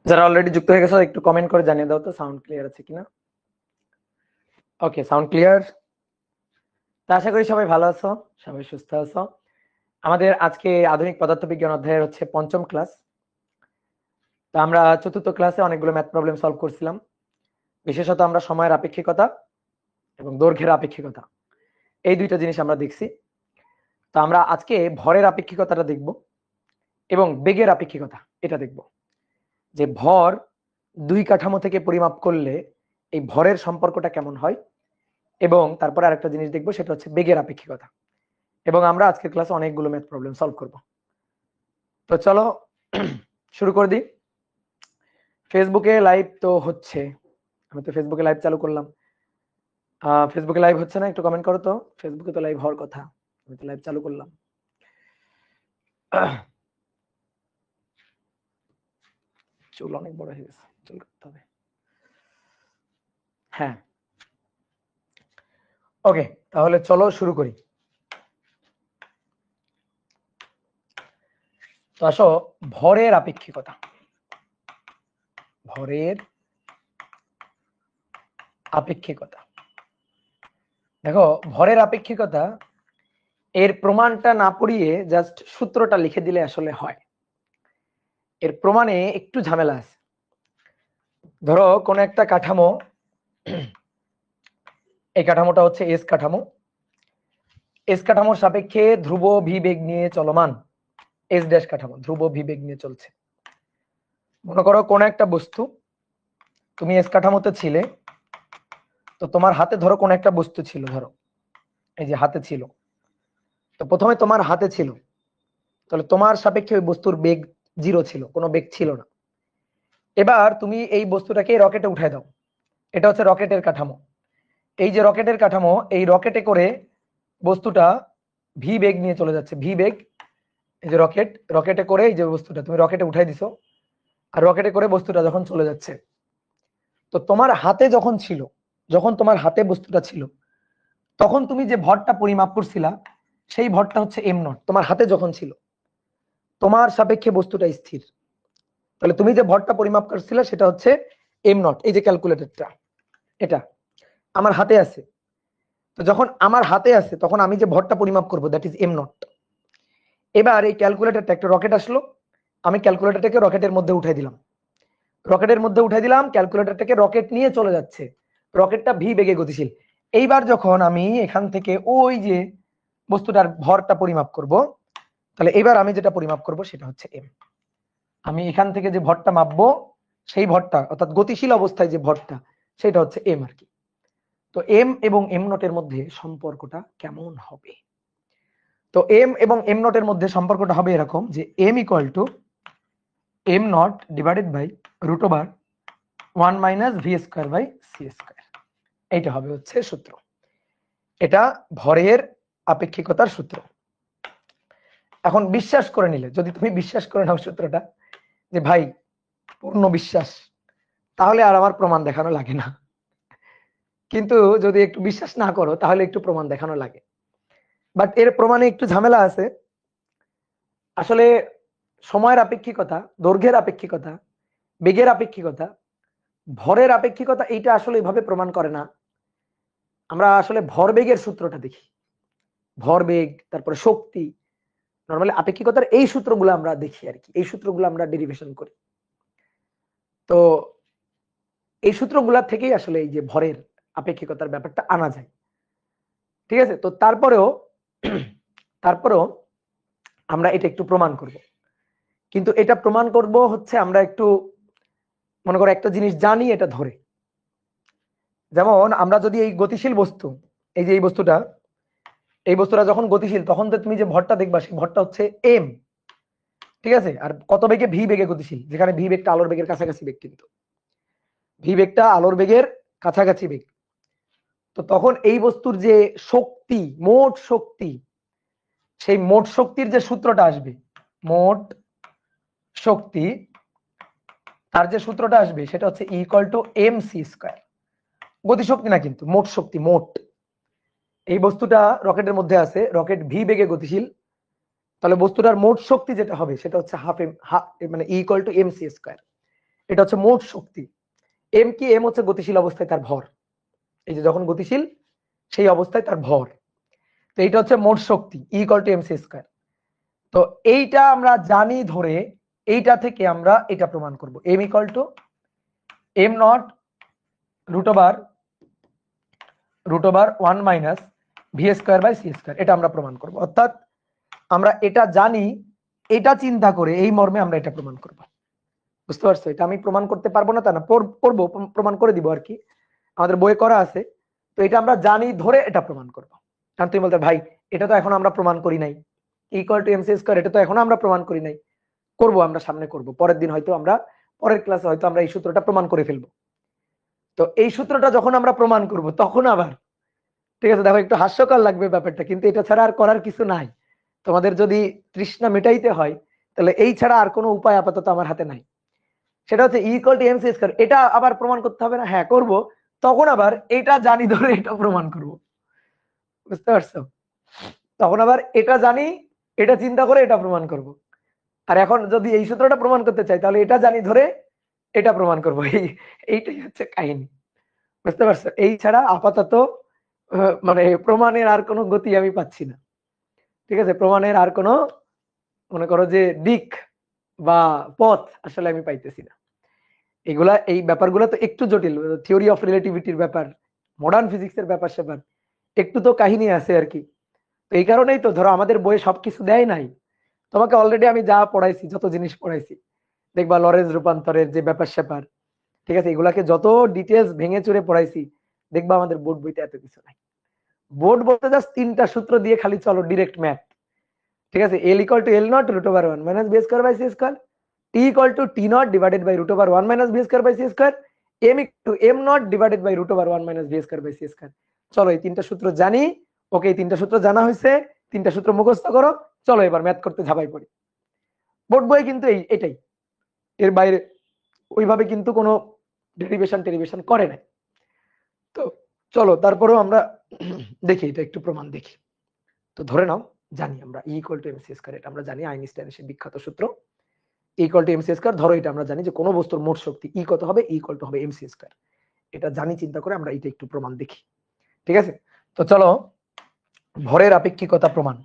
যারা অলরেডি যুক্ত হয়ে গেছো একটু কমেন্ট করে জানিয়ে দাও তো সাউন্ড ক্লিয়ার আছে কিনা। ওকে, সাউন্ড ক্লিয়ার। তা আশা করি সবাই ভালো আছো, সবাই সুস্থ আছো। আমাদের আজকে আধুনিক পদার্থবিজ্ঞান অধ্যায়ের হচ্ছে পঞ্চম ক্লাস। তো আমরা চতুর্থ ক্লাসে অনেকগুলো ম্যাথ প্রবলেম সলভ করছিলাম। বিশেষত আমরা সময়ের আপেক্ষিকতা এবং দৈর্ঘ্যের আপেক্ষিকতা এই দুইটা জিনিস আমরা দেখছি। তো আমরা আজকে ভরের আপেক্ষিকতাটা দেখব এবং বেগের আপেক্ষিকতা এটা দেখব, যে ভর দুই কাঠামো থেকে পরিমাপ করলে এই ভরের সম্পর্কটা কেমন হয়। এবং তারপরে আরেকটা জিনিস দেখবো, সেটা হচ্ছে বেগের আপেক্ষিকতা। এবং আমরা আজকের ক্লাসে অনেকগুলো ম্যাথ প্রবলেম সলভ করব। তো চলো শুরু করে দিই। ফেসবুকে লাইভ তো হচ্ছে, আমি তো ফেসবুকে লাইভ চালু করলাম। ফেসবুকে লাইভ হচ্ছে না, একটু কমেন্ট করো তো। ফেসবুকে তো লাইভ হওয়ার কথা, আমি তো লাইভ চালু করলাম। চুল অনেক বড় হয়ে গেছে, চুল কাটতে হবে। হ্যাঁ, ওকে, তাহলে চলো শুরু করি। তো আসো, ভরের আপেক্ষিকতা। ভরের আপেক্ষিকতা, দেখো ভরের আপেক্ষিকতা এর প্রমাণটা না পড়িয়ে জাস্ট সূত্রটা লিখে দিলে আসলে হয়। এর প্রমাণে একটু ঝামেলা আছে। ধরো কোন একটা কাঠামো, এই কাঠামোটা হচ্ছে এস কাঠামো। এস কাঠামোর সাপেক্ষে ধ্রুব ভি বেগ নিয়ে চলমান। এস ড্যাশ কাঠামো ধ্রুব ভি বেগ নিয়ে চলছে। মনে করো কোন একটা বস্তু, তুমি এস কাঠামোতে ছিলে, তো তোমার হাতে ধরো কোন একটা বস্তু ছিল, ধরো এই যে হাতে ছিল। তো প্রথমে তোমার হাতে ছিল, তাহলে তোমার সাপেক্ষে ওই বস্তুর বেগ 0 ছিল, কোনো বেগ ছিল না। এবার তুমি এই বস্তুটাকে রকেটে উঠায় দাও। এটা হচ্ছে রকেটের কাঠামো। এই যে রকেটের কাঠামো, এই রকেটে করে বস্তুটা ভি বেগ নিয়ে চলে যাচ্ছে। ভি বেগ, এই যে রকেট, রকেটে করে এই যে বস্তুটা তুমি রকেটে উঠাই দিছো, আর রকেটে করে বস্তুটা যখন চলে যাচ্ছে, তো তোমার হাতে যখন ছিল, যখন তোমার হাতে বস্তুটা ছিল, তখন তুমি যে ভরটা পরিমাপ করছিলা, সেই ভরটা হচ্ছে এম নট। তোমার হাতে যখন ছিল, তোমার সাপেক্ষে বস্তুটা স্থির, তাহলে তুমি যে ভরটা পরিমাপ করছিলে সেটা হচ্ছে এম নট। এই যে ক্যালকুলেটরটা, এটা আমার হাতে আছে। তো যখন আমার হাতে আছে, তখন আমি যে ভরটা পরিমাপ করব, দ্যাট ইজ এম নট। এবার এই ক্যালকুলেটরটা, একটা রকেট আসলো, আমি ক্যালকুলেটরটাকে রকেটের মধ্যে উঠাই দিলাম। রকেটের মধ্যে উঠাই দিলাম, ক্যালকুলেটরটাকে রকেট নিয়ে চলে যাচ্ছে। রকেটটা ভি বেগে গতিশীল। এইবার যখন আমি এখান থেকে ওই যে বস্তুটার ভরটা পরিমাপ করব, তাহলে এবার আমি যেটা পরিমাপ করব সেটা হচ্ছে এম। আমি এখান থেকে যে ভরটা মাপবো, সেই ভরটা অর্থাৎ গতিশীল অবস্থায় যে ভরটা, সেটা হচ্ছে এম আর কি। তো এম এবং এম নটের মধ্যে সম্পর্কটা কেমন হবে? তো এম এবং এম নটের মধ্যে সম্পর্কটা হবে এরকম, যে M equal to M naught divided by root over 1 minus V square by C square. এইটা হবে হচ্ছে সূত্র। এটা ভরের আপেক্ষিকতার সূত্র। এখন বিশ্বাস করে নিলে, যদি তুমি বিশ্বাস করে নাও সূত্রটা, যে ভাই পূর্ণ বিশ্বাস, তাহলে আর আমার প্রমাণ দেখানো লাগে না। কিন্তু যদি একটু বিশ্বাস না করো, তাহলে একটু প্রমাণ দেখানো লাগে। বাট এর প্রমাণে একটু ঝামেলা আছে। আসলে সময়ের আপেক্ষিকতা, দৈর্ঘ্যের আপেক্ষিকতা, বেগের আপেক্ষিকতা, ভরের আপেক্ষিকতা, এইটা আসলে এইভাবে প্রমাণ করে না। আমরা আসলে ভরবেগের সূত্রটা দেখি, ভরবেগ, তারপরে শক্তি। নরমালি আপেক্ষিকতার এই সূত্রগুলো আমরা দেখি আর কি, এই সূত্রগুলো আমরা ডেরিভেশন করি। তো এই সূত্রগুলা থেকেই আসলে এই যে ভরের আপেক্ষিকতার ব্যাপারটা আনা যায়। ঠিক আছে, তো তারপরেও তারপরেও আমরা এটা একটু প্রমাণ করব। কিন্তু এটা প্রমাণ করব হচ্ছে আমরা একটু, মনে করো একটা জিনিস জানি এটা ধরে। যেমন আমরা যদি এই গতিশীল বস্তু, এই যে এই বস্তুটা, এই বস্তুটা যখন গতিশীল, তখন তো তুমি যে ভরটা দেখবা, সেই ভরটা হচ্ছে এম। ঠিক আছে, আর কত বেগে? ভি বেগে গতিশীল, যেখানে ভি বেগটা আলোর বেগের কাছাকাছি বেগ, কিন্তু ভি বেগটা আলোর বেগের কাছাকাছি বেগ। তো তখন এই বস্তুর যে শক্তি, মোট শক্তি, সেই মোট শক্তির যে সূত্রটা আসবে, মোট শক্তি, তার যে সূত্রটা আসবে সেটা হচ্ছে equal to M C square. গতিশক্তি না কিন্তু, মোট শক্তি, মোট। এই বস্তুটা রকেটের মধ্যে আছে, রকেট ভি বেগে গতিশীল, তাহলে বস্তুটার মোট শক্তি যেটা হবে সেটা হচ্ছে হাফ এম, মানে equal to M C square. এটা হচ্ছে মোট শক্তি। এম কি? এম হচ্ছে গতিশীল অবস্থায় তার ভর। এই যে যখন গতিশীল সেই অবস্থায় তার ভর। তো এইটা হচ্ছে মোট শক্তি ইকুয়াল টু এমসি স্কয়ার। তো এইটা আমরা জানি ধরে এইটা থেকে আমরা এটা প্রমাণ করব। M equal to M naught root over 1 minus V square by C square. এটা আমরা প্রমাণ করব। অর্থাৎ আমরা এটা জানি, এটা চিন্তা করে এই মর্মে আমরা এটা প্রমাণ করব। বুঝতে পারছো? এটা আমি প্রমাণ করতে পারবো না তা না, করবো, প্রমাণ করে দিব আর কি, আমাদের বইয়ে করা আছে। তো এটা আমরা জানি ধরে এটা প্রমাণ করব। কারণ তুমি বলতে ভাই এটা তো এখন আমরা প্রমাণ করি নাই, ইকুয়াল টু এমসি স্কয়ার এটা তো এখন আমরা প্রমাণ করি নাই। করব, আমরা সামনে করব, পরের দিন হয়তো আমরা, পরের ক্লাসে হয়তো আমরা এই সূত্রটা প্রমাণ করে ফেলবো। তো এই সূত্রটা যখন আমরা প্রমাণ করব তখন আবার, ঠিক আছে, দেখো একটু হাস্যকর লাগবে ব্যাপারটা, কিন্তু এটা ছাড়া আর করার কিছু নাই। তোমাদের যদি তৃষ্ণা মেটাইতে হয় তাহলে এই ছাড়া আর কোনো উপায় আপাতত আমার হাতে নাই। সেটা হচ্ছে ইকুয়াল টু এমসি স্কয়ার। এটা আবার প্রমাণ করতে হবে না? হ্যাঁ করব। তখন আবার এটা জানি ধরে এটা প্রমাণ করব। বুঝতে পারছো? তখন আবার এটা জানি, এটা চিন্তা করে এটা প্রমাণ করব। আর এখন যদি এই সূত্রটা প্রমাণ করতে চাই তাহলে এটা জানি ধরে এটা প্রমাণ করব। এইটাই হচ্ছে কাহিনী। বুঝতে পারছো? এই ছাড়া আপাতত মানে প্রমাণের আর কোনো গতি আমি পাচ্ছি না। ঠিক আছে, প্রমাণের আর কোনো, মনে করো যে দিক বা পথ আসলে আমি পাইতেছি না। এগুলা, এই ব্যাপারগুলো তো একটু জটিল, থিওরি অফ রিলেটিভিটির ব্যাপার, মডার্ন ফিজিক্সের ব্যাপার স্যাপার, একটু তো কাহিনী আছে আর কি। তো এই কারণেই তো ধরো আমাদের বইয়ে সবকিছু দেয় নাই। তোমাকে অলরেডি আমি যা পড়াইছি, যত জিনিস পড়াইছি, দেখবা লরেন্স রূপান্তরের যে ব্যাপার স্যাপার, ঠিক আছে, এগুলাকে যত ডিটেলস ভেঙে চুরে পড়াইছি, দেখবা আমাদের বোর্ড বইতে এত কিছু নাই। বোর্ড বলতে জাস্ট 3টা সূত্র দিয়ে খালি চলো, ডিরেক্ট ম্যাথ। ঠিক আছে, L equal to L naught root over 1 minus V square by C square, T equal to T naught divided by root over 1 minus V square by C square, M equal to M naught divided by root over 1 minus V square by C square. চলো এই 3টা সূত্র জানি। ওকে, এই 3টা সূত্র জানা হয়েছে, 3টা সূত্র মুখস্থ করো। চলো এবার ম্যাথ করতে ঝাঁপাই পড়ি। বোর্ড বই কিন্তু এটাই, এর বাইরে ওইভাবে কিন্তু কোনো ডেরিভেশন করে নাই। তো চলো তারপরেও আমরা দেখি, এটা একটু প্রমাণ দেখি। তো ধরে নাও জানি আমরা ই ইকুয়াল টু এমসি স্কয়ার, এটা আমরা জানি আইনস্টাইনের সেই বিখ্যাত সূত্র ইকুয়াল টু এমসি স্কয়ার। ধরো এটা আমরা জানি যে কোনো বস্তুর মোট শক্তি ই কত হবে, ইকুয়াল টু হবে এমসি স্কয়ার। এটা জানি চিন্তা করে আমরা এটা একটু প্রমাণ দেখি। ঠিক আছে, তো চলো ভরের আপেক্ষিকতা প্রমাণ।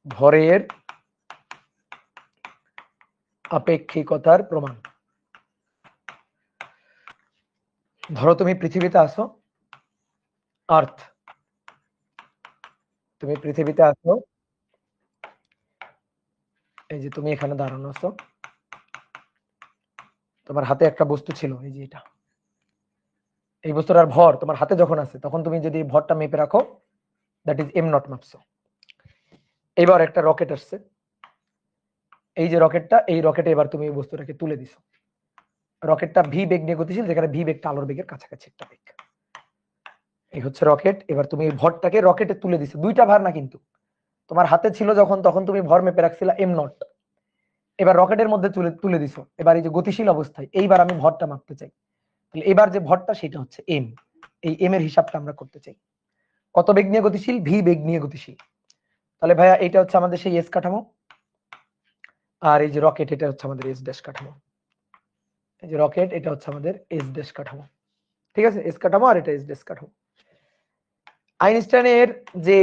ভরের আপেক্ষিকতার প্রমাণ। ধরো তুমি পৃথিবীতে আসো, আর্থ, তুমি পৃথিবীতে আসো, এই যে তুমি এখানে দাঁড়ানো আছো, তোমার হাতে একটা বস্তু ছিল, এই যে এটা, এই বস্তুটার ভর তোমার হাতে যখন আছে তখন তুমি যদি ভরটা মেপে রাখো, দ্যাট ইজ এম নট মাপছো। এবার একটা রকেট আসছে, এই যে রকেটটা, এই রকেটে এবার তুমি এই বস্তুটাকে তুলে দিছো। রকেটটা ভি বেগ নিয়ে গতিশীল, যেখানে ভি বেগটা আলোর বেগের কাছাকাছি একটা বেগ। এই হচ্ছে রকেট। এবার তুমি এই ভরটাকে রকেটে তুলে দিছো, দুইটা ভার না কিন্তু, তোমার হাতে ছিল যখন তখন তুমি ভর মেপে রাখছিলা এম নট, এবার রকেটের মধ্যে তুলে তুলে দিছো। এবার এই যে গতিশীল অবস্থায় এইবার আমি ভরটা মাপতে চাই, তাহলে এবার যে ভরটা সেটা হচ্ছে এম। এই এম এর হিসাবটা আমরা করতে চাই। কত বেগ নিয়ে গতিশীল? ভি বেগ নিয়ে গতিশীল। তাহলে ভাইয়া এটা হচ্ছে আমাদের সেই এস কাঠামো, আর এই যে রকেট এটা হচ্ছে আমাদের এস ড্যাশ কাঠামো। এই যে রকেট এটা হচ্ছে আমাদের এস ড্যাশ কাঠামো। ঠিক আছে, এস কাঠামো আর এটা এস ড্যাশ কাঠামো। আইনস্টাইনের যে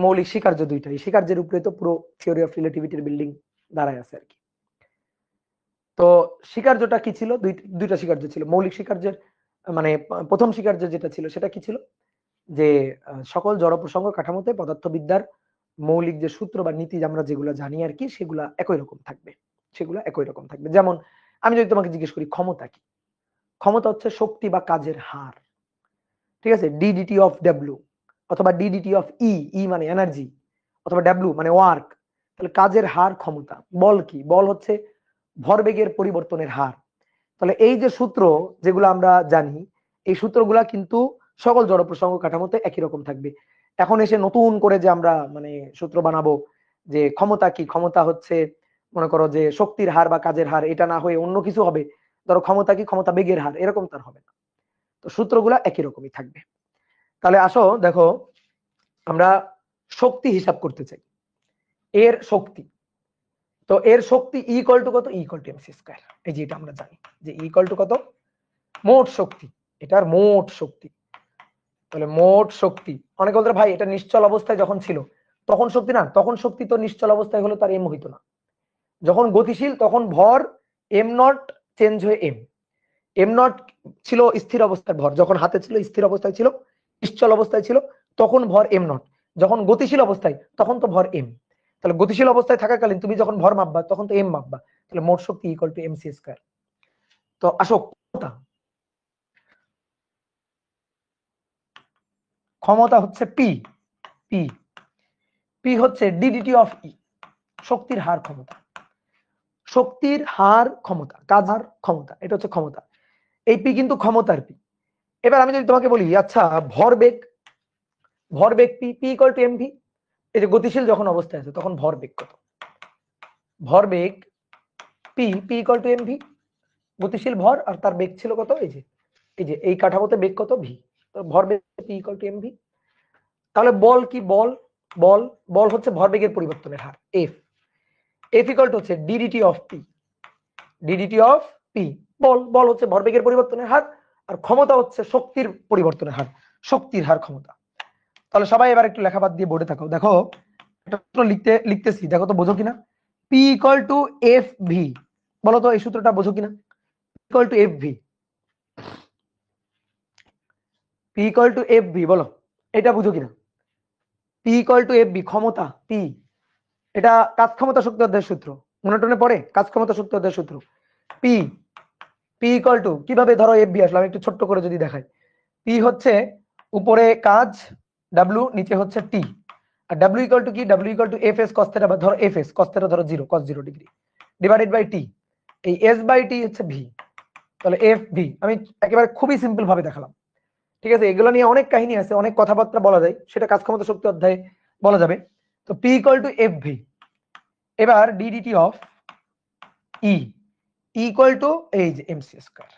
মৌলিক স্বীকার্য দুইটা, এই স্বীকার্যের উপরে তো পুরো থিওরি অফ রিলেটিভিটির বিল্ডিং দাঁড়ায় আছে আর কি। তো স্বীকার্যটা কি ছিল? দুইটা স্বীকার্য ছিল। মৌলিক স্বীকার্যের মানে প্রথম স্বীকার্য যেটা ছিল সেটা কি ছিল, যে সকল জড় প্রসঙ্গ কাঠামোতে পদার্থবিদ্যার মৌলিক যে সূত্র বা নীতি আমরা যেগুলো জানি আর কি, সেগুলা একই রকম থাকবে। সেগুলা একই রকম থাকবে। যেমন আমি যদি তোমাকে জিজ্ঞেস করি ক্ষমতা কি, ক্ষমতা হচ্ছে শক্তি বা কাজের হার। ঠিক আছে, ডিডিটি অফ ডব্লিউ অথবা ডিডিটি অফ ই, ই মানে এনার্জি, অথবা ডব্লিউ মানে ওয়ার্ক। তাহলে কাজের হার ক্ষমতা। বল কি? বল হচ্ছে ভরবেগের পরিবর্তনের হার। তাহলে এই যে সূত্র যেগুলো আমরা জানি, এই সূত্রগুলা কিন্তু সকল জড় প্রসঙ্গ কাঠামোতে একই রকম থাকবে। এখন এসে নতুন করে যে আমরা মানে সূত্র বানাবো যে ক্ষমতা কি, ক্ষমতা হচ্ছে মনে করো যে শক্তির হার বা কাজের হার, এটা না হয়ে অন্য কিছু হবে, ধরো ক্ষমতা কি, ক্ষমতা বেগের হার, এরকম তার হবে না। তো সূত্রগুলা একই রকমই থাকবে। তাহলে আসো দেখো, আমরা শক্তি হিসাব করতে চাই, এর শক্তি। তো এর শক্তি ই ইকুয়াল টু কত? ই ইকুয়াল টু এমসি স্কয়ার। এই যে এটা আমরা জানি যে ই ইকুয়াল টু কত? মোট শক্তি, এটার মোট শক্তি। তাহলে মোট শক্তি, অনেকে বলতে ভাই এটা নিশ্চল অবস্থায় যখন ছিল তখন শক্তি না, তখন শক্তি তো নিশ্চল অবস্থায় হলে তার এম হইতো না। যখন গতিশীল তখন ভর এম নট চেঞ্জ হয়ে এম। এম নট ছিল স্থির অবস্থার ভর, যখন হাতে ছিল স্থির অবস্থায় ছিল, নিশ্চল অবস্থায় ছিল তখন ভর এম নট। যখন গতিশীল অবস্থায় তখন তো ভর এম। তাহলে গতিশীল অবস্থায় থাকাকালীন তুমি যখন ভর মাপবা তখন তো এম মাপবা, তাহলে মোট শক্তি ইকুয়াল টু এমসি স্কয়ার। তো আসো ক্ষমতা হচ্ছে পি। পি পি হচ্ছে ডিডিটি অফ ই, শক্তির হার ক্ষমতা। শক্তির হার ক্ষমতা, কাজ হার ক্ষমতা, এটা হচ্ছে ক্ষমতা। এই পি কিন্তু ক্ষমতার পি। এবার আমি যদি তোমাকে বলি আচ্ছা ভরবেগ, ভরবেগ P, P equal to MV. এই যে গতিশীল যখন অবস্থায় আছে তখন ভরবেগ কত? ভরবেগ P, P equal to MV. গতিশীল ভর আর তার বেগ ছিল কত? এই যে এই কাঠামোতে বেগ কত? ভি। তো ভরবেগ পি ইকুয়াল টু এমভি। তাহলে বল কি? বল বল বল হচ্ছে ভরবেগের পরিবর্তনের হার এফ। এফ ইকুয়াল টু হচ্ছে DDT of P. DDT of P, বল বল হচ্ছে ভরবেগের পরিবর্তনের হার, আর ক্ষমতা হচ্ছে শক্তির পরিবর্তনের হার, শক্তির হার ক্ষমতা। তাহলে সবাই এবার একটু লেখাপাত দিয়ে বোর্ডে থাকো। দেখো এটা লিখতেছি, দেখো তো বোঝো কিনা। P equal to F V, বলো তো এই সূত্রটা বোঝো কিনা? Equal to F V, P equal to F V, বলো এটা বুঝো কিনা? P equal to F V, ক্ষমতা পি, এটা কাজ ক্ষমতা শক্তি অধ্যায়ের সূত্র, মনে টনে পড়ে? কাজ ক্ষমতা শক্তি অধ্যায়ের সূত্র। পি, পি ইকুয়াল টু, কিভাবে ধরো এফ ভি আসলো আমি একটু ছোট্ট করে যদি দেখাই। পি হচ্ছে উপরে কাজ ডাব্লিউ, নিচে হচ্ছে টি, আর ডাব্লিউ ইকুয়াল টু কি? W equal to F S cos theta, বা ধরো এফ এস কস থিটা ধরো 0, কস 0 ডিগ্রি, ডিভাইডেড বাই টি। এই এস বাই টি হচ্ছে ভি। তাহলে এফ ভি আমি একেবারে খুবই সিম্পল ভাবে দেখালাম। ঠিক আছে, এগুলো নিয়ে অনেক কাহিনী আছে, অনেক কথাবার্তা বলা যায়, সেটা কাজ ক্ষমতা শক্তি অধ্যায়ে বলা যাবে। তো P equal to F V. এবার DDT of E equal to এই যে এমসি স্কয়ার।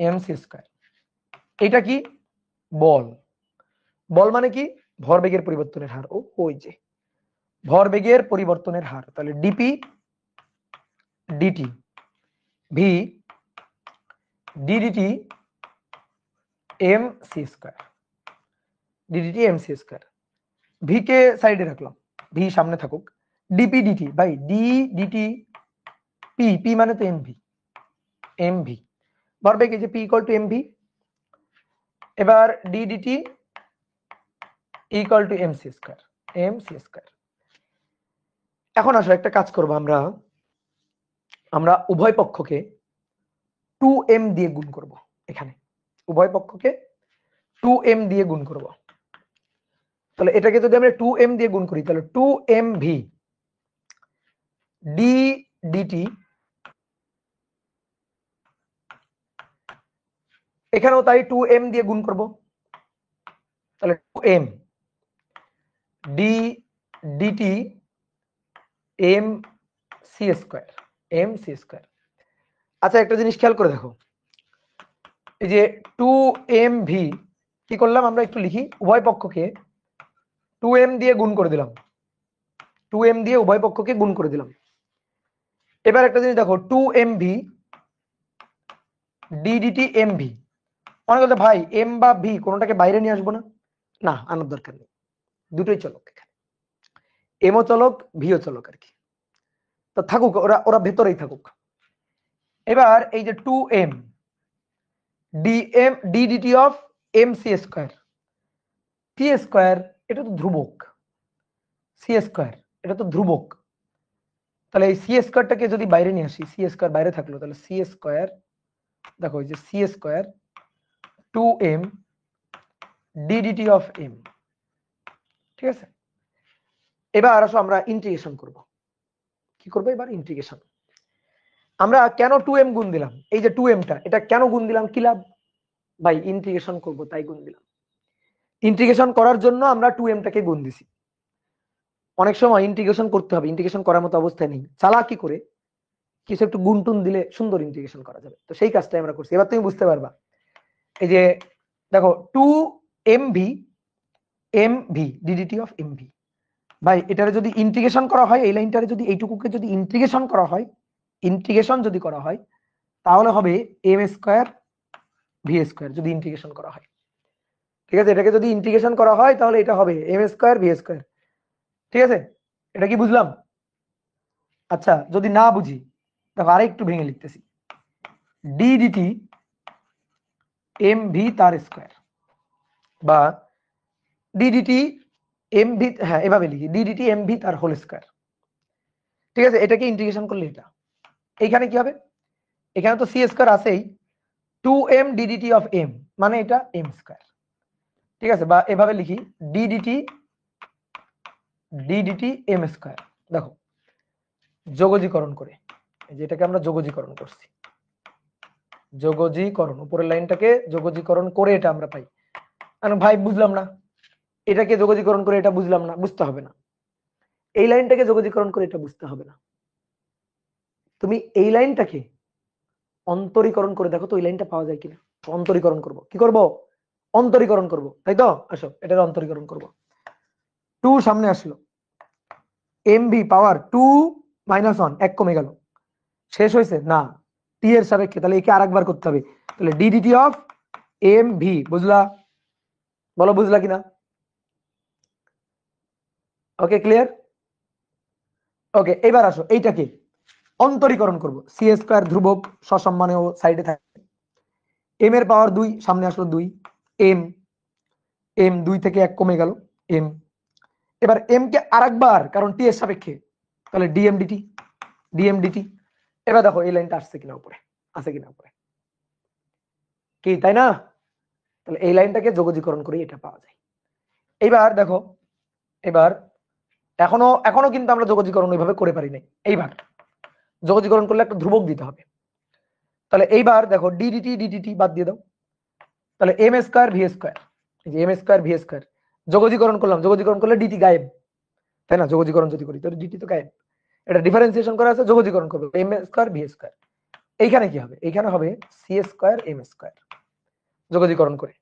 এমসি স্কয়ার এটা কি? বল। বল মানে কি? ভরবেগের পরিবর্তনের হার। ওই যে ভরবেগের পরিবর্তনের হার। তাহলে DP DT V DDT M C square. DDT M C square. V কে সাইডে রাখলাম, ভি সামনে থাকুক। ডিপি ডিটি ভাই ডি ডিটি পি, পি মানে তো এমভি, এমভি ভরবেগ এই যে পি ইকুয়াল টু এমভি। এবার D DT equal to MC square, MC square. এখন আসো একটা কাজ করব আমরা, আমরা উভয় পক্ষকে 2m দিয়ে গুণ করব। এখানে উভয় পক্ষকে 2m দিয়ে গুণ করব। তাহলে এটাকে যদি আমরা 2m দিয়ে গুণ করি তাহলে 2mv ডি ডিটি, এখানেও তাই 2m দিয়ে গুণ করব। তাহলে 2m D DT M C square, M C square. আচ্ছা একটা জিনিস খেয়াল করে দেখো, এই যে 2mv কি করলাম আমরা, একটু লিখি, উভয় পক্ষকে 2m দিয়ে গুণ করে দিলাম, 2m দিয়ে উভয় পক্ষকে গুণ করে দিলাম। এবার একটা জিনিস দেখো 2mv ডিডিটি এমভি। অনেক বলতে ভাই এম বা ভি কোনোটাকে বাইরে নিয়ে আসবো না? না, আনার দরকার নেই, দুটোই চলক এখানে, এমও চলক ভিও চলক আর কি। তো থাকুক, ওরা ওরা ভেতরেই থাকুক। এবার এই যে 2m DM DDT of M C square, C square এটা তো ধ্রুবক, সি স্কয়ার এটা তো ধ্রুবক। তাহলে এই সি স্কয়ারটাকে যদি বাইরে নিয়ে আসি, সি স্কয়ার বাইরে থাকলো, তাহলে সি স্কয়ার, দেখো এই যে C square 2m DDT of M. ঠিক আছে, এবার আসো আমরা ইন্টিগ্রেশন করব। কি করবো এবার? ইন্টিগ্রেশন। আমরা কেন 2m গুণ দিলাম? এই যে 2m টা, এটা কেন গুণ দিলাম? কি লাভ? ভাই ইন্টিগ্রেশন করব তাই গুণ দিলাম। ইন্টিগ্রেশন করার জন্য আমরা 2m টাকে গুণ দিছি। অনেক সময় ইন্টিগ্রেশন করতে হবে, ইন্টিগ্রেশন করার মতো অবস্থায় নেই, চালাকি করে কিছু একটু গুণ টুন দিলে সুন্দর ইন্টিগ্রেশন করা যাবে। তো সেই কাজটাই আমরা করছি, এবার তুমি বুঝতে পারবা। এই যে দেখো 2mv MV DDT of MV, ভাই এটারে যদি ইন্টিগ্রেশন করা হয়, এই লাইনটারে যদি এইটুকুকে যদি ইন্টিগ্রেশন করা হয়, ইন্টিগ্রেশন যদি করা হয় তাহলে হবে এম স্কয়ার ভি স্কয়ার, যদি ইন্টিগ্রেশন করা হয়। ঠিক আছে, এটাকে যদি ইন্টিগ্রেশন করা হয় তাহলে এটা হবে এম স্কয়ার ভি স্কয়ার। ঠিক আছে, এটা কি বুঝলাম? আচ্ছা, যদি না বুঝি দেখো আরেকটু ভেঙে লিখতেছি, ডি ডিটি এম ভি তার স্কয়ার, বা ডি ডিটি এম ভি, হ্যাঁ এভাবে লিখি, ডি ডিটি এম ভি তার হোল স্কয়ার। ঠিক আছে, এটাকে ইন্টিগ্রেশন করলে এটা, এইখানে কি হবে, এখানে তো সি স্কয়ার আছেই, 2m ডিডিটি অফ এম, মানে এটা এম স্কয়ার। ঠিক আছে, বা এভাবে লিখি ডিডিটি ডিডিটি এম স্কয়ার। দেখো যোগজীকরণ করে, যেটাকে আমরা যোগজীকরণ করছি, যোগজীকরণ, উপরের লাইনটাকে যোগজীকরণ করে এটা আমরা পাই। ভাই বুঝলাম না, এটাকে যোগজীকরণ করে এটা বুঝলাম না, বুঝতে হবে না। এই লাইনটাকে যোগজীকরণ করে এটা বুঝতে হবে না, তুমি এই লাইনটাকে অন্তরীকরণ করে দেখো তো ওই লাইনটা পাওয়া যায় কিনা। অন্তরীকরণ করব, কি করব, অন্তরীকরণ করব, তাই তো? আসো এটার অন্তরীকরণ করব। 2 সামনে আসলো, এম ভি পাওয়ার 2 মাইনাস 1, এক কমে গেল, শেষ হয়েছে না, টি এর সাপেক্ষে, তাহলে একে আরেকবার করতে হবে, তাহলে ডিডিটি অফ এম ভি, বুঝলা? বলো বুঝলা কিনা? ওকে, ক্লিয়ার? ওকে, এবার আসো এইটাকে অন্তরীকরণ করব। সি স্কয়ার ধ্রুবক সসম্মানেও সাইডে থাকে, এম এর পাওয়ার 2 সামনে আসলো 2, এম এম 2 থেকে 1 কমে গেল এম, এবার এম কে আরেকবার, কারণ টি এর সাপেক্ষে, তাহলে ডিএম ডিটি, ডিএম ডিটি। এবার দেখো এই লাইনটা আসছে কিনা উপরে, আছে কিনা উপরে, কি তাই না? তাহলে এই লাইনটাকে যোগজীকরণ করে এটা পাওয়া যায়। এইবার দেখো, এবার এখনো এখনো কিন্তু আমরা যোগজীকরণ ওইভাবে করে পারি নাই। এইবার যোগজীকরণ করলে একটা ধ্রুবক দিতে হবে, তাহলে এইবার দেখো ডিডিটি ডিডিটি বাদ দিয়ে দাও, তাহলে এম স্কয়ার ভি স্কয়ার, এই যে এম স্কয়ার ভি স্কয়ার যোগজীকরণ করলাম, যোগজীকরণ করলে ডিটি গায়েব, তাই না? যোগজীকরণ যদি করি তাহলে ডিটি তো গায়েব, এটা ডিফারেন্সিয়েশন করা আছে, যোগজীকরণ করবে এম স্কয়ার ভি স্কয়ার। এইখানে কি হবে, এইখানে হবে সি স্কয়ার এম স্কয়ার, যোগজীকরণ করে।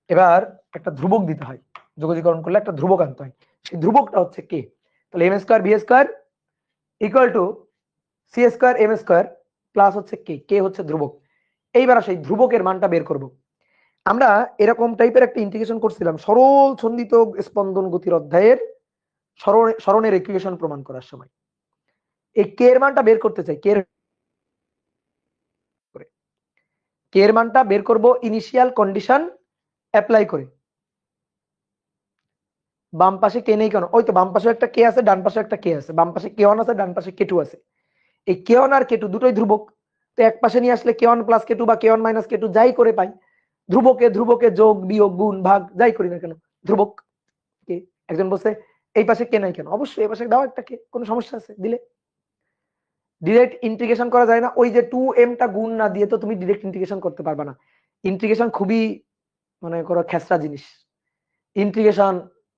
এবার একটা ধ্রুবক দিতে হয়, যোগজীকরণ করলে একটা ধ্রুবক আনতে হয়, সেই ধ্রুবকটা হচ্ছে কে, তাহলে M square V square equal to C square M square plus হচ্ছে কে, কে হচ্ছে ধ্রুবক। এইবার সেই ধ্রুবকের মানটা বের করব। আমরা এরকম টাইপের একটা ইন্টিগ্রেশন করছিলাম সরল ছন্দিত স্পন্দন গতির অধ্যায়ের সরণের ইকুয়েশন প্রমাণ করার সময়। এই কে এর মানটা বের করতে চাই, কে এর মানটা বের করব ইনিশিয়াল কন্ডিশন অ্যাপ্লাই করে। বাম পাশে কে নেই কেন, ওই তো বাম পাশে একটা কে আছে, ডান পাশে একটা কে আছে, বাম পাশে কে ওয়ান আছে, ডান পাশে কে টু আছে। এই কে ওয়ান আর কে টু দুটোই ধ্রুবক, তো এক পাশে নিয়ে আসলে কে ওয়ান প্লাস কে টু বা কে ওয়ান মাইনাস কে টু যাই করে পাই, ধ্রুবকে ধ্রুবকে যোগ বিয়োগ গুণ ভাগ যাই করি না কেন ধ্রুবক কে। একজন বলছে এই পাশে কে নাই কেন, অবশ্যই এই পাশে দাও একটা কে, কোনো সমস্যা আছে দিলে? ডিরেক্ট ইন্টিগ্রেশন করা যায় না, ওই যে 2m টা গুণ না দিয়ে তো তুমি ডিরেক্ট ইন্টিগ্রেশন করতে পারবে না। ইন্টিগ্রেশন খুবই মনে করো খেসরা জিনিস, ইন্টিগ্রেশন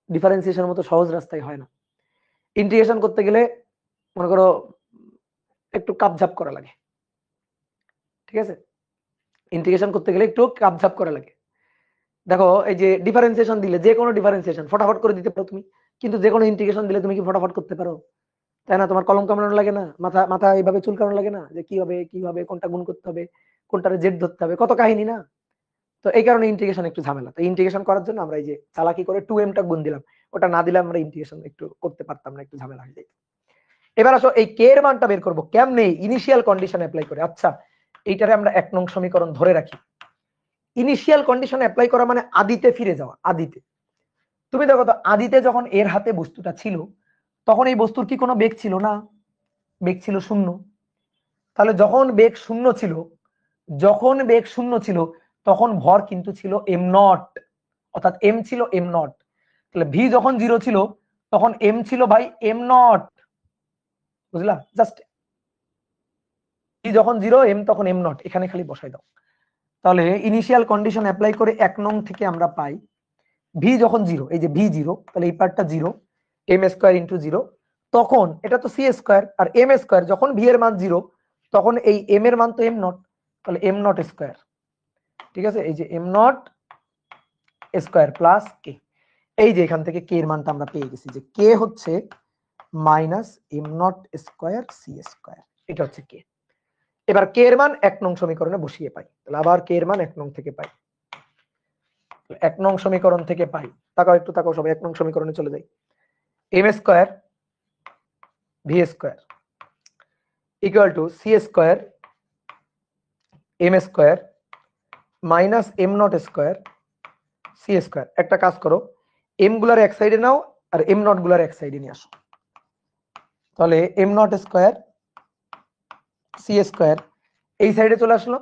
ডিফারেন্সিয়েশনের মতো সহজ রাস্তায় হয় না। ইন্টিগ্রেশন করতে গেলে মনে করো একটু কাপঝাপ করা লাগে, ঠিক আছে? ইন্টিগ্রেশন করতে গেলে একটু কাপঝাপ করা লাগে। দেখো এই যে ডিফারেন্সিয়েশন দিলে, যে কোনো ডিফারেন্সিয়েশন ফটাফট করে দিতে পারো তুমি, কিন্তু যে কোনো ইন্টিগ্রেশন দিলে তুমি কি ফটাফট করতে পারো? তাই না? তোমার কলম কামড়ানো লাগে না, মাথা মাথা এইভাবে চুল কামড়ানো লাগে না, যে কিভাবে কোনটা গুণ করতে হবে, কোনটারে জেড ধরতে হবে, কত কাহিনী না। তো এই কারণে ইন্টিগ্রেশন একটু ঝামেলা। তো ইন্টিগ্রেশন করার জন্য আমরা এই যে চালাকি করে 2m টা গুণ দিলাম, ওটা না দিলে আমরা ইন্টিগ্রেশন একটু করতে পারতাম না, একটু ঝামেলা হয়ে যেত। এবার আসো এই কে এর মানটা বের করবো কেমনে, ইনিশিয়াল কন্ডিশন অ্যাপ্লাই করে। আচ্ছা, এইটারে আমরা 1 নং সমীকরণ ধরে রাখি। ইনিশিয়াল কন্ডিশন অ্যাপ্লাই করা মানে আদিতে ফিরে যাওয়া। আদিতে তুমি দেখো তো, আদিতে যখন এর হাতে বস্তুটা ছিল তখন এই বস্তুর কি কোনো বেগ ছিল না, বেগ ছিল 0। তাহলে যখন বেগ 0 ছিল, যখন বেগ 0 ছিল তখন ভর কিন্তু ছিল এম নট, অর্থাৎ এম ছিল এম নট। তাহলে ভি যখন 0 ছিল তখন এম ছিল ভাই এম নট, বুঝলা? জাস্ট ভি যখন 0 এম তখন এম নট, এখানে খালি বসাই দাও। তাহলে ইনিশিয়াল কন্ডিশন অ্যাপ্লাই করে 1 নং থেকে আমরা পাই ভি যখন 0, এই যে ভি 0, তাহলে এই পার্টটা 0, এম স্কয়ার ইন্টু 0, তখন এটা তো সি স্কয়ার আর এম স্কয়ার, যখন ভি এর মান 0 তখন এই এম এর মান তো এম নট, তাহলে এম নট স্কয়ার। ঠিক আছে, এই যে M naught square plus K. এই যে এখান থেকে কে এর মানটা আমরা পেয়ে গেছি যে কে হচ্ছে minus M naught square C square, এটা হচ্ছে কে। এবার কে এর মান 1 নং সমীকরণে বসিয়ে পাই, তাহলে আবার কে এর মান 1 নং থেকে পাই, 1 নং সমীকরণ থেকে পাই, তাকাও একটু তাকাও সবাই, 1 নং সমীকরণে চলে যাই। M square V square equal to C square M square minus M naught square C square. একটা কাজ করো, এম গুলার এক সাইডে নাও আর এম নট গুলার এক সাইডে নিয়ে আসো, তাহলে M naught square C square এই সাইডে চলে আসলো,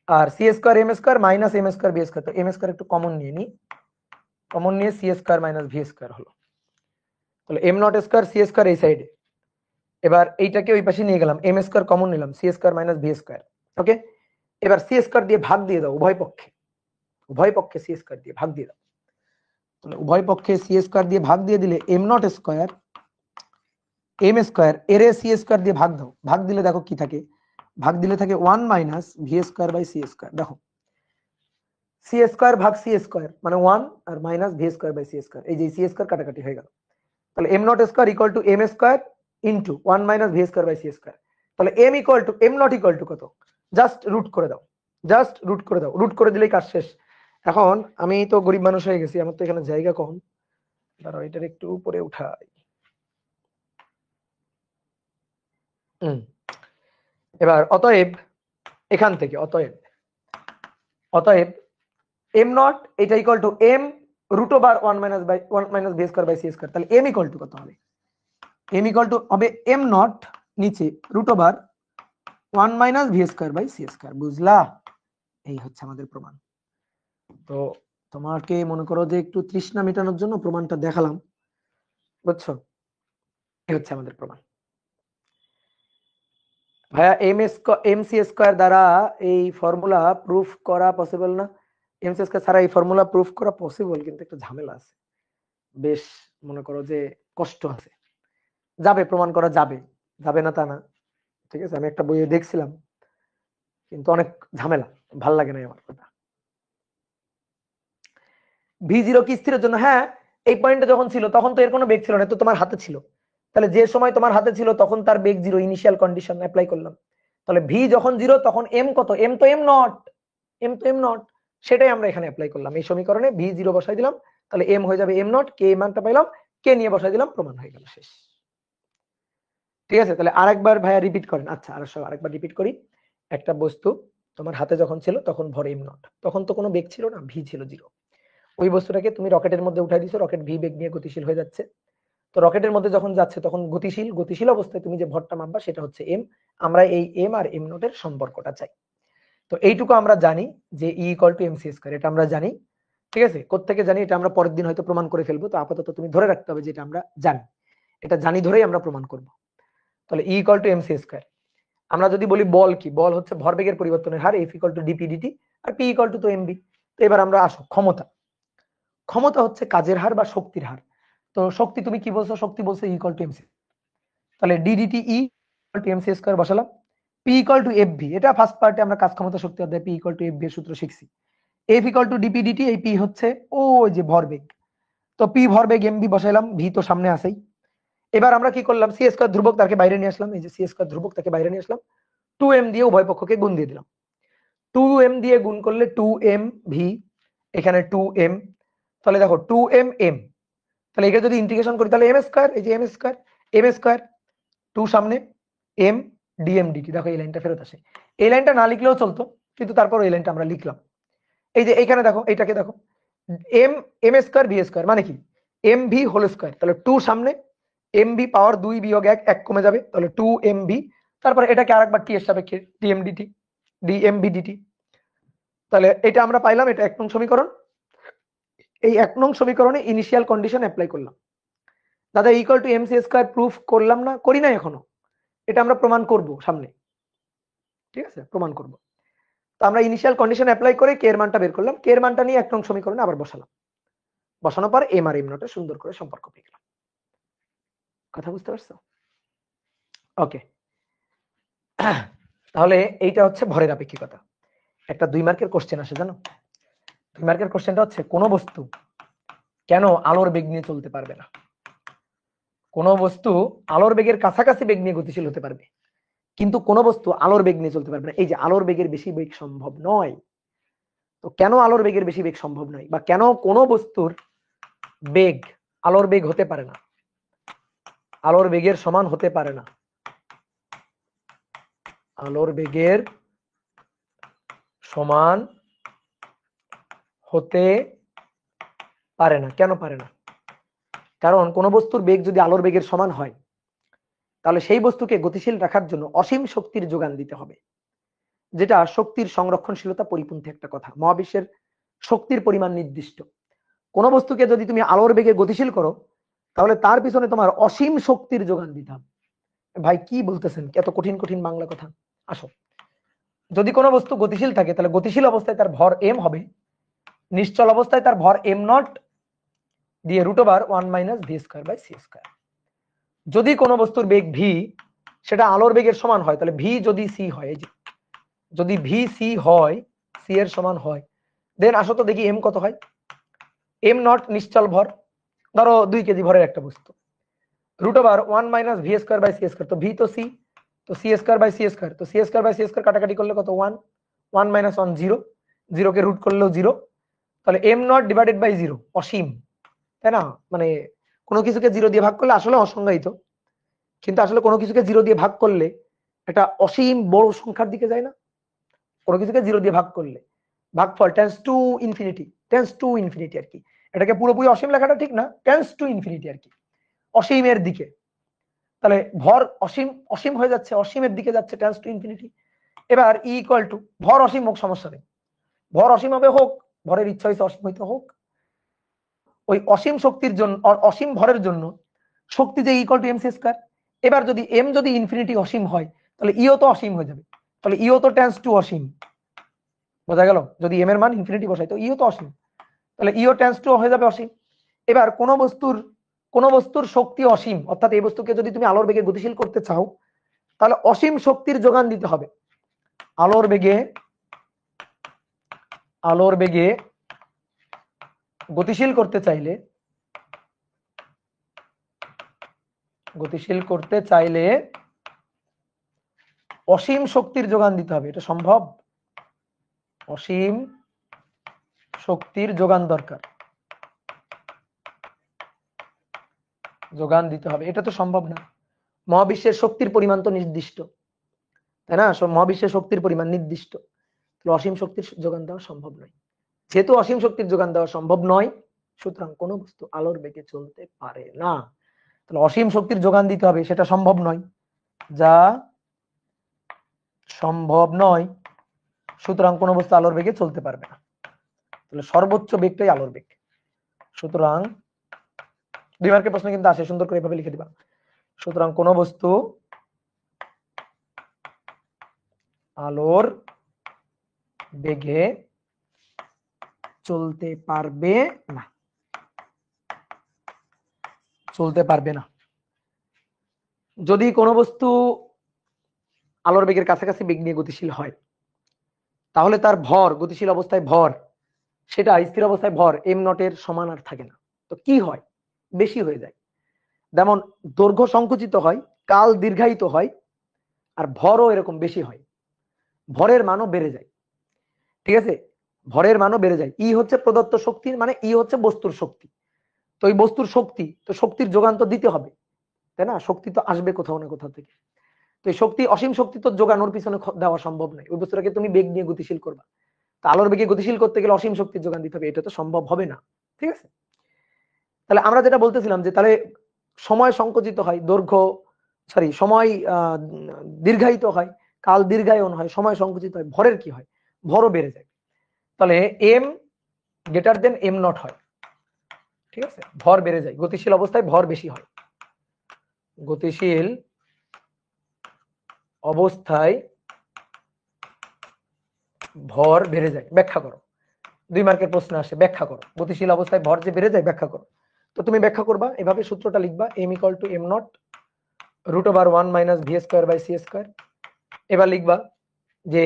আর C square M square minus M square V square, তো এম স্কোয়ার একটু কমন নিয়ে নি, কমন নিয়ে C square minus V square হলো, তাহলে M naught square C square এই সাইডে। এবার এইটাকে ওই পাশে নিয়ে গেলাম, এম স্কোয়ার কমন নিলাম, C square minus V square. Okay, এবার সি স্কোয়ার দিয়ে ভাগ দিয়ে দাও উভয় পক্ষে, উভয় পক্ষে সি স্কোয়ার দিয়ে ভাগ দিয়ে দাও, তাহলে উভয় পক্ষে সি স্কোয়ার দিয়ে ভাগ দিয়ে দিলে M naught square M square এর সি স্কোয়ার দিয়ে ভাগ দাও, ভাগ দিলে দেখো কি থাকে, ভাগ দিলে থাকে 1 minus V square by C square. দেখো সি স্কোয়ার ভাগ সি স্কোয়ার মানে 1 আর minus V square by C square, এই যে সি স্কোয়ার কাটাকাটি হয়ে গেল, তাহলে M naught square equal to M square into 1 minus V square by C square, তাহলে M equal to M naught equal to কত, জাস্ট রুট করে দাও, জাস্ট রুট করে দাও, রুট করে দিলেই কাজ শেষ। এখন আমি তো গরিব মানুষ হয়ে গেছি, আমার তো এখানে জায়গা কম, দাঁড়াও এটার একটু উপরে উঠাই। এবার অতএব এখান থেকে অতএব অতএব এম নট এটা equal to M root over 1 minus by 1 minus V square by C square, তাহলে এম ইকুয়াল টু কত হবে, এম ইকুয়াল টু হবে এম নট নিচে root over 1 minus V square by C square. বুঝলা, এই হচ্ছে আমাদের প্রমাণ। তো তোমাকে মনে করো যে একটু তৃষ্ণা মেটানোর জন্য প্রমাণটা দেখালাম, বুঝছো, এই হচ্ছে আমাদের প্রমাণ। ভাইয়া এম সি স্কয়ার দ্বারা এই ফর্মুলা প্রুফ করা পসিবল না? এম সি স্কয়ার ছাড়া এই ফর্মুলা প্রুফ করা পসিবল, কিন্তু একটা ঝামেলা আছে, বেশ মনে করো যে কষ্ট আছে, যাবে প্রমাণ করা যাবে, যাবে না তা না, ঠিক আছে, আমি একটা বইয়ে দেখছিলাম, কিন্তু অনেক ঝামেলা, ভাল লাগে না আমার কথা। ভি জিরো কি স্থিরের জন্য? হ্যাঁ, এই পয়েন্টে যখন ছিল তখন তো এর কোনো বেগ ছিল না, তো তোমার হাতে ছিল, তাহলে যে সময় তোমার হাতে ছিল তখন তার বেগ জিরো, ইনিশিয়াল কন্ডিশন অ্যাপ্লাই করলাম, তাহলে ভি যখন জিরো তখন এম কত, এম তো এম নট, এম তো এম নট, সেটাই আমরা এখানে অ্যাপ্লাই করলাম, এই সমীকরণে ভি জিরো বসাই দিলাম, তাহলে এম হয়ে যাবে এম নট, কে মানটা পাইলাম, কে নিয়ে বসাই দিলাম, প্রমাণ হয়ে গেল, শেষ। ঠিক আছে, তাহলে আরেকবার ভাইয়া রিপিট করেন। আচ্ছা আরেকবার রিপিট করি, একটা বস্তু তোমার হাতে যখন ছিল তখন ভর এম নট, তখন তো কোনো বেগ ছিল না, ভি ছিল জিরো, ওই বস্তুটাকে তুমি রকেটের মধ্যে উঠাই দিছো, রকেট ভি বেগ নিয়ে গতিশীল হয়ে যাচ্ছে, তো রকেটের মধ্যে যখন যাচ্ছে তখন গতিশীল অবস্থায় তুমি যে ভরটা মাপবা সেটা হচ্ছে এম, আমরা এই এম আর এম নটের সম্পর্কটা চাই। তো এইটুকু আমরা জানি যে E equal to M C square, এটা আমরা জানি, ঠিক আছে, কোত্থেকে জানি এটা আমরা পরের দিন হয়তো প্রমাণ করে ফেলবো, তো আপাতত তুমি ধরে রাখতে হবে যেটা আমরা জানি, এটা জানি ধরেই আমরা প্রমাণ করব। তাহলে E equal to M C square, আমরা যদি বলি বল কি, বল হচ্ছে ভরবেগের পরিবর্তনের হার, F equal to DP DT, আর পি ইকুয়াল টু তো এমবি। তো এবার আমরা আসো ক্ষমতা, ক্ষমতা হচ্ছে কাজের হার বা শক্তির হার, তো শক্তি তুমি কি বলছো, শক্তি বলছো ইকুয়াল টু এমসি, তাহলে DDT E equal to MC square বসালাম, পি ইকুয়াল টু এফভি, এটা ফার্স্ট পার্টে আমরা কাজ ক্ষমতা শক্তি অধ্যায় পি ইকুয়াল টু এফভি এর সূত্র শিখছি, F equal to DP DT, এই পি হচ্ছে ওই যে ভরবেগ, তো পি ভরবেগ, এমভি বসাইলাম, ভি তো সামনে আছেই। এবার আমরা কি করলাম, সি স্কয়ার ধ্রুবক তাকে বাইরে নিয়ে আসলাম, এই যে সি স্কয়ার ধ্রুবক তাকে বাইরে নিয়ে আসলাম, 2m দিয়ে উভয় পক্ষকে গুণ দিয়ে দিলাম, 2m দিয়ে গুণ করলে 2m ভি, এখানে 2m, তাহলে দেখো 2m m, তাহলে এটা যদি ইন্টিগ্রেশন করি তাহলে এম স্কয়ার, এই যে এম স্কয়ার 2 সামনে এম ডিএম ডিটি, দেখো এই লাইনটা ফেরত আসে, এই লাইনটা না লিখলেও চলতো, কিন্তু তারপর এই লাইনটা আমরা লিখলাম। এই যে এইখানে দেখো, এইটাকে দেখো, M M square V square মানে কি, এম ভি হোল স্কয়ার, তাহলে 2 সামনে এম ভি পাওয়ার 2 বিয়োগ 1, 1 কমে যাবে, তাহলে 2 এম ভি, তারপর এটাকে আরেকবার টি এর সাপেক্ষে DM DT, DM V DT, তাহলে এটা আমরা পাইলাম, এটা 1 নং সমীকরণ। এই 1 নং সমীকরণে ইনিশিয়াল কন্ডিশন অ্যাপ্লাই করলাম। দাদা equal to MC square proof করলাম না, করি না এখনো, এটা আমরা প্রমাণ করব সামনে, ঠিক আছে, প্রমাণ করব। তো আমরা ইনিশিয়াল কন্ডিশন অ্যাপ্লাই করে কে এর মানটা বের করলাম, কে এর মানটা নিয়ে 1 নং সমীকরণে আবার বসালাম, বসানোর পর এম আর এম নটের সুন্দর করে সম্পর্ক পেয়ে গেলাম। কথা বুঝতে পারছো? ওকে, তাহলে এইটা হচ্ছে ভরের আপেক্ষিকতা। একটা 2 মার্কের কোশ্চেন আসে জানো, 2 মার্কের কোশ্চেনটা হচ্ছে কোন বস্তু কেন আলোর বেগ নিয়ে চলতে পারবে না? কোন বস্তু আলোর বেগের কাছাকাছি বেগ নিয়ে গতিশীল হতে পারবে, কিন্তু কোন বস্তু আলোর বেগ নিয়ে চলতে পারবে না। এই যে আলোর বেগের বেশি বেগ সম্ভব নয়, তো কেন আলোর বেগের বেশি বেগ সম্ভব নয়, বা কেন কোন বস্তুর বেগ আলোর বেগ হতে পারে না, আলোর বেগের সমান হতে পারে না, আলোর বেগের সমান হতে পারে না? কেন পারে না? কারণ কোন বস্তুর বেগ যদি আলোর বেগের সমান হয়, তাহলে সেই বস্তুকে গতিশীল রাখার জন্য অসীম শক্তির যোগান দিতে হবে, যেটা শক্তির সংরক্ষণশীলতা পরিপন্থী একটা কথা। মহাবিশ্বের শক্তির পরিমাণ নির্দিষ্ট। কোন বস্তুকে যদি তুমি আলোর বেগে গতিশীল করো, তাহলে তার পিছনে তোমার অসীম শক্তির যোগান দিতে হবে। ভাই কি বলতেছেন, এত কঠিন কঠিন বাংলা কথা। আসো, যদি কোনো বস্তু গতিশীল থাকে, তাহলে গতিশীল অবস্থায় তার ভর m হবে, নিশ্চল অবস্থায় তার ভর m0 দিয়ে √1 - v²/c²। যদি কোনো বস্তুর বেগ v সেটা আলোর বেগের সমান হয়, তাহলে v যদি c হয়, এই যে যদি v c হয়, c এর সমান হয়, দেন আসো তো দেখি m কত হয়। m0 নিশ্চল ভর, ধরো 2 কেজি ভরের একটা বস্তু, √1 - v²/c²। তো v তো c, তো c²/c², তো c²/c² কাটাকাটি করলে কত? 1, 1 - 1 0, 0 কে রুট করলেও 0, তাহলে m0 / 0 অসীম, তাই না? মানে কোনো কিছুকে 0 দিয়ে ভাগ করলে আসলে অসংজ্ঞায়িত, কিন্তু আসলে কোনো কিছুকে 0 দিয়ে ভাগ করলে একটা অসীম বড় সংখ্যার দিকে যায় না? কোনো কিছুকে 0 দিয়ে ভাগ করলে ভাগফল টেন্স টু ইনফিনিটি আর কি। এটাকে পুরোপুরি অসীম লেখাটা ঠিক না, টেন্স টু ইনফিনিটি আর কি, অসীমের দিকে। তাহলে ভর অসীম অসীম হয়ে যাচ্ছে, অসীমের দিকে যাচ্ছে, টেন্স টু ইনফিনিটি। এবার ই ইকুয়াল টু, ভর অসীম হোক, সমস্যা নেই, ভর অসীম হবে হোক, ভরের ইচ্ছা হয়েছে অসীম হইতে হোক, ওই অসীম শক্তির জন্য, অসীম ভরের জন্য শক্তি যে ইকুয়াল টু mc²। এবার যদি m যদি ইনফিনিটি অসীম হয়, তাহলে ইও তো অসীম হয়ে যাবে, তাহলে ইও তো টেন্স টু অসীম। বোঝা গেল? যদি m এর মান ইনফিনিটি বসাই, তো ইও তো অসীম, তাহলে ইও টেন্স টু হয়ে যাবে অসীম। এবার কোন বস্তুর শক্তি অসীম, অর্থাৎ এই বস্তুকে যদি তুমি আলোর বেগে গতিশীল করতে চাও, তাহলে অসীম শক্তির যোগান দিতে হবে। আলোর বেগে গতিশীল করতে চাইলে অসীম শক্তির যোগান দিতে হবে। এটা সম্ভব? অসীম শক্তির যোগান দরকার, যোগান দিতে হবে। এটা তো সম্ভব না, মহাবিশ্বের শক্তির পরিমাণ তো নির্দিষ্ট, তাই না? মহাবিশ্বের শক্তির পরিমাণ নির্দিষ্ট, তাহলে অসীম শক্তির যোগান দেওয়া সম্ভব নয়। যেহেতু অসীম শক্তির যোগান দেওয়া সম্ভব নয়, সুতরাং কোনো বস্তু আলোর বেগে চলতে পারে না। তাহলে অসীম শক্তির যোগান দিতে হবে, সেটা সম্ভব নয়, যা সম্ভব নয়, সুতরাং কোনো বস্তু আলোর বেগে চলতে পারবে না। তাহলে সর্বোচ্চ বেগটাই আলোর বেগ। সুতরাং 2 মার্কের প্রশ্ন কিন্তু আসে, সুন্দর করে এভাবে লিখে দিবা। সুতরাং কোনো বস্তু আলোর বেগে চলতে পারবে না, যদি কোনো বস্তু আলোর বেগের কাছাকাছি বেগ নিয়ে গতিশীল হয়, তাহলে তার ভর, গতিশীল অবস্থায় ভর, সেটা স্থির অবস্থায় ভর m0 এর সমান আর থাকে না। তো কি হয়? বেশি হয়ে যায়। যেমন দৈর্ঘ্য সংকুচিত হয়, কাল দীর্ঘায়িত হয়, আর ভরও এরকম বেশি হয়, ভরের মানও বেড়ে যায়। ঠিক আছে, ভরের মানও বেড়ে যায়। ই হচ্ছে প্রদত্ত শক্তির, মানে ই হচ্ছে বস্তুর শক্তি। তো এই বস্তুর শক্তি, তো শক্তির যোগান তো দিতে হবে, তাই না? শক্তি তো আসবে কোথাও না কোথাও থেকে। তো এই শক্তি, অসীম শক্তি তো যোগানোর পিছনে দেওয়া সম্ভব নয়। ওই বস্তুটাকে তুমি বেগ নিয়ে গতিশীল করবা, তা আলোর বেগে গতিশীল করতে গেলে অসীম শক্তির যোগান দিতে হবে, এটা তো সম্ভব হবে না। ঠিক আছে, তাহলে আমরা যেটা বলতেছিলাম যে তাহলে সময় সংকুচিত হয়, সময় দীর্ঘায়িত হয়, কাল দীর্ঘায়ন হয়, সময় সংকুচিত হয়, ভরের কি হয়? ভরও বেড়ে যায়। তাহলে m > m0 হয়। ঠিক আছে, ভর বেড়ে যায়, গতিশীল অবস্থায় ভর বেশি হয়, গতিশীল অবস্থায় ভর বেড়ে যায়। ব্যাখ্যা করো। 2 মার্কের প্রশ্ন আসে, ব্যাখ্যা করো, গতিশীল অবস্থায় ভর যে বেড়ে যায়, ব্যাখ্যা করো। তো তুমি ব্যাখ্যা করবা, এভাবে সূত্রটা লিখবা, m = m0 √1 - v²/c²। এবার লিখবা যে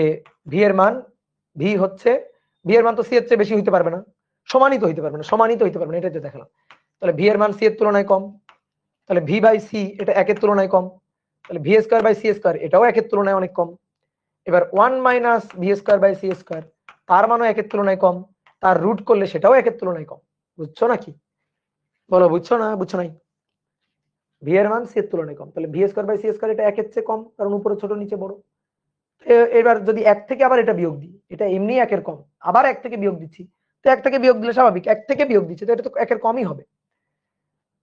v এর মান, v এর মান তো c এর চেয়ে বেশি হইতে পারবে না, সমানিত হইতে পারবে না, সমানিত হইতে পারবে না, এটা যে দেখালাম। তাহলে ভি এর মান সি এর তুলনায় কম, তাহলে ভি বাই সি এটা একের তুলনায় কম, তাহলে V square by C square এটাও একের তুলনায় অনেক কম। এবার 1 minus V square by C square তার মানও একের তুলনায় কম, তার রুট করলে সেটাও একের তুলনায় কম। বুঝছো নাকি? বলো বুঝছো না বুঝছো নাই? ভি এর মান সি এর তুলনায় কম, তাহলে V square by C square এটা একের চেয়ে কম, কারণ উপরে ছোট নিচে বড়। এবার যদি এক থেকে আবার এটা বিয়োগ দিই, এটা এমনি একের কম, আবার এক থেকে বিয়োগ দিচ্ছি, তো এক থেকে বিয়োগ দিলে স্বাভাবিক, এক থেকে বিয়োগ দিচ্ছি তো এটা তো একের কমই হবে।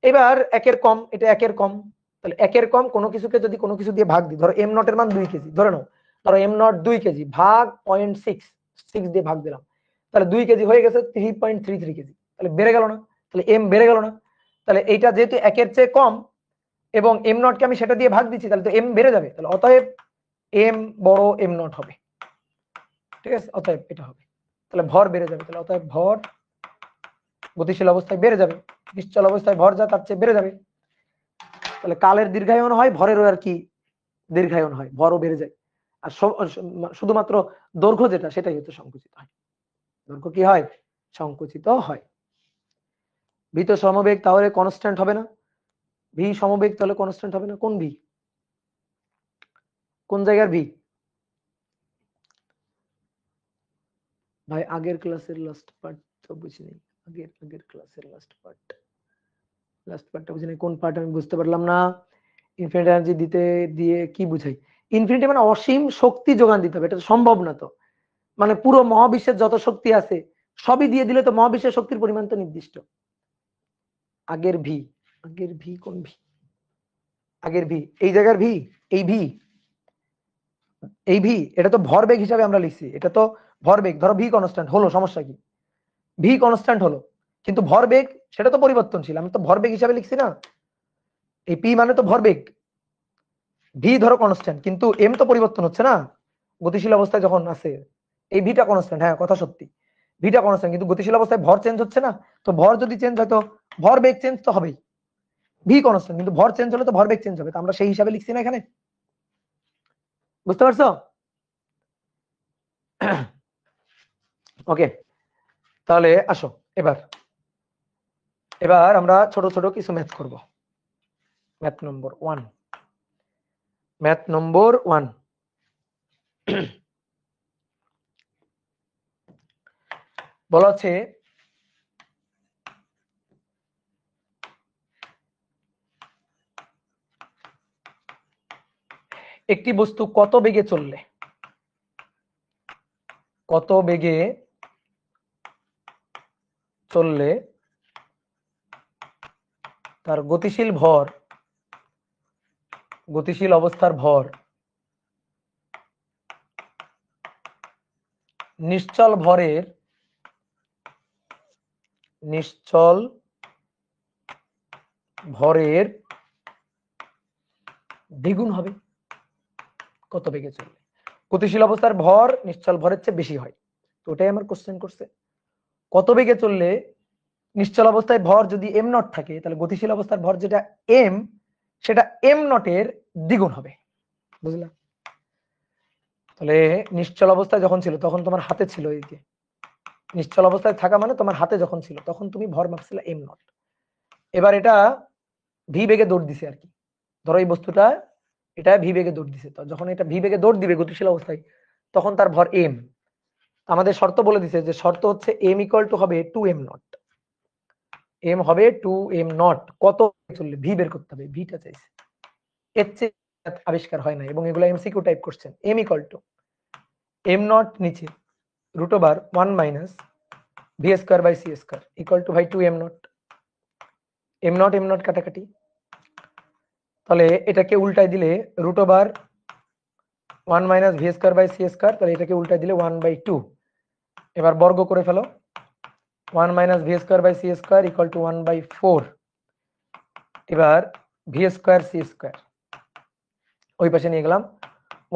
এবার একের কম, এটা একের কম, তাহলে একের কম কোনো কিছুকে যদি কোনো কিছু দিয়ে ভাগ দিই, ধরো এম নট এর মান 2 কেজি ধরে নাও, ধরো এম নট 2 কেজি ভাগ 0.6 দিয়ে ভাগ দিলাম, তাহলে 2 কেজি হয়ে গেছে 3.33 কেজি, তাহলে বেড়ে গেল না? তাহলে এম বেড়ে গেল না? তাহলে এইটা যেহেতু একের চেয়ে কম এবং এম নটকে আমি সেটা দিয়ে ভাগ দিচ্ছি, তাহলে তো এম বেড়ে যাবে, তাহলে অতএব এম বড় এম নট হবে। ঠিক আছে, অতএব এটা হবে, তাহলে ভর বেড়ে যাবে, তাহলে অতএব ভর গতিশীল অবস্থায় বেড়ে যাবে, নিশ্চল অবস্থায় ভর যা তার চেয়ে বেড়ে যাবে। তাহলে কালের দীর্ঘায়ন হয়, ভরেরও আর কি দীর্ঘায়ন হয়, ভরও বেড়ে যায়। আর শুধুমাত্র দৈর্ঘ্য যেটা সেটাই হচ্ছে সংকুচিত হয়, দৈর্ঘ্য কি হয়? সংকুচিত হয়। ভি তো সমবেগ, তাহলে কনস্ট্যান্ট হবে না? ভি সমবেগ তাহলে কনস্ট্যান্ট হবে না? কোন ভি? কোন জায়গার ভি? ভাই আগের ক্লাসের লাস্ট পার্ট তো বুঝিনি, আগের ক্লাসের লাস্ট পার্টটা বুঝিনি, কোন পার্ট আমি বুঝতে পারলাম না। ইনফিনিট এনার্জি দিয়ে কি বুঝাই? ইনফিনিটি মানে অসীম শক্তি যোগান দিতে হবে, এটা তো সম্ভব না। তো মানে পুরো মহাবিশ্বের যত শক্তি আছে সবই দিয়ে দিলে তো মহাবিশ্বের শক্তির পরিমাণ তো নির্দিষ্ট। আগের ভি কোন ভি? আগের ভি এই জায়গার ভি, এই ভি এটা তো ভরবেগ হিসাবে আমরা লিখছি, এটা তো ভরবেগ। ধরো ভি কনস্ট্যান্ট হলো, সমস্যা কি? ভি কনস্ট্যান্ট হলো, কিন্তু ভরবেগ সেটা তো পরিবর্তনশীল, আমি তো ভরবেগ হিসাবে লিখছি না। এই পি মানে তো ভরবেগ, ভি ধরো কনস্ট্যান্ট, কিন্তু এম তো পরিবর্তন হচ্ছে না গতিশীল অবস্থায় যখন আছে। এই ভিটা কনস্ট্যান্ট, হ্যাঁ কথা সত্যি, ভিটা কনস্ট্যান্ট, কিন্তু গতিশীল অবস্থায় ভর চেঞ্জ হচ্ছে না। তো ভর যদি চেঞ্জ হয় তো ভরবেগ চেঞ্জ তো হবেই। ভি কনস্ট্যান্ট, কিন্তু ভর চেঞ্জ হলে তো ভরবেগ চেঞ্জ হবে, তো আমরা সেই হিসাবে লিখছি না এখানে। বুঝতে পারছো? ওকে, তাহলে আসো এবার আমরা ছোট ছোট কিছু ম্যাথ করব। ম্যাথ নম্বর 1 বলা হচ্ছে একটি বস্তু কত বেগে চললে তার গতিশীল অবস্থার ভর নিশ্চল ভরের দ্বিগুণ হবে। কত বেগে চললে গতিশীল অবস্থার ভর নিশ্চল ভরের চেয়ে বেশি হয়, তো ওটাই আমার কোশ্চেন করছে। কত বেগে চললে নিশ্চল অবস্থায় ভর যদি এম নট থাকে, তাহলে গতিশীল অবস্থার ভর যেটা এম, সেটা এম নটের দ্বিগুণ হবে। বুঝলা? তাহলে নিশ্চল অবস্থায় যখন ছিল তখন তোমার হাতে ছিল, এই যে নিশ্চল অবস্থায় থাকা মানে তোমার হাতে যখন ছিল তখন তুমি ভর মাপছিলে এম নট। এবার এটা ভি বেগে দৌড় দিছে আর কি, ধরো এই বস্তুটা এটা ভি বেগে দৌড় দিছে, তো যখন এটা ভি বেগে দৌড় দিবে গতিশীল অবস্থায় তখন তার ভর এম। আমাদের শর্ত বলে দিছে, যে শর্ত হচ্ছে এম ইকুয়াল টু হবে 2m নট, এম হবে 2m নট। কত চললে ভি বের করতে হবে, ভিটা চাইছে, এর চেয়ে আবিষ্কার হয় না, এবং এগুলো MCQ type question. M equal to M naught নিচে root over 1 minus V square by C square equal to ভাই 2m নট। এম নট কাটাকাটি, তাহলে এটাকে উল্টাই দিলে root over 1 minus V square by C square, তাহলে এটাকে উল্টাই দিলে 1/2। এবার বর্গ করে ফেলো, 1 minus V square by C square equal to 1/4। এবার ভি স্কয়ার সি স্কয়ার ওই পাশে নিয়ে গেলাম,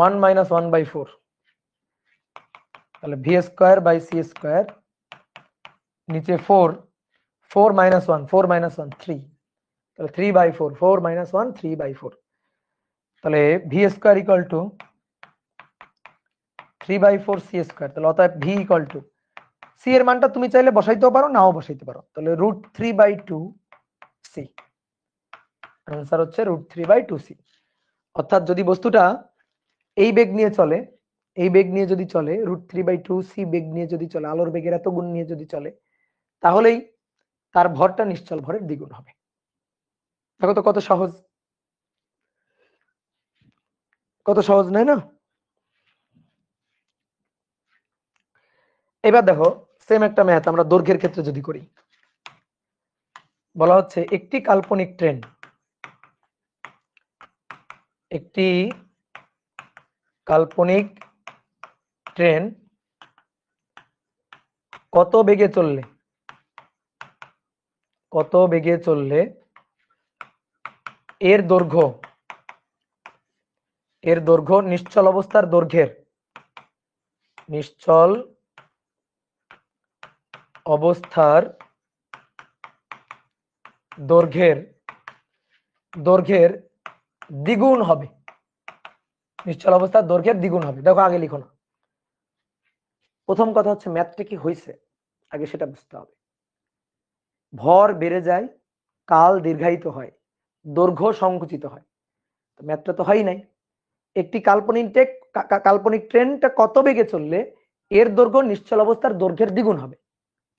1 মাইনাস 1/4, তাহলে V square by C square নিচে 4 মাইনাস 1 3, তাহলে 3/4, 4 মাইনাস 1 3/4, তাহলে V square equal to 3/4 C square, তাহলে অতএব ভি ইকুয়াল টু সি এর মানটা তুমি চাইলে বসাইতেও পারো, নাও বসাইতে পারো। তাহলে √3/2 সি, আনসার হচ্ছে √3/2 সি। অর্থাৎ যদি বস্তুটা এই বেগ নিয়ে চলে, এই বেগ নিয়ে যদি চলে, √3/2 সি বেগ নিয়ে যদি চলে, আলোর বেগের এত গুণ নিয়ে যদি চলে, তাহলেই তার ভরটা নিশ্চল ভরের দ্বিগুণ হবে। দেখো তো কত সহজ, কত সহজ নয় না? এবার দেখো সেম একটা ম্যাথ আমরা দৈর্ঘ্যের ক্ষেত্রে যদি করি, বলা হচ্ছে একটি কাল্পনিক ট্রেন, একটি কাল্পনিক ট্রেন কত বেগে চললে, কত বেগে চললে এর দৈর্ঘ্য, এর দৈর্ঘ্য নিশ্চল অবস্থার দৈর্ঘ্যের, নিশ্চল অবস্থার দৈর্ঘ্যের, দৈর্ঘ্যের দ্বিগুণ হবে, নিশ্চল অবস্থার দৈর্ঘ্যের দ্বিগুণ হবে। দেখো আগে লিখো না, প্রথম কথা হচ্ছে ম্যাথটা কি হয়েছে আগে সেটা বুঝতে হবে। ভর বেড়ে যায়, কাল দীর্ঘায়িত হয়, দৈর্ঘ্য সংকুচিত হয়, তো ম্যাথটা তো হয় নাই। একটি কাল্পনিক ট্রেনটা কত বেগে চললে এর দৈর্ঘ্য নিশ্চল অবস্থার দৈর্ঘ্যের দ্বিগুণ হবে,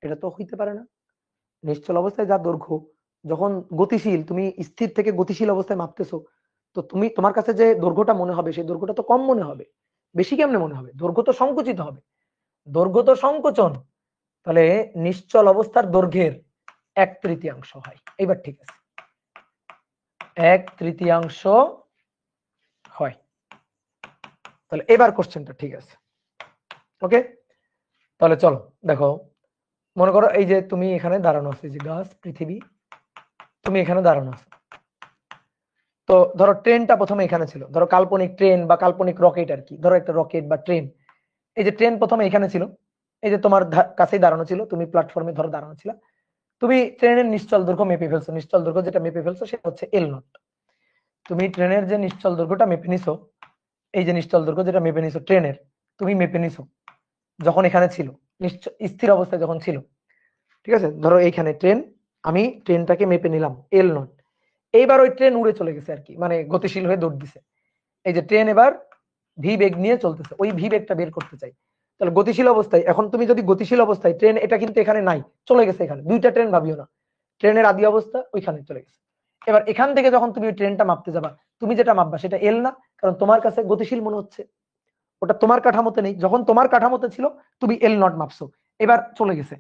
এটা তো হইতে পারে না। নিশ্চল অবস্থায় যা দৈর্ঘ্য, যখন গতিশীল, তুমি স্থির থেকে গতিশীল অবস্থায় মাপতেছো, তো তুমি তোমার কাছে যে দৈর্ঘ্যটা মনে হবে সেই দৈর্ঘ্যটা তো কম মনে হবে, বেশি কেমনে মনে হবে? দৈর্ঘ্য তো সংকুচিত হবে, দৈর্ঘ্য তো সংকোচন, তাহলে নিশ্চল অবস্থার দৈর্ঘ্যের 1/3 হয়। এবার ঠিক আছে, 1/3 হয়। তাহলে এবার কোশ্চেনটা ঠিক আছে, ওকে। তাহলে চলো দেখো, মনে করো এই যে তুমি এখানে দাঁড়ানো আছো, যে গাছ পৃথিবী, তুমি এখানে দাঁড়ানো আছো। তো ধরো ট্রেনটা প্রথমে এখানে ছিল, ধরো কাল্পনিক ট্রেন বা কাল্পনিক রকেট আর কি, ধরো একটা রকেট বা ট্রেন, এই যে ট্রেন প্রথমে এখানে ছিল, এই যে তোমার কাছেই দাঁড়ানো ছিল, তুমি প্ল্যাটফর্মে ধরো দাঁড়ানো ছিল, তুমি ট্রেনের নিশ্চল দৈর্ঘ্য মেপে ফেলছো, নিশ্চল দৈর্ঘ্য যেটা মেপে ফেলছো সেটা হচ্ছে L0। তুমি ট্রেনের যে নিশ্চল দৈর্ঘ্যটা মেপে নিছো, এই যে নিশ্চল দৈর্ঘ্য যেটা মেপে নিছো ট্রেনের, তুমি মেপে নিছো যখন এখানে ছিল, স্থির অবস্থায় যখন ছিল, ঠিক আছে। ধরো এইখানে ট্রেন, আমি ট্রেনটাকে মেপে নিলাম L0। এইবার ওই ট্রেন উড়ে চলে গেছে আর কি, মানে গতিশীল হয়ে দৌড় দিছে। এই যে ট্রেন এবার ভি বেগ নিয়ে চলতেছে, ওই ভি বেগটা বের করতে চাই। তাহলে গতিশীল অবস্থায়, এখন তুমি যদি গতিশীল অবস্থায় ট্রেন, এটা কিন্তু এখানে নাই, চলে গেছে এখানে, দুইটা ট্রেন ভাবিও না, ট্রেনের আদি অবস্থা ওইখানে চলে গেছে। এবার এখান থেকে যখন তুমি ট্রেনটা মাপতে যাবা, তুমি যেটা মাপবা সেটা এল না, কারণ তোমার কাছে গতিশীল মনে হচ্ছে, ওটা তোমার কাঠামোতে নেই। যখন তোমার কাঠামোতে ছিল তুমি L0 মাপছো, এবার চলে গেছে,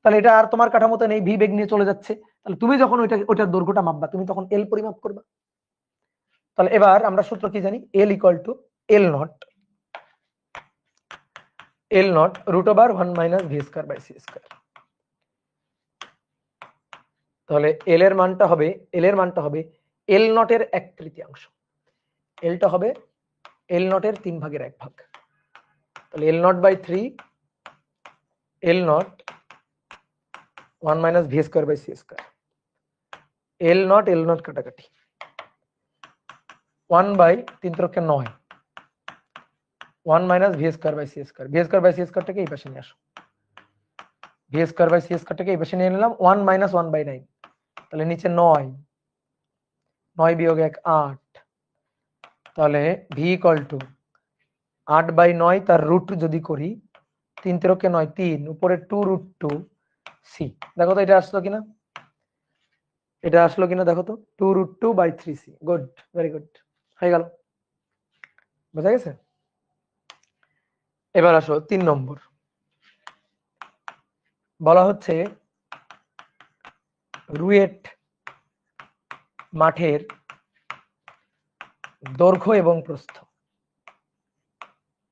তাহলে এটা আর তোমার কাঠামোতে নেই, ভি বেগ নিয়ে চলে যাচ্ছে। তাহলে তুমি যখন ওইটার দৈর্ঘ্যটা মাপবা, তুমি তখন এল পরিমাপ করবা। তাহলে এবার আমরা সূত্র কি জানি, L = L0, L0 √1 - v²/c²। তাহলে এল এর মানটা হবে, L0 এর 1/3, এলটা হবে L0 এর 3/1 তাহলে L0/3, L0 1 - v²/c²। L0 কাটাকাটি, 1/3 9, 1 - v²/c²। v²/c² এই পাশে নিয়ে আসো, v²/c² এই পাশে নিয়ে নিলাম, 1 - 1/9, তাহলে নিচে 9, 9 - 1 8, তাহলে v = 8/9, তার রুট যদি করি 3 × 9 3, উপরে 2√2 সি। দেখো তো এটা আসলো কিনা, এটা আসলো কিনা দেখো তো, 2√2/3 সি। গুড, ভেরি গুড, হয়ে গেল, বোঝা গেছে। এবার আসো 3 নম্বর, বলা হচ্ছে রুয়েট মাঠের দৈর্ঘ্য এবং প্রস্থ,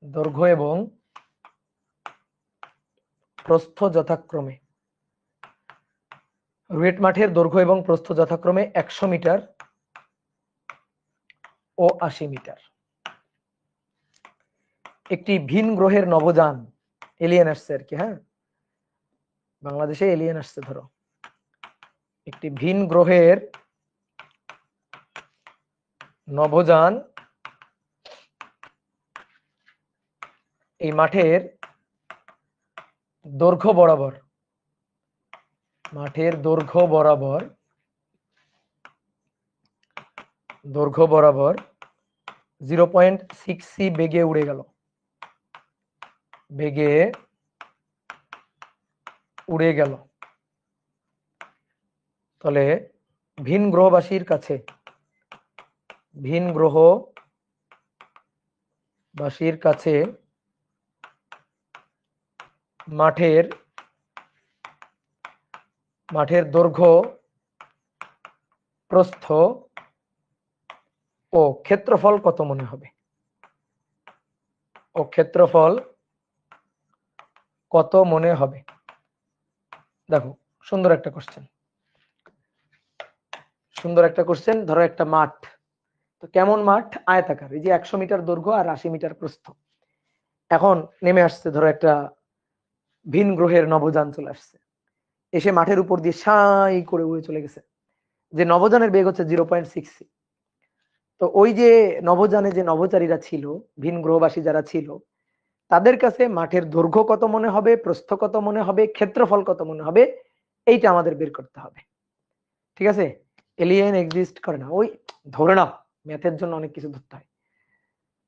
দৈর্ঘ্য এবং প্রস্থ যথাক্রমে, রুয়েট মাঠের দৈর্ঘ্য এবং প্রস্থ যথাক্রমে 100 মিটার ও 80 মিটার। একটি ভিন গ্রহের নভোযান, এলিয়েন আসছে আর কি, হ্যাঁ, বাংলাদেশে এলিয়েন আসছে, ধরো একটি ভিন গ্রহের নভোযান এই মাঠের দৈর্ঘ্য বরাবর, মাঠের দৈর্ঘ্য বরাবর 0.6 বেগে উড়ে গেল, বেগে উড়ে গেল। তাহলে ভিন গ্রহবাসীর কাছে, ভিন গ্রহবাসীর কাছে মাঠের দৈর্ঘ্য, প্রস্থ ও ক্ষেত্রফল কত মনে হবে? ও ক্ষেত্রফল কত মনে হবে? দেখো সুন্দর একটা কোশ্চেন, সুন্দর একটা কোশ্চেন। ধরো একটা মাঠ, তো কেমন মাঠ? আয়তাকার। এই যে 100 মিটার দৈর্ঘ্য আর 80 মিটার প্রস্থ। এখন নেমে আসছে ধরো একটা ভিন গ্রহের নভোযান চলে আসছে, এসে মাঠের উপর দিয়ে সাই করে উড়ে চলে গেছে। যে নভোযানের বেগ হচ্ছে 0.6। তো ওই যে নভোযানে যে নভোচারীরা ছিল, ভিন গ্রহবাসী যারা ছিল, তাদের কাছে মাঠের দৈর্ঘ্য কত মনে হবে, প্রস্থ কত মনে হবে, ক্ষেত্রফল কত মনে হবে, এইটা আমাদের বের করতে হবে। ঠিক আছে? এলিয়েন এক্সিস্ট করে না, ওই ধরে নাও ম্যাথের জন্য অনেক কিছু ধরতে হয়।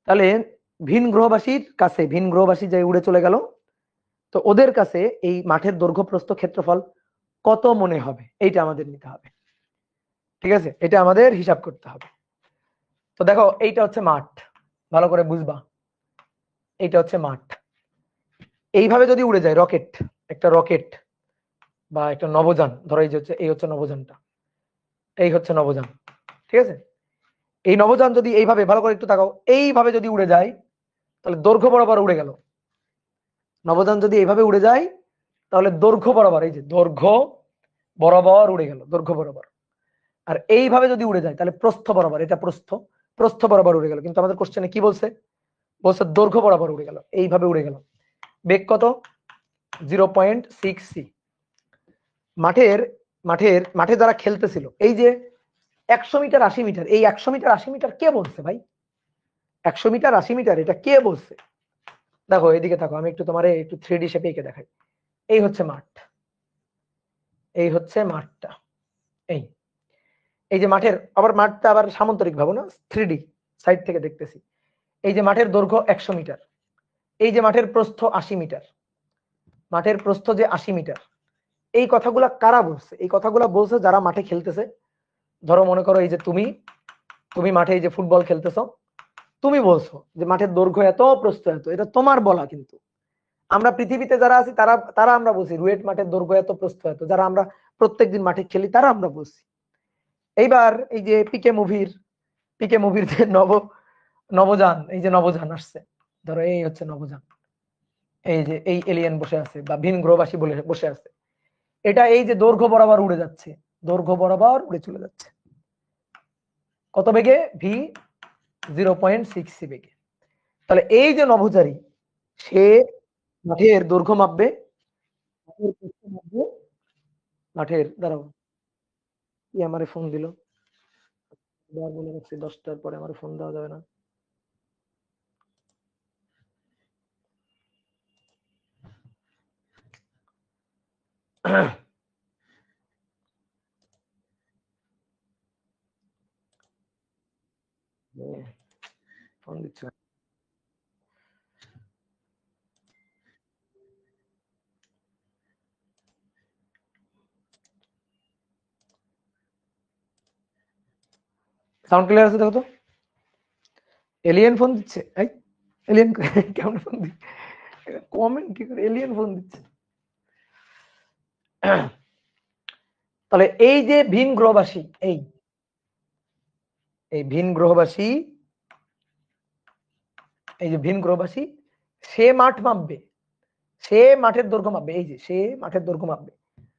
তাহলে ভিন গ্রহবাসীর কাছে, ভিন গ্রহবাসী যে উড়ে চলে গেল, তো ওদের কাছে এই মাঠের দৈর্ঘ্য প্রস্থ ক্ষেত্রফল কত মনে হবে, এইটা আমাদের নিতে হবে। ঠিক আছে? এটা আমাদের হিসাব করতে হবে। তো দেখো এইটা হচ্ছে মাঠ, ভালো করে বুঝবা, এইটা হচ্ছে মাঠ। এইভাবে যদি উড়ে যায় রকেট, একটা রকেট বা একটা নভোযান, ধরো এই হচ্ছে নভোযানটা, এই হচ্ছে নভোযান। ঠিক আছে? এই নভোযান যদি এইভাবে, ভালো করে একটু তাকাও, এইভাবে যদি উড়ে যায়, তাহলে দৈর্ঘ্য বরাবর উড়ে গেল। নভোযান যদি এইভাবে উড়ে যায়, তাহলে দৈর্ঘ্য বরাবর, এই যে দৈর্ঘ্য বরাবর উড়ে গেল, দৈর্ঘ্য বরাবর। আর এইভাবে যদি উড়ে যায়, তাহলে প্রস্থ বরাবর, এটা প্রস্থ, প্রস্থ বরাবর উড়ে গেল। কিন্তু আমাদের কোশ্চেনে কি বলছে? বলছে দৈর্ঘ্য বরাবর উড়ে গেল, এইভাবে উড়ে গেল। বেগ কত? 0.6 মাঠের মাঠের মাঠে যারা খেলতেছিল, এই যে 100 মিটার 80 মিটার, এই 100 মিটার 80 মিটার কে বলছে ভাই? 100 মিটার 80 মিটার এটা কে বলছে? দেখো এদিকে থাকো, আমি একটু তোমার একটু 3D শেপে এঁকে দেখাই। এই হচ্ছে মাঠ, এই হচ্ছে মাঠটা, এই এই যে মাঠের, আবার মাঠটা আবার সামান্তরিক ভাবো না, 3D সাইড থেকে দেখতেছি। এই যে মাঠের দৈর্ঘ্য 100 মিটার, এই যে মাঠের প্রস্থ 80 মিটার, মাঠের প্রস্থ যে 80 মিটার। এই কথাগুলা কারা বলছে? এই কথাগুলা বলছে যারা মাঠে খেলতেছে। ধরো মনে করো এই যে তুমি মাঠে এই যে ফুটবল খেলতেছো, তুমি বলছো যে মাঠের দৈর্ঘ্য এত, প্রস্থ এত, এটা তোমার বলা। কিন্তু আমরা পৃথিবীতে যারা আছি তারা তারা আমরা বলছি রুয়েট মাঠের দৈর্ঘ্য এত, প্রস্থ এত। যারা আমরা প্রত্যেকদিন মাঠে খেলি তারা আমরা বলছি। এইবার এই যে পিকে মুভির যে নভোযান, এই যে নভোযান আসছে, ধরো এই হচ্ছে নভোযান, এই যে এই এলিয়েন বসে আছে বা ভিন গ্রহবাসী বসে আছে, এটা এই যে দৈর্ঘ্য বরাবর উড়ে যাচ্ছে, দৈর্ঘ্য বরাবর উড়ে চলে যাচ্ছে কত বেগে? ভি 0.6 বেগে। তাহলে এই যে নভোচারী, সে মাঠের দৈর্ঘ্য মাপবে, মাঠের প্রস্থ মাপবে, মাঠের, দাঁড়াও কি আমারে ফোন দিল, মনে রাখছি 10টার পরে আমার ফোন দেওয়া যাবে না। ফোন দিচ্ছে। সাউন্ড ক্লিয়ার আছে দেখো তো? এলিয়েন ফোন দিচ্ছে, এই এলিয়েন কেমন ফোন দিচ্ছে, কমেন্ট কি করে, এলিয়েন ফোন দিচ্ছে। তাহলে এই যে ভিন গ্রহবাসী, এই ভিন গ্রহবাসী, এই যে ভিন গ্রহবাসী, সে মাঠ মাপবে, সে মাঠের দৈর্ঘ্য মাপবে, এই যে সে মাঠের দৈর্ঘ্য মাপবে।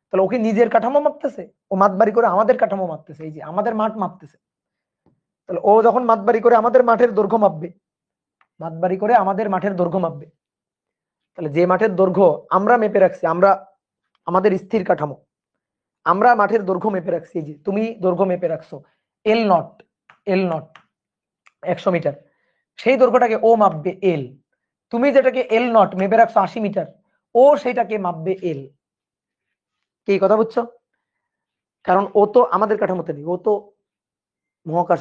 তাহলে ওকে নিজের কাঠামো মাপতেছে, ও মাতবাড়ি করে আমাদের কাঠামো মাপতেছে, এই যে আমাদের মাঠ মাপতেছে। তাহলে ও যখন মাতবাড়ি করে আমাদের মাঠের দৈর্ঘ্য মাপবে, মাতবাড়ি করে আমাদের মাঠের দৈর্ঘ্য মাপবে, তাহলে যে মাঠের দৈর্ঘ্য আমরা মেপে রাখছি, আমরা আমাদের স্থির কাঠামো, আমরা মাঠের দৈর্ঘ্য মেপে রাখছি, এই যে তুমি দৈর্ঘ্য মেপে রাখছো এল নট 100 মিটার, সেই দৈর্ঘ্যটাকে ও মাপবে এল। তুমি যেটাকে এল নট মেপে রাখছো 80 মিটার, ও সেটাকে মাপবে এল। কি কথা বুঝছো? কারণ ও তো আমাদের কাঠামোতে নেই, ও তো মহাকাশ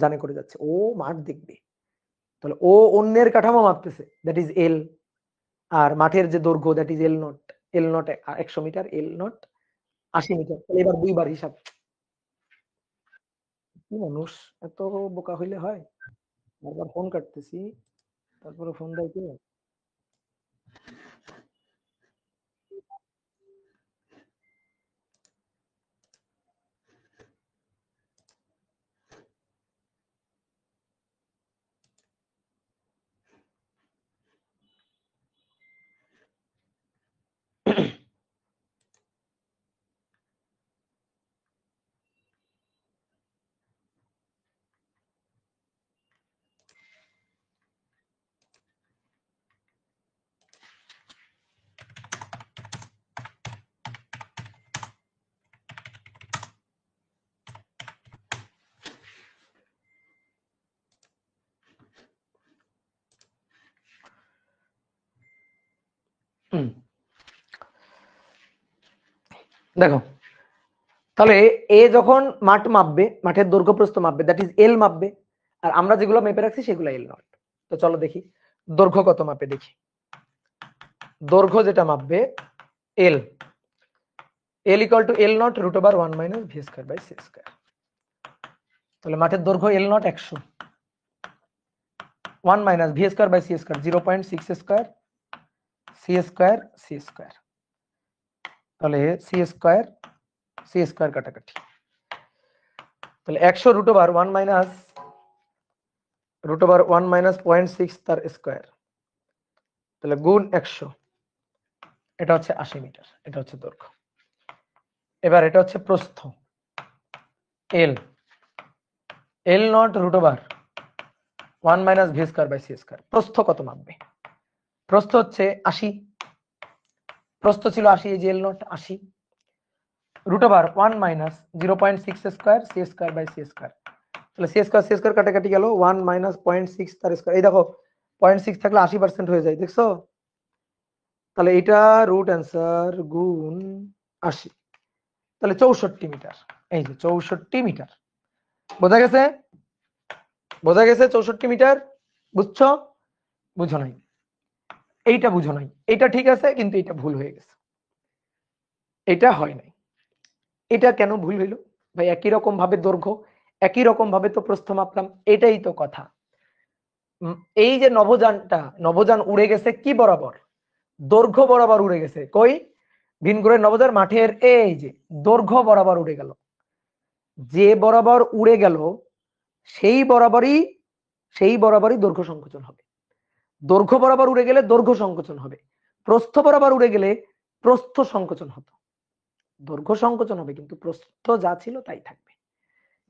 জানে করে যাচ্ছে, ও মাঠ দেখবে, তাহলে ও অন্যের কাঠামো মাপতেছে, দ্যাট ইজ এল। আর মাঠের যে দৈর্ঘ্য, that is L naught. L naught 100 metre, L naught 80 metre. তাহলে এবার দুইবার হিসাব। কি মানুষ, এত বোকা হইলে হয়? বারবার ফোন কাটতেছি, তারপরে ফোন দেয় কি? দেখো, তাহলে এ যখন মাঠ মাপবে, মাঠের দৈর্ঘ্য প্রস্থ মাপবে, দ্যাট ইজ এল মাপবে। আর আমরা যেগুলো মেপে রাখছি সেগুলো এল নট। তো চলো দেখি দৈর্ঘ্য কত মাপে। দেখি দৈর্ঘ্য যেটা মাপবে L, L equal to L naught root over 1 minus V square by C square. তাহলে মাঠের দৈর্ঘ্য L naught 100, 1 minus V square by C square 0.6 square, C square C square. তাহলে সি স্কয়ার কাটাকাটি, তাহলে 100 রুট ওভার 1 মাইনাস 0.6 তার square, তাহলে গুণ 100, এটা হচ্ছে 80 মিটার, এটা হচ্ছে দৈর্ঘ্য। এবার এটা হচ্ছে প্রস্থ L, L naught root over 1 minus V square by C square. প্রস্থ কত মাপবে? প্রস্থ হচ্ছে 80, প্রস্থ ছিল 80, এই যে L naught 80 root over 1 minus 0.6 square C square by C square. তাহলে সি স্কয়ার কাটাকাটি গেল, 1 মাইনাস 0.6 তার স্কয়ার। এই দেখো 0.6 থাকলে 80% হয়ে যায়, দেখছো? তাহলে এটা রুট অ্যান্সার গুণ 80, তাহলে 64 মিটার। এই যে 64 মিটার, বোঝা গেছে? বোঝা গেছে 64 মিটার? বুঝছো? বুঝো নাই? এইটা বুঝো নাই, এইটা ঠিক আছে, কিন্তু এটা ভুল হয়ে গেছে, এটা হয় নাই। এটা কেন ভুল হইল ভাই? একই রকম ভাবে দৈর্ঘ্য, একই রকম ভাবে তো প্রস্থ মাপলাম, এটাই তো কথা। এই যে নভোযান উড়ে গেছে কি বরাবর? দৈর্ঘ্য বরাবর উড়ে গেছে। কই? ভিনগ্রহের নভোযান মাঠের এই যে দৈর্ঘ্য বরাবর উড়ে গেল। যে বরাবর উড়ে গেল সেই বরাবরই দৈর্ঘ্য সংকোচন হবে। দৈর্ঘ্য বরাবর উড়ে গেলে দৈর্ঘ্য সংকোচন হবে, প্রস্থ বরাবর উড়ে গেলে প্রস্থ সংকোচন হতো। দৈর্ঘ্য সংকোচন হবে কিন্তু প্রস্থ যা ছিল তাই থাকবে।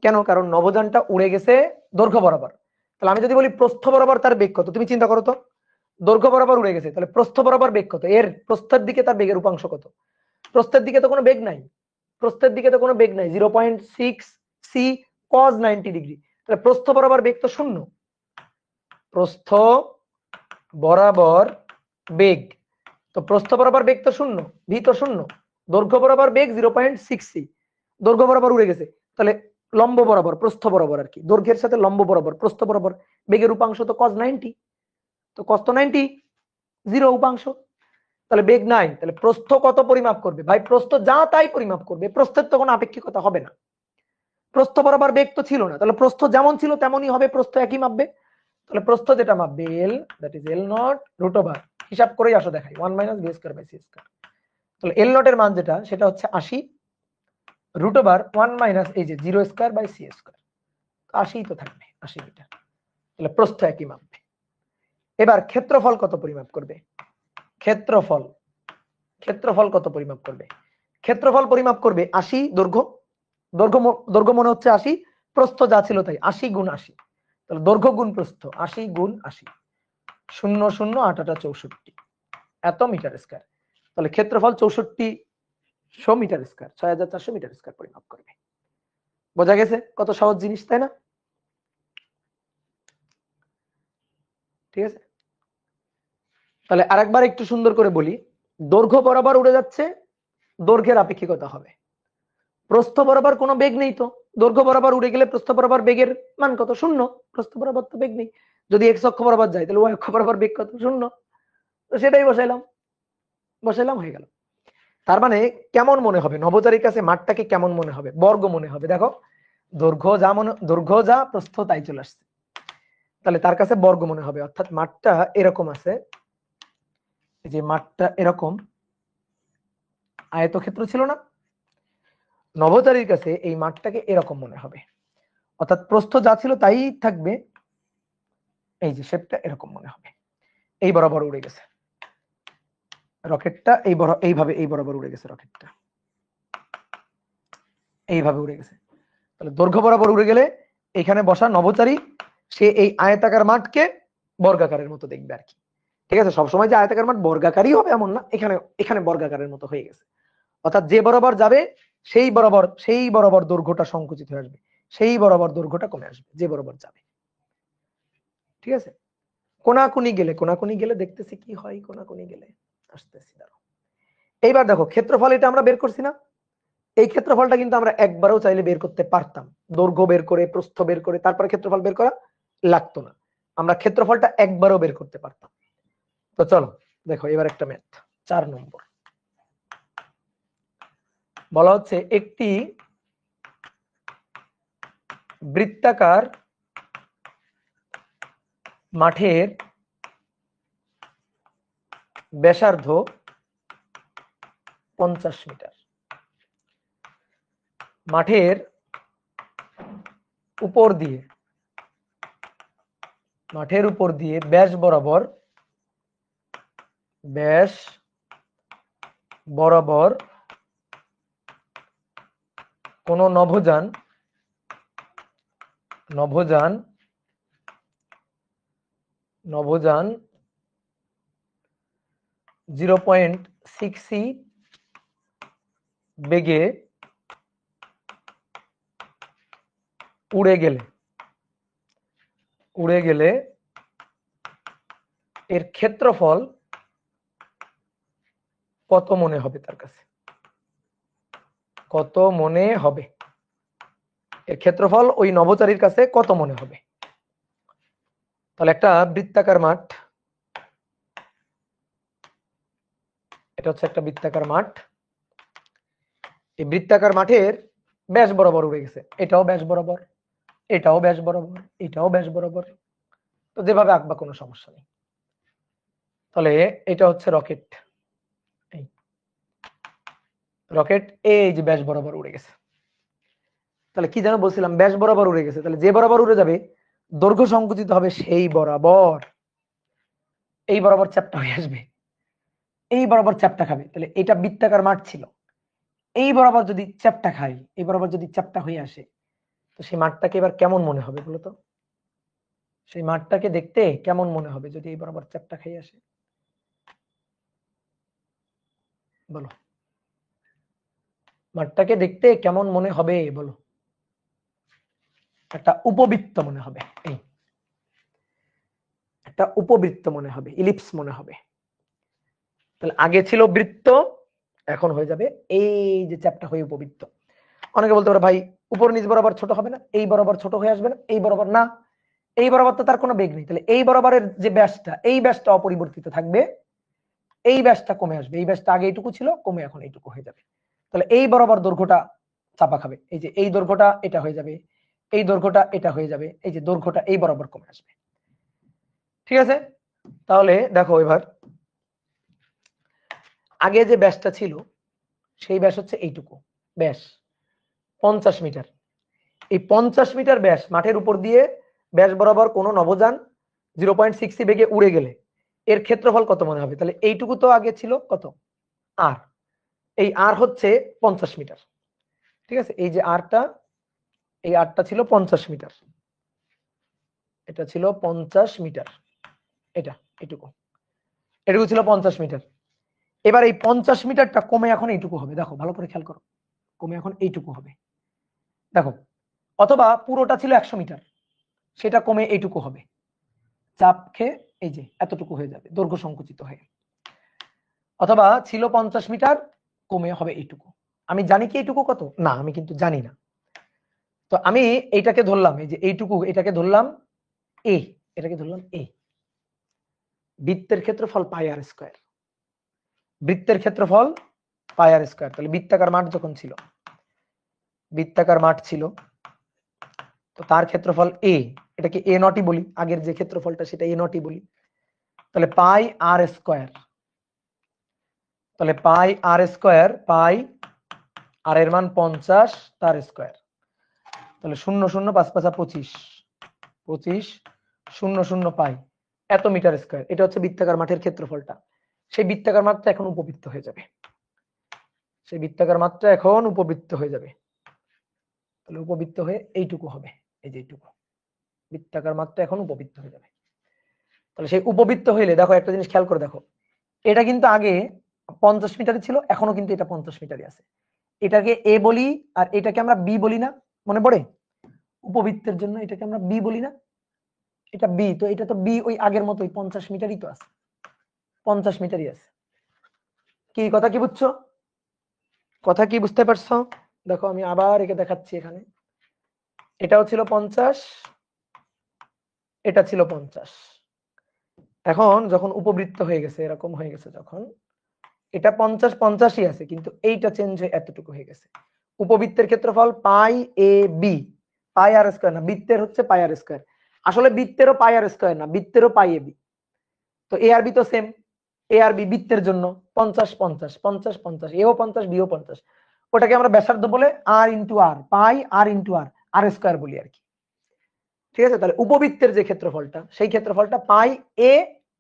কেন? কারণ নভোযানটা উড়ে গেছে দৈর্ঘ্য বরাবর। তাহলে আমি যদি বলি প্রস্থ বরাবর তার বেগ কত, তুমি চিন্তা করো তো। দৈর্ঘ্য বরাবর উড়ে গেছে, তাহলে প্রস্থ বরাবর বেগ কত? এর প্রস্থের দিকে তার বেগের উপাংশ কত? প্রস্থের দিকে তো কোনো বেগ নাই, প্রস্থের দিকে তো কোনো বেগ নাই, 0.6 সি cos 90 ডিগ্রি। তাহলে প্রস্থ বরাবর বেগ তো শূন্য, প্রস্থ বরাবর বেগ তো প্রস্থ বরাবর বেগ তো শূন্য, ভি তো শূন্য। দৈর্ঘ্য বরাবর বেগ 0.6 সি, দৈর্ঘ্য বরাবর উড়ে গেছে, তাহলে লম্ব বরাবর প্রস্থ বরাবর আর কি, দৈর্ঘ্যের সাথে লম্ব বরাবর প্রস্থ বরাবর বেগের উপাংশ তো cos 90, তো cos তো 90, জিরো উপাংশ। তাহলে বেগ নাই, তাহলে প্রস্থ কত পরিমাপ করবে ভাই? প্রস্থ যা তাই পরিমাপ করবে, প্রস্থের তো কোনো আপেক্ষিকতা হবে না। প্রস্থ বরাবর বেগ তো ছিল না, তাহলে প্রস্থ যেমন ছিল তেমনই হবে, প্রস্থ একই মাপবে। তাহলে প্রস্থ যেটা মাপবে L, that is L naught root over, হিসাব করেই আসো দেখাই, 1 minus V square by C square. তাহলে এল নট এর মান যেটা, সেটা হচ্ছে 80 রুট ওভার 1 মাইনাস এই যে 0 স্কয়ার বাই সি স্কয়ার, 80 তো থাকবে, 80 মিটার। তাহলে প্রস্থ একই মাপবে। এবার ক্ষেত্রফল কত পরিমাপ করবে? ক্ষেত্রফল কত পরিমাপ করবে? ক্ষেত্রফল পরিমাপ করবে 80 দৈর্ঘ্য, দৈর্ঘ্য মনে হচ্ছে 80, প্রস্থ যা ছিল তাই, 80 গুণ 80। তাহলে দৈর্ঘ্য গুণ প্রস্থ 80 গুণ 80, 0 0 8 8 64, এত মিটার স্কয়ার। তাহলে ক্ষেত্রফল 6400 মিটার স্কয়ার, 6400 মিটার স্কয়ার পরিমাপ করবে। বোঝা গেছে কত সহজ জিনিস, তাই না? ঠিক আছে, তাহলে আরেকবার একটু সুন্দর করে বলি। দৈর্ঘ্য বরাবর উড়ে যাচ্ছে, দৈর্ঘ্যের আপেক্ষিকতা হবে। প্রস্থ বরাবর কোনো বেগ নেই, তো দৈর্ঘ্য বরাবর উড়ে গেলে প্রস্থ বরাবর বেগের মান কত? 0। প্রস্থ বরাবর তো বেগ নেই। যদি এক্স অক্ষ বরাবর যায় তাহলে ওয়াই অক্ষ বরাবর বেগ কত? 0। তো সেটাই বসাইলাম হয়ে গেল। তার মানে কেমন মনে হবে নভোচারীর কাছে মাঠটাকে? কেমন মনে হবে? বর্গ মনে হবে। দেখো দৈর্ঘ্য যা প্রস্থ তাই চলে আসছে, তাহলে তার কাছে বর্গ মনে হবে। অর্থাৎ মাঠটা এরকম আছে, যে মাঠটা এরকম আয়তক্ষেত্র ছিল না, নভোচারীর কাছে এই মাঠটাকে এরকম মনে হবে। অর্থাৎ প্রস্থ যা ছিল তাই থাকবে, এই যে শেপটা এরকম মনে হবে। এই বরাবর উড়ে গেছে রকেটটা, এই বরাবর উড়ে গেছে রকেটটা, এইভাবে উড়ে গেছে। তাহলে দৈর্ঘ্য বরাবর উড়ে গেলে এখানে বসা নভোচারী সে এই আয়তাকার মাঠকে বর্গাকারের মতো দেখবে আর কি। ঠিক আছে, সবসময় যে আয়তাকার মাঠ বর্গাকারই হবে এমন না, এখানে বর্গাকারের মতো হয়ে গেছে। অর্থাৎ যে বরাবর যাবে সেই বরাবর দৈর্ঘ্যটা সংকুচিত হয়ে আসবে, সেই বরাবর দৈর্ঘ্যটা কমে আসবে যে বরাবর যাবে। ঠিক আছে, কোনাকুনি গেলে দেখতেছি কি হয়। কোনাকুনি গেলে আসতেছি, দাঁড়াও। এইবার দেখো ক্ষেত্রফল, এটা আমরা বের করছি না? এই ক্ষেত্রফলটা কিন্তু আমরা একবারও চাইলে বের করতে পারতাম। দৈর্ঘ্য বের করে, প্রস্থ বের করে, তারপরে ক্ষেত্রফল বের করা লাগতো না। আমরা ক্ষেত্রফলটা একবারও বের করতে পারতাম। তো চলো দেখো এবার একটা ম্যাথ, 4 নম্বর। বলা হচ্ছে একটি বৃত্তাকার মাঠের ব্যাসার্ধ 50 মিটার। মাঠের উপর দিয়ে ব্যাস বরাবর কোন নভোযান 0.6 বেগে উড়ে গেলে এর ক্ষেত্রফল কত মনে হবে? তার কাছে কত মনে হবে? এর ক্ষেত্রফল ওই নভোচারীর কাছে কত মনে হবে? তাহলে একটা বৃত্তাকার মাঠ, এটা হচ্ছে একটা বৃত্তাকার মাঠ। এই বৃত্তাকার মাঠের ব্যাস বরাবর উড়ে গেছে, এটাও ব্যাস বরাবর, এটাও ব্যাস বরাবর, এটাও ব্যাস বরাবর। তো যেভাবে আঁকবা কোনো সমস্যা নেই। তাহলে এটা হচ্ছে রকেট, এই যে ব্যাস বরাবর উড়ে গেছে। তাহলে কি যেন বলছিলাম? ব্যাস বরাবর উড়ে গেছে, তাহলে যে বরাবর উড়ে যাবে দৈর্ঘ্য সংকুচিত হবে সেই বরাবর, এই বরাবর চ্যাপ্টা হয়ে আসবে, এই বরাবর চ্যাপ্টা খাবে। তাহলে এটা বৃত্তাকার মাঠ ছিল, এই বরাবর যদি চ্যাপ্টা খাই, এই বরাবর যদি চ্যাপ্টা হয়ে আসে, তো সেই মাঠটাকে এবার কেমন মনে হবে বলো তো? সেই মাঠটাকে দেখতে কেমন মনে হবে যদি এই বরাবর চ্যাপ্টা খেয়ে আসে? বলো, মাঠটাকে দেখতে কেমন মনে হবে বলো? একটা উপবৃত্ত মনে হবে, একটা উপবৃত্ত মনে হবে, ইলিপস মনে হবে। তাহলে আগে ছিল বৃত্ত, এখন হয়ে যাবে এই যে চ্যাপ্টা হয়ে উপবৃত্ত। অনেকে বলতে পারে ভাই উপর নিচ বরাবর ছোট হবে না? এই বরাবর ছোট হয়ে আসবে না? এই বরাবর না, এই বরাবর তো তার কোনো বেগ নেই, তাহলে এই বরাবরের যে ব্যাসটা, এই ব্যাসটা অপরিবর্তিত থাকবে, এই ব্যাসটা কমে আসবে, এই ব্যাসটা আগে এইটুকু ছিল, কমে এখন এইটুকু হয়ে যাবে। তাহলে এই বরাবর দৈর্ঘ্যটা চাপা খাবে, এই যে এই দৈর্ঘ্যটা এটা হয়ে যাবে, এই দৈর্ঘ্যটা এটা হয়ে যাবে, এই যে দৈর্ঘ্যটা এই বরাবর কমে আসবে। ঠিক আছে, তাহলে দেখো এবার আগে যে ব্যাসটা ছিল সেই ব্যাস হচ্ছে এইটুকু ব্যাস, 50 মিটার। এই 50 মিটার ব্যাস মাঠের উপর দিয়ে ব্যাস বরাবর কোনো নভোযান 0.6 বেগে উড়ে গেলে এর ক্ষেত্রফল কত মনে হবে? তাহলে এইটুকু তো আগে ছিল কত? আর এই আর হচ্ছে 50 মিটার। ঠিক আছে, এই যে আরটা, এই আরটা ছিল 50 মিটার, এটা ছিল 50 মিটার, এটা এটুকু ছিল 50 মিটার। এবার এই 50 মিটারটা কমে এখন এইটুকু হবে, দেখো ভালো করে খেয়াল করো, কমে এখন এইটুকু হবে। দেখো, অথবা পুরোটা ছিল 100 মিটার, সেটা কমে এইটুকু হবে, চাপ খেয়ে এই যে এতটুকু হয়ে যাবে দৈর্ঘ্য সংকুচিত হয়ে। অথবা ছিল 50 মিটার, কমে হবে এইটুকু। আমি জানি কি এইটুকু কত? না, আমি কিন্তু জানি না। তো আমি এইটাকে ধরলাম, এই যে এইটুকু, এটাকে ধরলাম এ, এটাকে ধরলাম এ। বৃত্তের ক্ষেত্রফল পাই আর স্কয়ার, বৃত্তের ক্ষেত্রফল পাই আর স্কয়ার। তাহলে বৃত্তাকার মাঠ যখন ছিল, বৃত্তাকার মাঠ ছিল, তো তার ক্ষেত্রফল এ, এটাকে এ নটই বলি, আগের যে ক্ষেত্রফলটা সেটা এ নটই বলি। তাহলে পাই আর স্কয়ার, তাহলে পাই আর স্কয়ার, পাই আর এর মান 50, তার স্কয়ার। তাহলে 0 0 5 5 25, 25 0 0 পাই এত মিটার স্কয়ার। এটা হচ্ছে বৃত্তাকার মাঠের ক্ষেত্রফলটা। সেই বৃত্তাকার মাঠটা এখন উপবৃত্ত হয়ে যাবে, সেই বৃত্তাকার মাঠটা এখন উপবৃত্ত হয়ে যাবে। তাহলে উপবৃত্ত হয়ে এইটুকু হবে, এই যে এইটুকু বৃত্তাকার মাঠটা এখন উপবৃত্ত হয়ে যাবে। তাহলে সেই উপবৃত্ত হইলে দেখো একটা জিনিস খেয়াল করে দেখো, এটা কিন্তু আগে 50 মিটারে ছিল, এখনো কিন্তু এটা 50 মিটারই আছে। এটাকে এ বলি আর এটাকে আমরা বি বলি না, মনে পড়ে? উপবৃত্তের জন্য এটাকে আমরা বি বলি না, এটা বি। তো এটা তো বি ওই আগের মতোই 50 মিটারই তো আছে, 50 মিটারই আছে। কি কথা কি বুঝছো? কথা কি বুঝতে পারছো? দেখো আমি আবার একে দেখাচ্ছি, এখানে এটাও ছিল 50, এটা ছিল 50। এখন যখন উপবৃত্ত হয়ে গেছে, এরকম হয়ে গেছে, যখন এটা 50 50ই আছে, কিন্তু এইটা চেঞ্জ হয়ে এতটুকু হয়ে গেছে। উপবৃত্তের ক্ষেত্রফল পাই A B, pi R square না, বৃত্তের হচ্ছে পাই আর স্কয়ার। আসলে বৃত্তেরও পাই আর স্কয়ার না, বৃত্তেরও পাই এ বি। তো এ আর বি তো সেম, এ আর বি বৃত্তের জন্য 50 50 50 50, এও 50 বিও 50। ওটাকে আমরা ব্যাসার্ধ বলে আর ইন্টু আর, পাই আর ইন্টু আর, আর স্কয়ার বলি আর কি। ঠিক আছে? তাহলে উপবৃত্তের যে ক্ষেত্রফলটা, সেই ক্ষেত্রফলটা পাই এ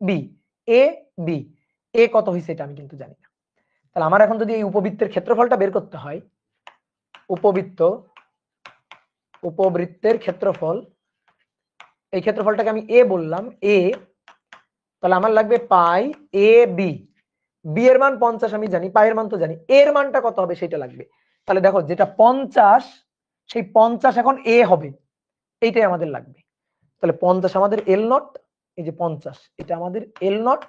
বি, এ বি। এ কত হয়েছে এটা আমি কিন্তু জানি না। তাহলে আমার এখন যদি এই উপবৃত্তের ক্ষেত্রফলটা বের করতে হয়, উপবৃত্তের ক্ষেত্রফল, এই ক্ষেত্রফলটাকে আমি এ বললাম, এ। তাহলে আমার লাগবে পাই এ বি, বি এর মান 50 আমি জানি, পাই এর মান তো জানি, এর মানটা কত হবে সেটা লাগবে। তাহলে দেখো যেটা 50, সেই 50 এখন এ হবে, এইটাই আমাদের লাগবে। তাহলে 50 আমাদের এল নট, এই যে 50 এটা আমাদের এল নট,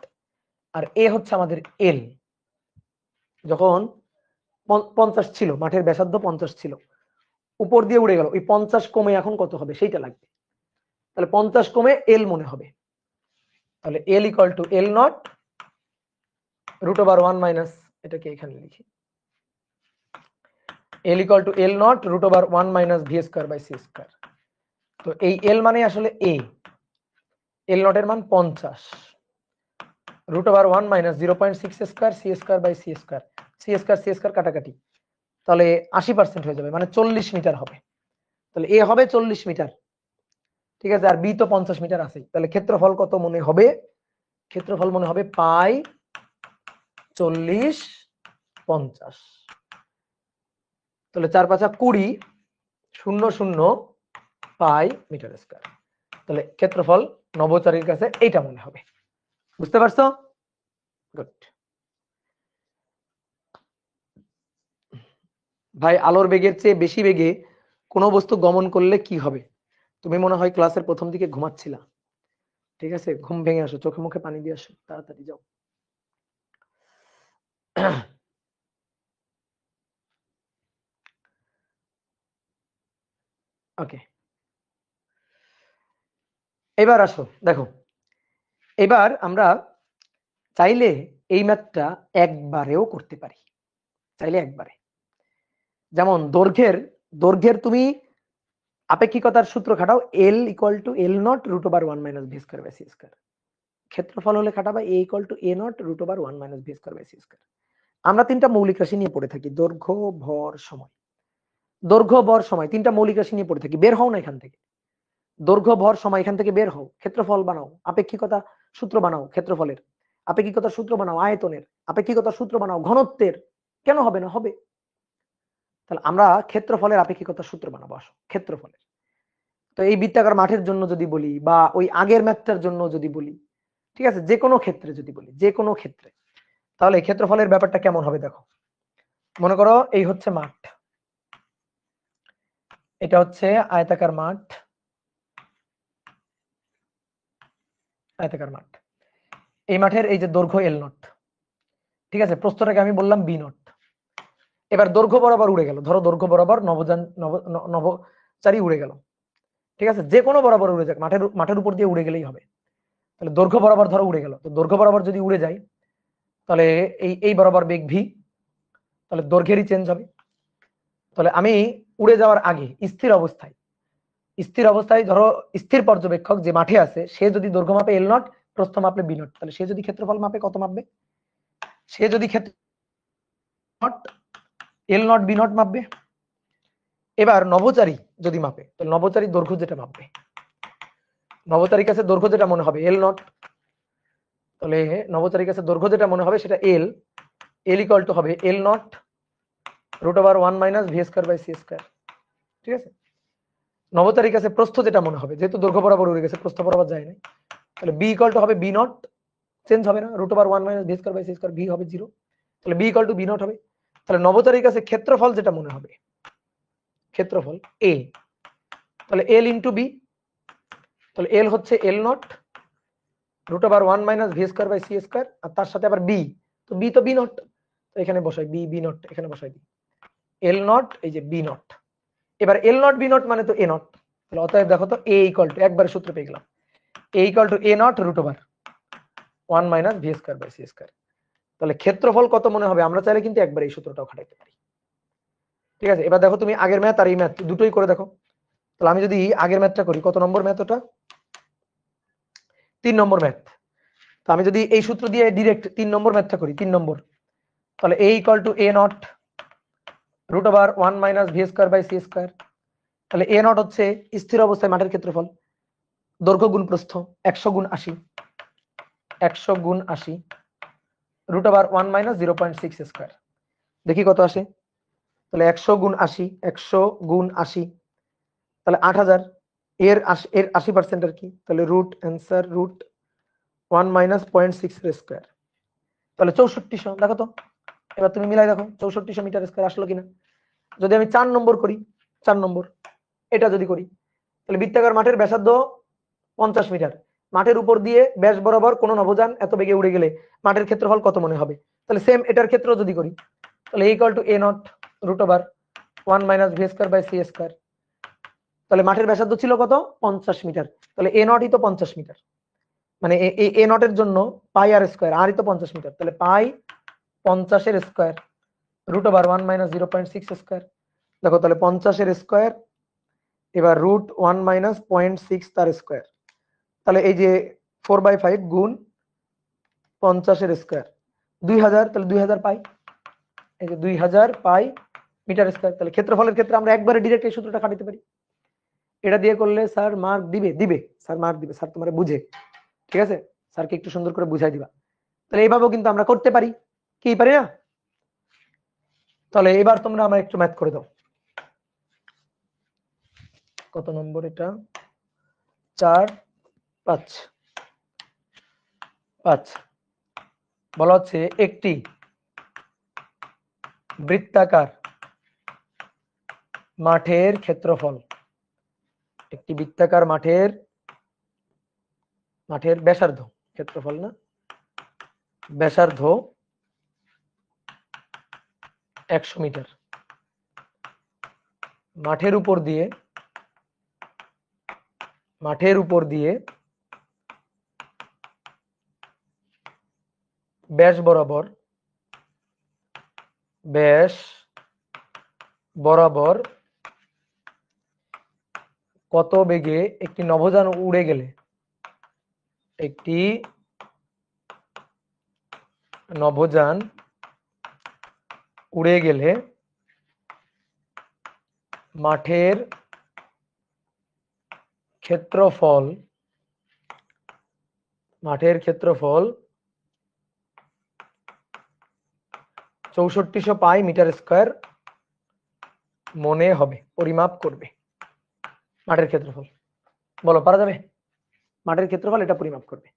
আর এ হচ্ছে আমাদের এল। যখন 50 ছিল, মাঠের ব্যাসার্ধ 50 ছিল, উপর দিয়ে উড়ে গেল, ওই 50 কমে এখন কত হবে সেইটা লাগবে। তাহলে 50 কমে এল মনে হবে। তাহলে L equal to L naught root over 1 minus, এটাকে এখানে লিখি, L equal to L naught root over 1 minus V square by C square. তো এই এল মানে আসলে এ, এল নট এর মান 50, root over 1 minus 0.6 square C square by C square, C square কাটাকাটি, তাহলে 80% হয়ে যাবে, মানে 40 মিটার হবে। তাহলে এ হবে 40 মিটার, ঠিক আছে? আর বি তো 50 মিটার আছে। তাহলে ক্ষেত্রফল কত মনে হবে? ক্ষেত্রফল মনে হবে পাই 40 50। তাহলে 4 5 20, 0 0 পাই মিটার স্কয়ার। তাহলে ক্ষেত্রফল নভোচারীর কাছে এইটা মনে হবে। বুঝতে পারছো? গুড। ভাই আলোর বেগের চেয়ে বেশি বেগে কোনো বস্তু গমন করলে কি হবে? তুমি মনে হয় ক্লাসের প্রথম দিকে ঘুমাচ্ছিলা। ঠিক আছে, ঘুম ভেঙে আসো, চোখে মুখে পানি দিয়ে আসো, তাড়াতাড়ি যাও। ওকে, এবার আসো দেখো, এবার আমরা চাইলে এই ম্যাথটা একবারেও করতে পারি, চাইলে একবারে। যেমন দৈর্ঘ্যের তুমি আপেক্ষিকতার সূত্র খাটাও, L equal to L naught root over 1 minus V square by C square. ক্ষেত্রফল হলে খাটাবা A equal to A naught root over 1 minus V square by C square. আমরা তিনটা মৌলিক রাশি নিয়ে পড়ে থাকি, দৈর্ঘ্য ভর সময়। দৈর্ঘ্য ভর সময় তিনটা মৌলিক রাশি নিয়ে পড়ে থাকি, বের হও না এখান থেকে। দৈর্ঘ্য ভর সময় এখান থেকে বের হও, ক্ষেত্রফল বানাও, আপেক্ষিকতা সূত্র বানাও ক্ষেত্রফলের, আপেক্ষিকতার সূত্র বানাও আয়তনের, আপেক্ষিকতার সূত্র বানাও ঘনত্বের। কেন হবে না? হবে। তাহলে আমরা ক্ষেত্রফলের আপেক্ষিকতার সূত্র বানাবো, আসো ক্ষেত্রফলের। তো এই বৃত্তাকার মাঠের জন্য যদি বলি, বা ওই আগের ম্যাথটার জন্য যদি বলি, ঠিক আছে, যে কোনো ক্ষেত্রে যদি বলি, যে কোনো ক্ষেত্রে, তাহলে ক্ষেত্রফলের ব্যাপারটা কেমন হবে দেখো। মনে করো এই হচ্ছে মাঠ, এটা হচ্ছে আয়তাকার মাঠ, আয়তাকার মাঠ। এই মাঠের এই যে দৈর্ঘ্য এল নট, ঠিক আছে, প্রস্থটাকে আমি বললাম বি নট। এবার দৈর্ঘ্য বরাবর উড়ে গেল, ধরো দৈর্ঘ্য বরাবর নভোচারী উড়ে গেল, ঠিক আছে, যে কোনো বরাবর উড়ে যাক, মাঠের উপর দিয়ে উড়ে গেলেই হবে। তাহলে দৈর্ঘ্য বরাবর ধরো উড়ে গেল, তো দৈর্ঘ্য বরাবর যদি উড়ে যায় তাহলে এই বরাবর বেগ ভি, তাহলে দৈর্ঘ্যেরই চেঞ্জ হবে। তাহলে আমি উড়ে যাওয়ার আগে স্থির অবস্থায় ধরো স্থির পর্যবেক্ষক যে মাঠে আছে সে যদি দৈর্ঘ্য মাপে এল নট, প্রস্থ মাপলে বি নট, তাহলে সে যদি ক্ষেত্রফল মাপে কত মাপবে? সে যদি ক্ষেত্র এল নট বি নট মাপবে। এবার নভোচারী যদি মাপে, তাহলে নভোচারী দৈর্ঘ্য যেটা মাপবে, নভোচারীর কাছে দৈর্ঘ্য যেটা মনে হবে এল নট, তাহলে নভোচারীর কাছে দৈর্ঘ্য যেটা মনে হবে সেটা এল ইকুয়াল টু হবে L naught root over 1 minus V square by C square. ঠিক আছে, নভোচারীর কাছে প্রস্থ যেটা মনে হবে, যেহেতু দৈর্ঘ্য বরাবর উড়ে গেছে প্রস্থ বরাবর যায় না, তাহলে বি ইকুয়াল টু হবে বি নট, চেঞ্জ হবে না, root over 1 minus V square by C square, V হবে 0, তাহলে B equal to B naught হবে। তাহলে নভোচারীর কাছে ক্ষেত্রফল যেটা মনে হবে, ক্ষেত্রফল এ, তাহলে এল ইন্টু বি, তাহলে এল হচ্ছে L naught root over 1 minus V square by C square, আর তার সাথে আবার বি, তো বি তো বি নট, তো এখানে বসাই বি নট, এখানে বসাই দিই এল নট, এই যে বি নট। এবার এল নট বি নট মানে তো এ নট, তাহলে অতএব দেখো তো এ ইকুয়াল টু, একবারে সূত্র পেয়ে গেলাম, A equal to A naught root over 1 minus V square by C square. তাহলে ক্ষেত্রফল কত মনে হবে? আমরা চাইলে কিন্তু একবার এই সূত্রটাও খাটাইতে পারি। ঠিক আছে, এবার দেখো তুমি আগের ম্যাথ আর এই ম্যাথ দুটোই করে দেখো। তাহলে আমি যদি আগের ম্যাথটা করি, কত নম্বর ম্যাথ ওটা? 3 নম্বর ম্যাথ। তো আমি যদি এই সূত্র দিয়ে ডিরেক্ট 3 নম্বর ম্যাথটা করি, 3 নম্বর, তাহলে A equal to A naught root over 1 minus V square by C square. তাহলে এ নট হচ্ছে স্থির অবস্থায় মাঠের ক্ষেত্রফল, দৈর্ঘ্য গুণ প্রস্থ 100 গুণ 80, 100 গুণ 80 রুট ওভার 1 মাইনাস 0.6 স্কয়ার। দেখি কত আসে। তাহলে 100 গুণ 80, 100 গুণ 80, তাহলে 8000, এর 80% আর কি, তাহলে root answer root 1 minus 0.6 square, তাহলে 6400। দেখো তো, এবার তুমি মিলাই দেখো 6400 মিটার স্কয়ার আসলো কিনা। যদি আমি 4 নম্বর করি, 4 নম্বর এটা যদি করি, তাহলে বৃত্তাকার মাঠের ব্যাসার্ধ 50 মিটার, মাঠের উপর দিয়ে ব্যাস বরাবর কোন নভোযান এত বেগে উড়ে গেলে মাঠের ক্ষেত্রফল কত মনে হবে? তাহলে সেম এটার ক্ষেত্র যদি করি, তাহলে equal to A naught root over 1 minus V square by C square. তাহলে মাঠের ব্যাসার্ধ ছিল কত? 50 মিটার, তাহলে এ নটই তো 50 মিটার, মানে এ নটের জন্য পাই আর স্কয়ার, আরই তো 50 মিটার, তাহলে পাই 50 এর square root over 1 minus 0.6 square. দেখো তাহলে 50 এর স্কয়ার, এবার রুট 1 মাইনাস 0.6 তার স্কয়ার, তাহলে এই যে 4/5 গুণ 50 এর স্কয়ার 2000, তাহলে 2000 পাই, এই যে 2000 পাই মিটার স্কয়ার। তাহলে ক্ষেত্রফলের ক্ষেত্রে আমরা একবারে ডিরেক্ট এই সূত্রটা খাটাতে পারি। এটা দিয়ে করলে স্যার মার্ক দিবে স্যার মার্ক দিবে, স্যার তোমারে বুঝে, ঠিক আছে, স্যারকে একটু সুন্দর করে বুঝাই দিবা। তাহলে এইভাবেও কিন্তু আমরা করতে পারি, কি পারি না? তাহলে এবার তোমরা আমার একটু ম্যাথ করে দাও। কত নম্বর এটা? 4 5 5 বলা হচ্ছে একটি বৃত্তাকার মাঠের ক্ষেত্রফল, একটি বৃত্তাকার মাঠের ব্যাসার্ধ, ক্ষেত্রফল না, ব্যাসার্ধ 100 মিটার, মাঠের উপর দিয়ে ব্যাস বরাবর কত বেগে একটি নভোযান উড়ে গেলে, একটি নভোযান উড়ে গেলে মাঠের ক্ষেত্রফল 6400 পাই মিটার স্কয়ার মনে হবে, পরিমাপ করবে মাঠের ক্ষেত্রফল। বলো পারা যাবে? মাঠের ক্ষেত্রফল এটা পরিমাপ করবে,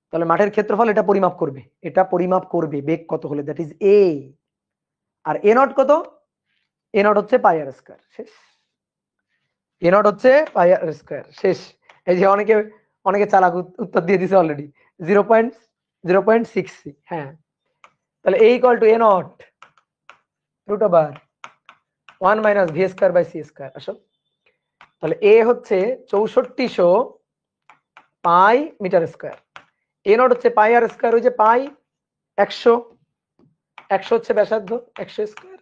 তাহলে মাঠের ক্ষেত্রফল এটা পরিমাপ করবে বেগ কত হলে, দ্যাট ইজ এ। আর এ নট কত? এ নট হচ্ছে পাই আর স্কয়ার, শেষ। এ নট হচ্ছে পাই আর স্কয়ার, শেষ। এই যে অনেকে চালাক উত্তর দিয়ে দিছে অলরেডি, 0.6। হ্যাঁ, তাহলে a equal to a naught root over 1 minus V square by C square. আসো, তাহলে a হচ্ছে 6400 pi metre square, a naught হচ্ছে পাই আর স্কয়ার, ওই যে পাই 100, 100 হচ্ছে ব্যাসার্ধ, 100 square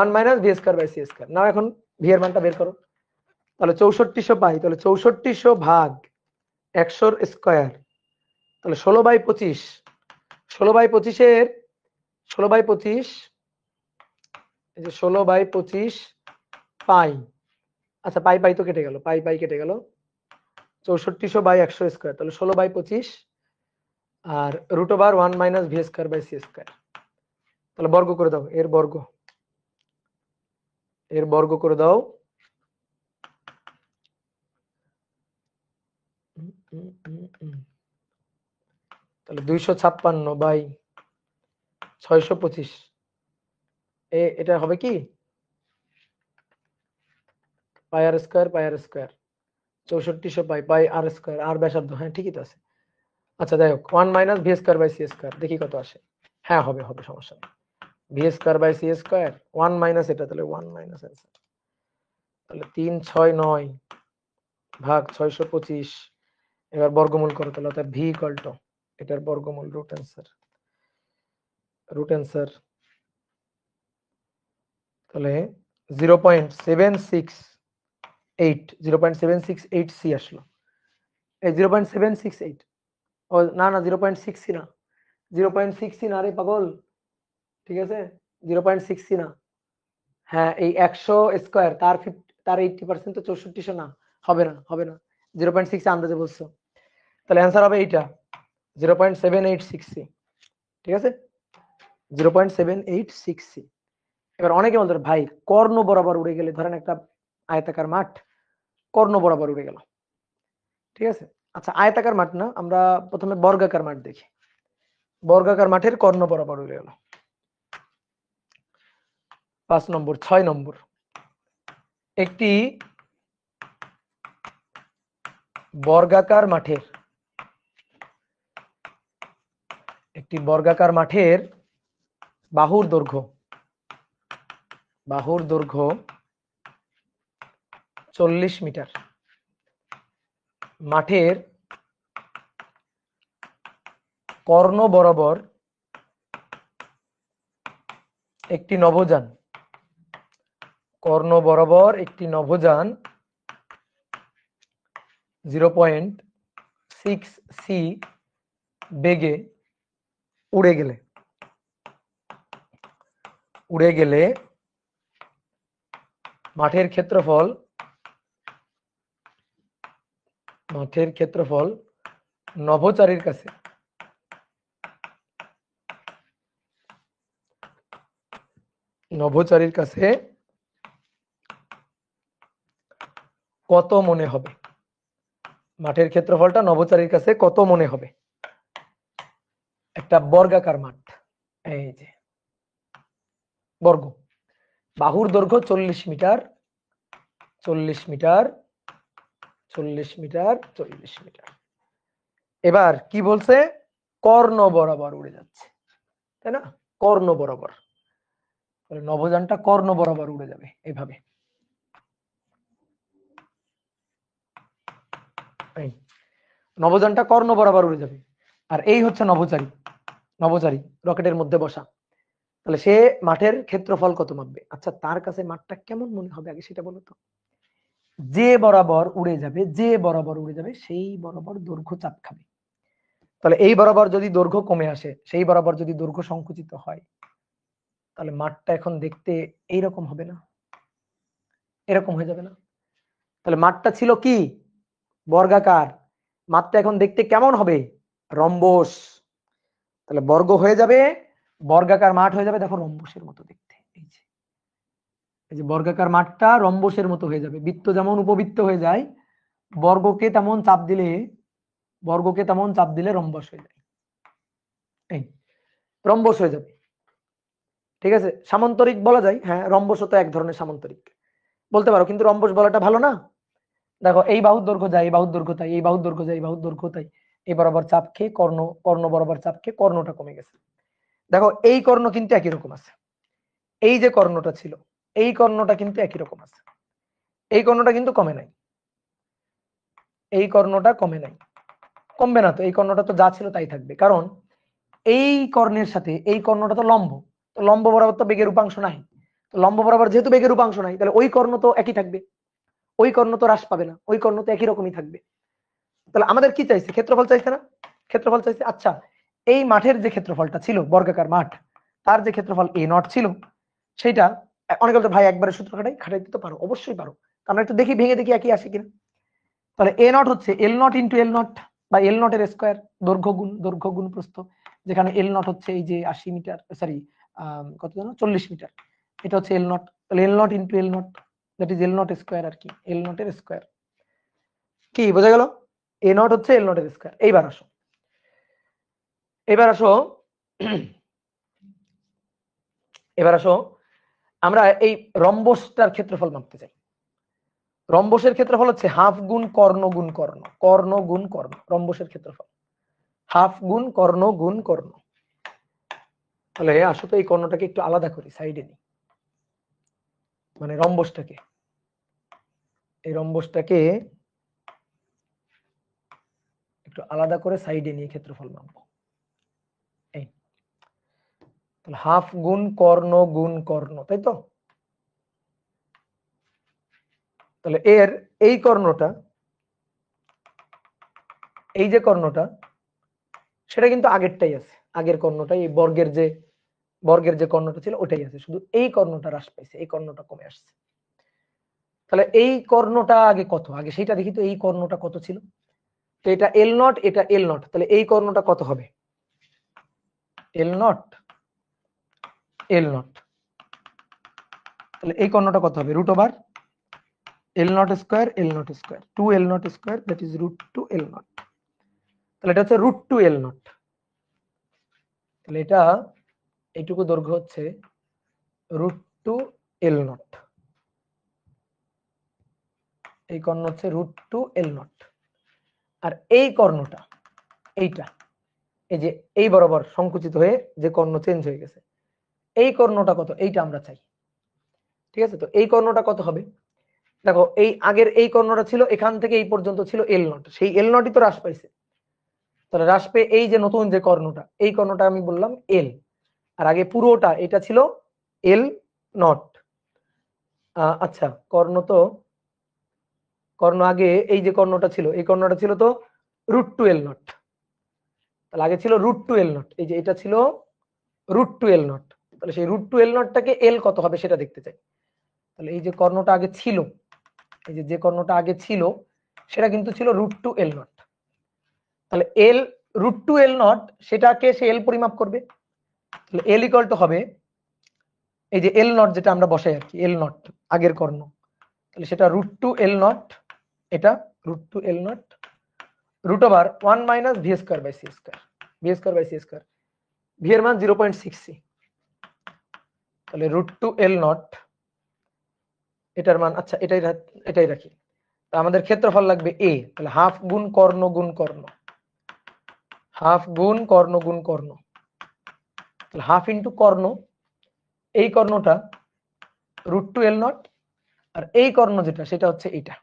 1 minus V square by C square. Now এখন ভি এর মানটা বের করো। তাহলে 6400 পাই, তাহলে 6400 ভাগ 100 স্কয়ার, তাহলে 16/25, 16/25 16/25, এই যে 16/25 পাই। আচ্ছা, পাই পাই তো কেটে গেল, পাই পাই কেটে গেল, 6400 বাই 100 স্কয়ার, তাহলে 16/25 আর root over 1 minus V square by C square. তাহলে বর্গ করে দাও, এর বর্গ, এর বর্গ করে দাও। তাহলে 256 বাই 625, এটা হবে কি pi R square, pi R square 6400 pi, pi R square, R ব্যাসার্ধ, হ্যাঁ ঠিকই তো আছে। আচ্ছা যাই হোক, 1 minus V square by C square, দেখি কত আসে। হ্যাঁ হবে, হবে, সমস্যা নেই। V square by C square 1 minus এটা, তাহলে 1 মাইনাস অ্যান্সার, তাহলে 369 ভাগ 625, এবার বর্গমূল করো, তাহলে অর্থাৎ ভি ইকুয়াল টু এটার বর্গমূল রুট অ্যান্সার, রুট অ্যান্সার, তাহলে 0.768, 0.768 সি আসলো। এই 0.768, ও না না 0.6 না, 0.6 না রে পাগল, ঠিক আছে 0.6 না, হ্যাঁ এই 100 স্কয়ার তার 80% তো 6400 না, হবে না, হবে না, 0.6 আন্দাজে বলছো, তাহলে অ্যান্সার হবে এইটা 0.786 সি, ঠিক আছে 0.786 সি। এবার অনেকে বলতো ভাই কর্ণ বরাবর উড়ে গেলে, ধরেন একটা আয়তাকার মাঠ কর্ণ বরাবর উড়ে গেল, ঠিক আছে। আচ্ছা আয়তাকার মাঠ না, আমরা প্রথমে বর্গাকার মাঠ দেখি, বর্গাকার মাঠের কর্ণ বরাবর উড়ে গেল। 5 নম্বর, 6 নম্বর, একটি বর্গাকার মাঠের, একটি বর্গাকার মাঠের বাহুর দৈর্ঘ্য, বাহুর দৈর্ঘ্য 40 মিটার, মাঠের কর্ণ বরাবর একটি নভোযান, কর্ণ বরাবর একটি নভোযান 0.6 সি বেগে উড়ে গেলে, উড়ে গেলে মাঠের ক্ষেত্রফল, মাঠের ক্ষেত্রফল নভোচারীর কাছে নভোচারীর কাছে কত মনে হবে, মাঠের ক্ষেত্রফলটা নভোচারীর কাছে কত মনে হবে। একটা বর্গাকার মাঠ, এই যে বর্গ, বাহুর দৈর্ঘ্য 40 মিটার, 40 মিটার, 40 মিটার, 40 মিটার। এবার কি বলছে, কর্ণ বরাবর উড়ে যাচ্ছে, তাই না, কর্ণ বরাবর, তাহলে নভোযানটা কর্ণ বরাবর উড়ে যাবে এইভাবে, নভোযানটা কর্ণ বরাবর উড়ে যাবে, আর এই হচ্ছে নভোচারী, নভোচারী রকেটের মধ্যে বসা, তাহলে সে মাঠের ক্ষেত্রফল কত মাপবে। আচ্ছা তার কাছে মাঠটা কেমন মনে হবে আগে সেটা বলো তো। যে বরাবর উড়ে যাবে, যে বরাবর উড়ে যাবে সেই বরাবর দৈর্ঘ্য চাপ খাবে, তাহলে এই বরাবর যদি দৈর্ঘ্য কমে আসে, সেই বরাবর যদি দৈর্ঘ্য সংকুচিত হয়, তাহলে মাঠটা এখন দেখতে এইরকম হবে না, এরকম হয়ে যাবে না। তাহলে মাঠটা ছিল কি বর্গাকার, মাঠটা এখন দেখতে কেমন হবে, রম্বস, তাহলে বর্গ হয়ে যাবে, বর্গাকার মাঠ হয়ে যাবে, দেখো রম্বসের মতো দেখতে, এই যে বর্গাকার মাঠটা রম্বসের মতো হয়ে যাবে, বৃত্ত যেমন উপবৃত্ত হয়ে যায়, বর্গকে তেমন চাপ দিলে, বর্গকে তেমন চাপ দিলে রম্বস হয়ে যায়, এই রম্বস হয়ে যাবে, ঠিক আছে। সামান্তরিক বলা যায়, হ্যাঁ রম্বস তো এক ধরনের সামান্তরিক বলতে পারো, কিন্তু রম্বস বলাটা ভালো না। দেখো এই বাহুর দৈর্ঘ্য যায়, এই বাহুর দৈর্ঘ্য তাই, এই বাহুর দৈর্ঘ্য যায়, এই বাহুর দৈর্ঘ্য তাই, এই বরাবর চাপ খেয়ে কর্ণ, কর্ণ বরাবর চাপ খেয়ে কর্ণটা কমে গেছে, দেখো এই কর্ণ কিন্তু একই রকম আছে, এই যে কর্ণটা ছিল এই কর্ণটা কিন্তু একই রকম আছে, এই কর্ণটা কিন্তু কমে নাই, এই কর্ণটা কমে নাই, কমবে না তো, এই কর্ণটা তো যা ছিল তাই থাকবে, কারণ এই কর্ণের সাথে এই কর্ণটা তো লম্ব, তো লম্ব বরাবর তো বেগের উপাংশ নাই, তো লম্ব বরাবর যেহেতু বেগের উপাংশ নাই, তাহলে ওই কর্ণ তো একই থাকবে, ওই কর্ণ তো হ্রাস পাবে না, ওই কর্ণ তো একই রকমই থাকবে। তাহলে আমাদের কি চাইছে? ক্ষেত্রফল চাইছে না? ক্ষেত্রফল চাইছে। আচ্ছা, এই মাঠের যে ক্ষেত্রফলটা ছিল, বর্গাকার মাঠ, তার যে ক্ষেত্রফল এ নট ছিল, সেটা অনেকে বলতে ভাই একবারে সূত্র খাটাইতে তো পারো, অবশ্যই পারো, আমরা একটু দেখি, ভেঙে দেখি একই আসে কিনা। তাহলে এ নট হচ্ছে L naught into L not, বা এল নট এর স্কোয়ার, দৈর্ঘ্য গুণ প্রস্থ, যেখানে এল নট হচ্ছে এই যে 80 মিটার, সরি কত জানো 40 মিটার, এটা হচ্ছে এল নট, তাহলে L naught into L naught, that is L naught square, আর কি এল নট এর স্কোয়ার। কি বোঝা গেল? এ নট হচ্ছে এল নট এর স্কোয়ার। এইবার আসো, এবার আসো এবার আসো আমরা এই রম্বসটার ক্ষেত্রফল মাপতে চাই। রম্বসের ক্ষেত্রফল হচ্ছে হাফ গুণ কর্ণ গুণ কর্ণ, কর্ণ গুণ কর্ণ, রম্বসের ক্ষেত্রফল হাফ গুণ কর্ণ গুণ কর্ণ। তাহলে আসো তো এই কর্ণটাকে একটু আলাদা করি, সাইডে নিই, মানে রম্বসটাকে, এই রম্বসটাকে একটু আলাদা করে সাইডে নিয়ে ক্ষেত্রফল মাপবো। এই তাহলে হাফ গুণ কর্ণ গুণ কর্ণ, তাই তো? তাহলে এর এই কর্ণটা, এই যে কর্ণটা, সেটা কিন্তু আগেরটাই আছে, আগের কর্ণটাই, এই বর্গের যে কর্ণটা ছিল ওটাই আছে, শুধু এই কর্ণটা হ্রাস পাইছে, এই কর্ণটা কমে আসছে। তাহলে এই কর্ণটা আগে কত, আগে সেটা দেখি তো, এই কর্ণটা কত ছিল। তো এটা এল নট, এটা এল নট, তাহলে এই কর্ণটা কত হবে? এল নট, এল নট, তাহলে এই কর্ণটা কত হবে? Root over L naught square, L naught square, 2 L naught square, that is root 2 L naught. তাহলে এটা হচ্ছে রুট 2 এল নট। তাহলে এটা এইটুকু দৈর্ঘ্য হচ্ছে রুট 2 এল নট, এই কর্ণ হচ্ছে রুট 2 এল নট। আর এই কর্ণটা, এইটা, এই যে এই বরাবর সংকুচিত হয়ে যে কর্ণ চেঞ্জ হয়ে গেছে, এই কর্ণটা কত, এইটা আমরা চাই। ঠিক আছে, তো এই কর্ণটা কত হবে? দেখো এই আগের এই কর্ণটা ছিল এখান থেকে এই পর্যন্ত ছিল এল নট, সেই এল নটই তো হ্রাস পাইছে। তাহলে হ্রাস পেয়ে এই যে নতুন যে কর্ণটা, এই কর্ণটা আমি বললাম এল, আর আগে পুরোটা এটা ছিল এল নট। আচ্ছা, কর্ণ আগে এই যে কর্ণটা ছিল, এই কর্ণটা ছিল তো রুট 2 এল নট, তাহলে আগে ছিল রুট 2 এল নট, এই যে এটা ছিল রুট 2 এল নট, তাহলে সেই রুট 2 এল নটটাকে এল কত হবে সেটা দেখতে চাই। তাহলে এই যে কর্ণটা আগে ছিল, এই যে কর্ণটা আগে ছিল, সেটা কিন্তু ছিল রুট 2 এল নট। তাহলে এল, রুট 2 এল নট, সেটাকে সে এল পরিমাপ করবে, তাহলে এল ইকুয়াল টু হবে এই যে এল নট, যেটা আমরা বসাই আর কি, এল নট আগের কর্ণ, তাহলে সেটা রুট 2 এল নট, এটা root 2 L naught, root over 1 minus V square by C square, V square by C square, V এর মান 0.6 সি, তাহলে রুট 2 এল নট, এটার মান, আচ্ছা এটাই রাখি। তা আমাদের ক্ষেত্রফল লাগবে এ, তাহলে হাফ গুণ কর্ণ গুণ কর্ণ, হাফ গুণ কর্ণ গুণ কর্ণ, তাহলে হাফ ইন্টু কর্ণ, এই কর্ণটা রুট 2 এল নট, আর এই কর্ণ যেটা সেটা হচ্ছে এইটা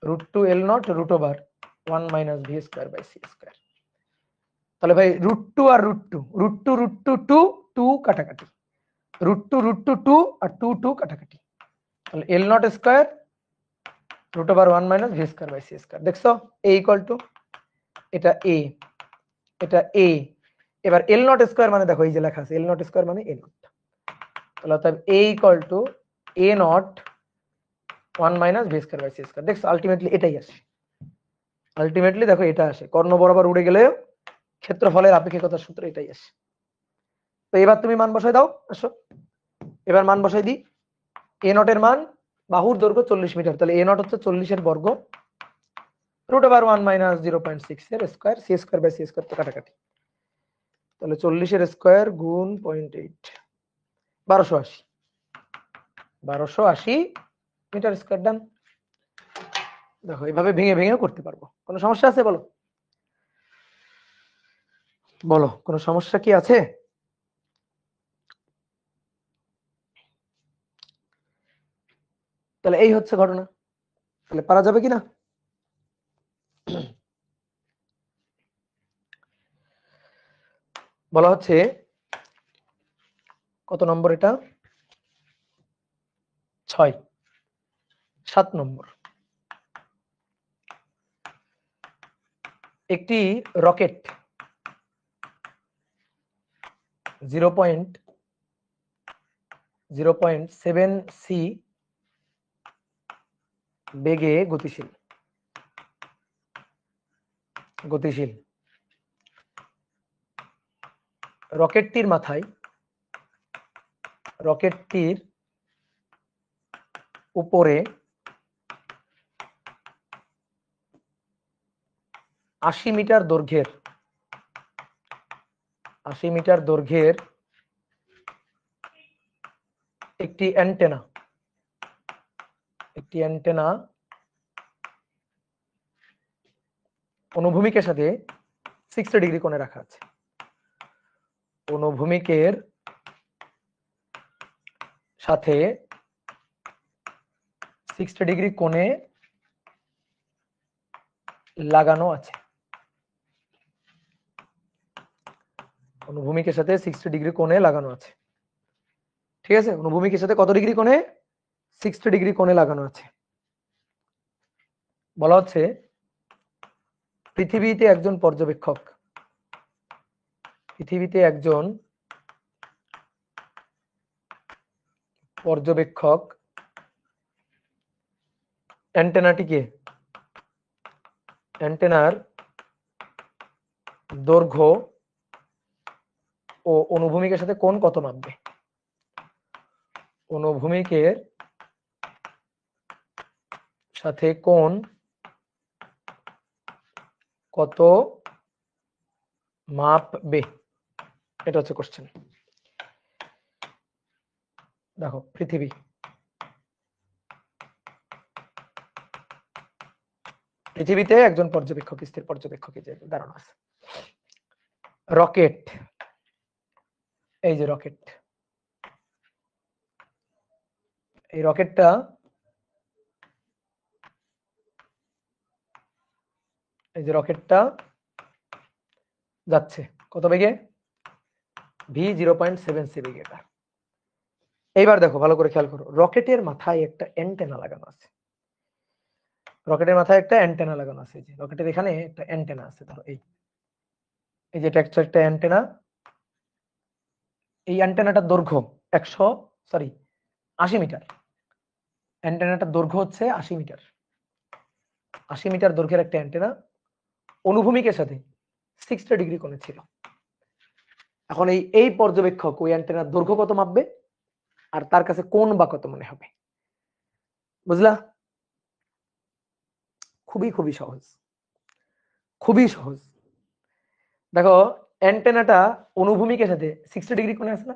root 2 L naught root over 1 minus V square by C square. তাহলে ভাই রুট 2 আর রুট 2, রুট 2 রুট 2 2 2 কাটাকাটি, রুট 2 রুট 2 2 আর 2 2 কাটাকাটি, তাহলে L naught square root over 1 minus V square by C square. দেখছো এ ইকুয়াল টু, এটা এ, এটা এ। এবার এল নট স্কয়ার মানে দেখো এই যে লেখা আছে এল নট স্কয়ার মানে এ নট, তাহলে অর্থাৎ A equal to A naught 1 minus V square by C square. দেখছো আলটিমেটলি এটাই আসে, আলটিমেটলি দেখো এটা আসে, কর্ণ বরাবর উড়ে গেলে ক্ষেত্রফলের আপেক্ষিকতার সূত্র এটাই আসে। তো এবার তুমি মান বসাই দাও, আসো এবার মান বসাই দিই। এ নটের মান, বাহুর দৈর্ঘ্য 40 মিটার, তাহলে এ নট হচ্ছে 40 এর বর্গ, রুট ওভার 1 মাইনাস 0.6 এর square, C square by C square তো কাটাকাটি, তাহলে 40 এর স্কয়ার গুণ 0.8, 1280, 1280 মিটার স্কয়ার। ডান। দেখো এইভাবে ভেঙে ভেঙেও করতে পারবো, কোনো সমস্যা আছে বলো, বলো কোনো সমস্যা কি আছে? তাহলে এই হচ্ছে ঘটনা। তাহলে পারা যাবে কিনা? বলা হচ্ছে কত নম্বর এটা? 6। 7 নম্বর। একটি রকেট 0.7 সি বেগে গতিশীল। রকেটটির উপরে 80 মিটার দৈর্ঘ্যের একটি অ্যান্টেনা অনুভূমিকের সাথে 60 ডিগ্রি কোণে রাখা আছে। অনুভূমিকের সাথে 60 ডিগ্রি কোণে লাগানো আছে। অনুভূমিকের সাথে 60 ডিগ্রি কোণে লাগানো আছে। ঠিক আছে, অনুভূমিকের সাথে কত ডিগ্রি কোণে? 60 ডিগ্রি কোণে লাগানো আছে। বলা হচ্ছে পৃথিবীতে একজন পর্যবেক্ষক অ্যান্টেনার দৈর্ঘ্য ও অনুভূমিকের সাথে কোণ কত মাপবে? অনুভূমিকের সাথে কোণ কত মাপবে, এটা হচ্ছে কোশ্চেন। দেখো, পৃথিবীতে একজন পর্যবেক্ষক, স্থির পর্যবেক্ষক যে ধারণা আছে। রকেট, এই যে রকেট, এই রকেটটা যাচ্ছে কত বেগে? v0.7 সি বেগে। এইবার দেখো, ভালো করে খেয়াল করো, রকেটের মাথায় একটা অ্যান্টেনা লাগানো আছে। রকেটের এখানে একটা অ্যান্টেনা আছে। ধরো এই যে এটা একটা অ্যান্টেনা। এই অ্যান্টেনাটার দৈর্ঘ্য 80 মিটার। অ্যান্টেনাটার দৈর্ঘ্য হচ্ছে 80 মিটার। 80 মিটার দৈর্ঘ্যের একটা অ্যান্টেনা অনুভূমিকের সাথে 60 ডিগ্রি কোণে ছিল। এখন এই পর্যবেক্ষক ওই অ্যান্টেনার দৈর্ঘ্য কত মাপবে আর তার কাছে কোণ বা কত মনে হবে? বুঝলা? খুবই সহজ, দেখো, অ্যান্টেনাটা অনুভূমিকের সাথে 60 ডিগ্রি কোণে আছে না?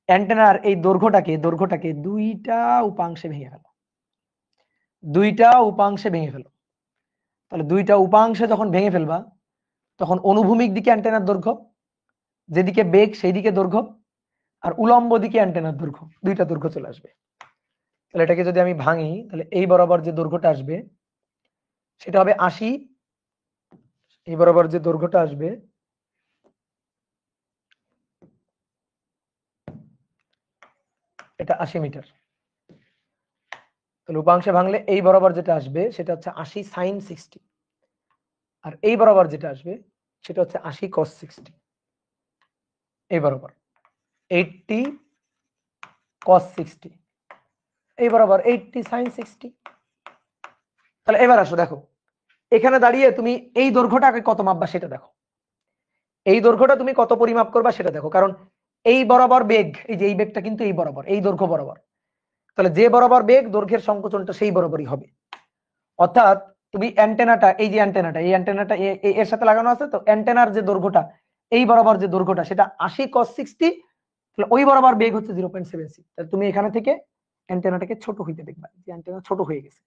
অ্যান্টেনার এই দৈর্ঘ্যটাকে দুইটা উপাংশে ভেঙে ফেলো। তাহলে দুইটা উপাংশে যখন ভেঙে ফেলবা, তখন অনুভূমিক দিকে অ্যান্টেনার দৈর্ঘ্য, যেদিকে বেগ সেই দিকে দৈর্ঘ্য, আর উলম্ব দিকে অ্যান্টেনার দৈর্ঘ্য, দুইটা দৈর্ঘ্য চলে আসবে। তাহলে এটাকে যদি আমি ভাঙি, তাহলে এই বরাবর যে দৈর্ঘ্যটা আসবে সেটা হবে 80। এই বরাবর যে দৈর্ঘ্যটা আসবে এটা 80 মিটার। তাহলে উপাংশে ভাঙলে এই বরাবর যেটা আসবে সেটা হচ্ছে 80 sin 60, আর এই বরাবর যেটা আসবে সেটা হচ্ছে 80 cos 60। এই বরাবর 80 cos 60, এই বরাবর 80 sin 60। তাহলে এবার আসো, দেখো এখানে দাঁড়িয়ে তুমি এই দৈর্ঘ্যটাকে কত মাপবা সেটা দেখো। এই দৈর্ঘ্যটা তুমি কত পরিমাপ করবা সেটা দেখো, কারণ এই বরাবর বেগ, এই যে এই বেগটা কিন্তু এই বরাবর, এই দৈর্ঘ্য বরাবর। তাহলে যে বরাবর বেগ, দৈর্ঘ্যের সংকোচনটা সেই বরাবরই হবে। অর্থাৎ তুমি অ্যান্টেনাটা, এই যে অ্যান্টেনাটা এর সাথে লাগানো আছে, তো অ্যান্টেনার যে দৈর্ঘ্যটা, এই বরাবর যে দৈর্ঘ্যটা সেটা 80 cos 60। তাহলে ওই বরাবর বেগ হচ্ছে 0.7 সি। তাহলে তুমি এখানে থেকে অ্যান্টেনাটাকে ছোট হইতে দেখবা, যে অ্যান্টেনা ছোট হয়ে গেছে,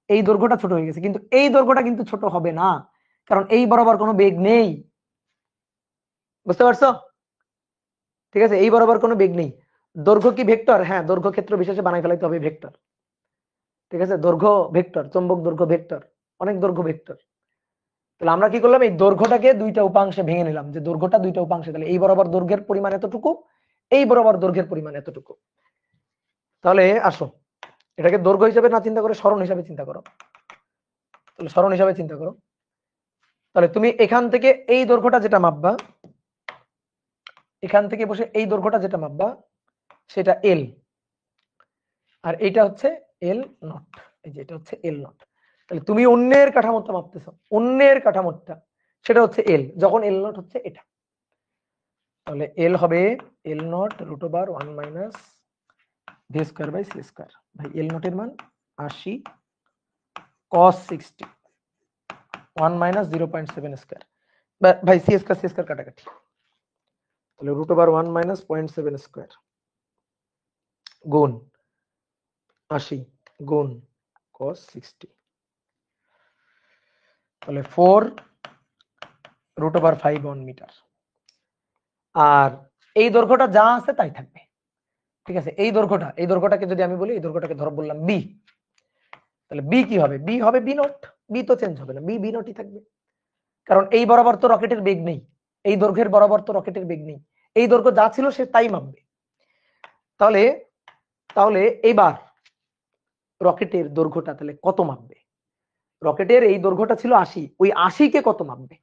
এই দৈর্ঘ্যটা ছোট হয়ে গেছে, কিন্তু এই দৈর্ঘ্যটা কিন্তু ছোট হবে না, কারণ এই বরাবর কোনো বেগ নেই। বুঝতে পারছো? ঠিক আছে, এই বরাবর কোনো বেগ নেই। দৈর্ঘ্য কি ভেক্টর? হ্যাঁ, দৈর্ঘ্য ক্ষেত্র বিশেষে বানাই ফেলাইতে হবে ভেক্টর। ঠিক আছে, দৈর্ঘ্য ভেক্টর, চৌম্বক দৈর্ঘ্য ভেক্টর, অনেক দৈর্ঘ্য ভেক্টর। তাহলে আমরা কি করলাম, এই দৈর্ঘ্যটাকে দুইটা উপাংশে ভেঙে নিলাম, যে দৈর্ঘ্যটা দুইটা উপাংশে, তাহলে এই বরাবর দৈর্ঘ্যের পরিমাণ এতটুকু, এই বরাবর দৈর্ঘ্যের পরিমাণ এতটুকু। তাহলে আসো এটাকে দৈর্ঘ্য হিসাবে না চিন্তা করে সরণ হিসাবে চিন্তা করো। তাহলে সরণ হিসাবে চিন্তা করো। তাহলে তুমি এখান থেকে এই দৈর্ঘ্যটা যেটা মাপবা, এখান থেকে বসে এই দৈর্ঘ্যটা যেটা মাপবা সেটা এল, আর এইটা হচ্ছে এল নট, এই যে এটা হচ্ছে এল নট। তাহলে তুমি অন্যের কাঠামোটা মাপতেছো, অন্যের কাঠামোটা সেটা হচ্ছে এল, যখন এল নট হচ্ছে এটা, তাহলে এল হবে L naught root over 1 minus V square by C square. ভাই এল নটের মান 80 cos 60 1 মাইনাস 0.7 স্কয়ার, ভাই সি স্কয়ার কাটাকাটি, তাহলে রুট ওভার 1 মাইনাস 0.7 স্কয়ার গুণ 80 গুণ cos 60, তাহলে 4 রুট ওভার 5 মিটার। আর এই দৈর্ঘ্যটা যা আছে তাই থাকবে, ঠিক আছে। এই দৈর্ঘ্যটাকে যদি আমি বলি, এই দৈর্ঘ্যটাকে ধরো বললাম বি, তাহলে বি কি হবে, বি হবে বি নট, বি তো চেঞ্জ হবে না, বি বি নটই থাকবে, কারণ এই বরাবর তো রকেটের বেগ নেই, এই দৈর্ঘ্যের বরাবর তো রকেটের বেগ নেই, এই দৈর্ঘ্য যা ছিল সে তাই মাপবে। তাহলে তাহলে এইবার রকেটের দৈর্ঘ্যটা তাহলে কত মাপবে, রকেটের এই দৈর্ঘ্যটা ছিল 80, ওই 80 কে কত মাপবে,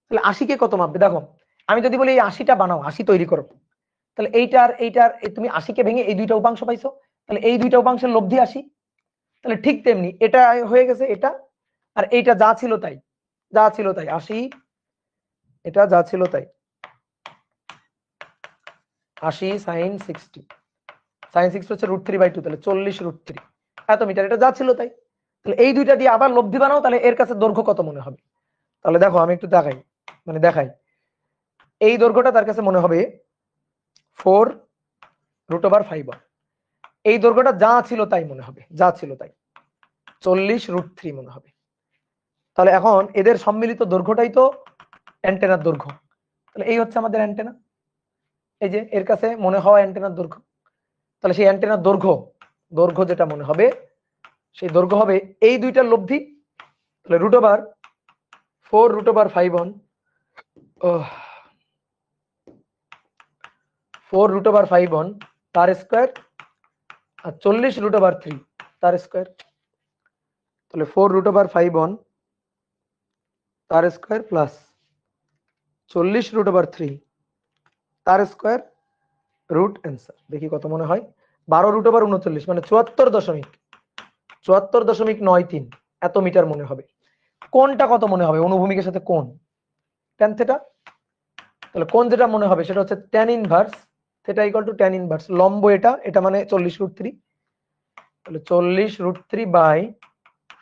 তাহলে 80 কে কত মাপবে, দেখো আমি যদি বলি এই 80টা বানাও, 80 তৈরি করো, তাহলে এইটার তুমি 80 কে ভেঙে এই দুইটা উপাংশ পাইছো, তাহলে এই দুইটা উপাংশের লব্ধি 80, তাহলে ঠিক তেমনি এটা হয়ে গেছে এটা, আর এইটা যা ছিল তাই, যা ছিল তাই 80, এটা যা ছিল তাই 80 sin 60, sin 60 হচ্ছে √3/2, তাহলে 40√3 এত মিটার, এটা যা ছিল তাই। তাহলে এই দুইটা দিয়ে আবার লব্ধি বানাও, তাহলে এর কাছে দৈর্ঘ্য কত মনে হবে, তাহলে দেখো আমি একটু দেখাই, দেখাই, এই দৈর্ঘ্যটা তার কাছে মনে হবে 4 √5, এই দৈর্ঘ্যটা যা ছিল তাই মনে হবে, যা ছিল তাই 40√3 মনে হবে। তাহলে এখন এদের সম্মিলিত দৈর্ঘ্যটাই তো অ্যান্টেনার দৈর্ঘ্য, তাহলে এই হচ্ছে আমাদের অ্যান্টেনা, এই যে এর কাছে মনে হওয়া অ্যান্টেনার দৈর্ঘ্য। তাহলে সেই অ্যান্টেনার দৈর্ঘ্য যেটা মনে হবে, সেই দৈর্ঘ্য হবে এই দুইটার লব্ধি, তাহলে √4 √5 4 √5 তার স্কয়ার আর 40√3 তার স্কয়ার, তাহলে 4 √5 তার স্কয়ার প্লাস 40√3 তার স্কয়ার রুট অ্যান্সার। দেখি কত মনে হয়, 12 √39 মানে 74.93 এত মিটার মনে হবে। কোনটা কত মনে হবে, অনুভূমিকের সাথে কোণ tan থিটা, তাহলে কোণ যেটা মনে হবে সেটা হচ্ছে tan inverse theta equal to tan inverse লম্ব, এটা মানে 40√3, তাহলে 40√3 বাই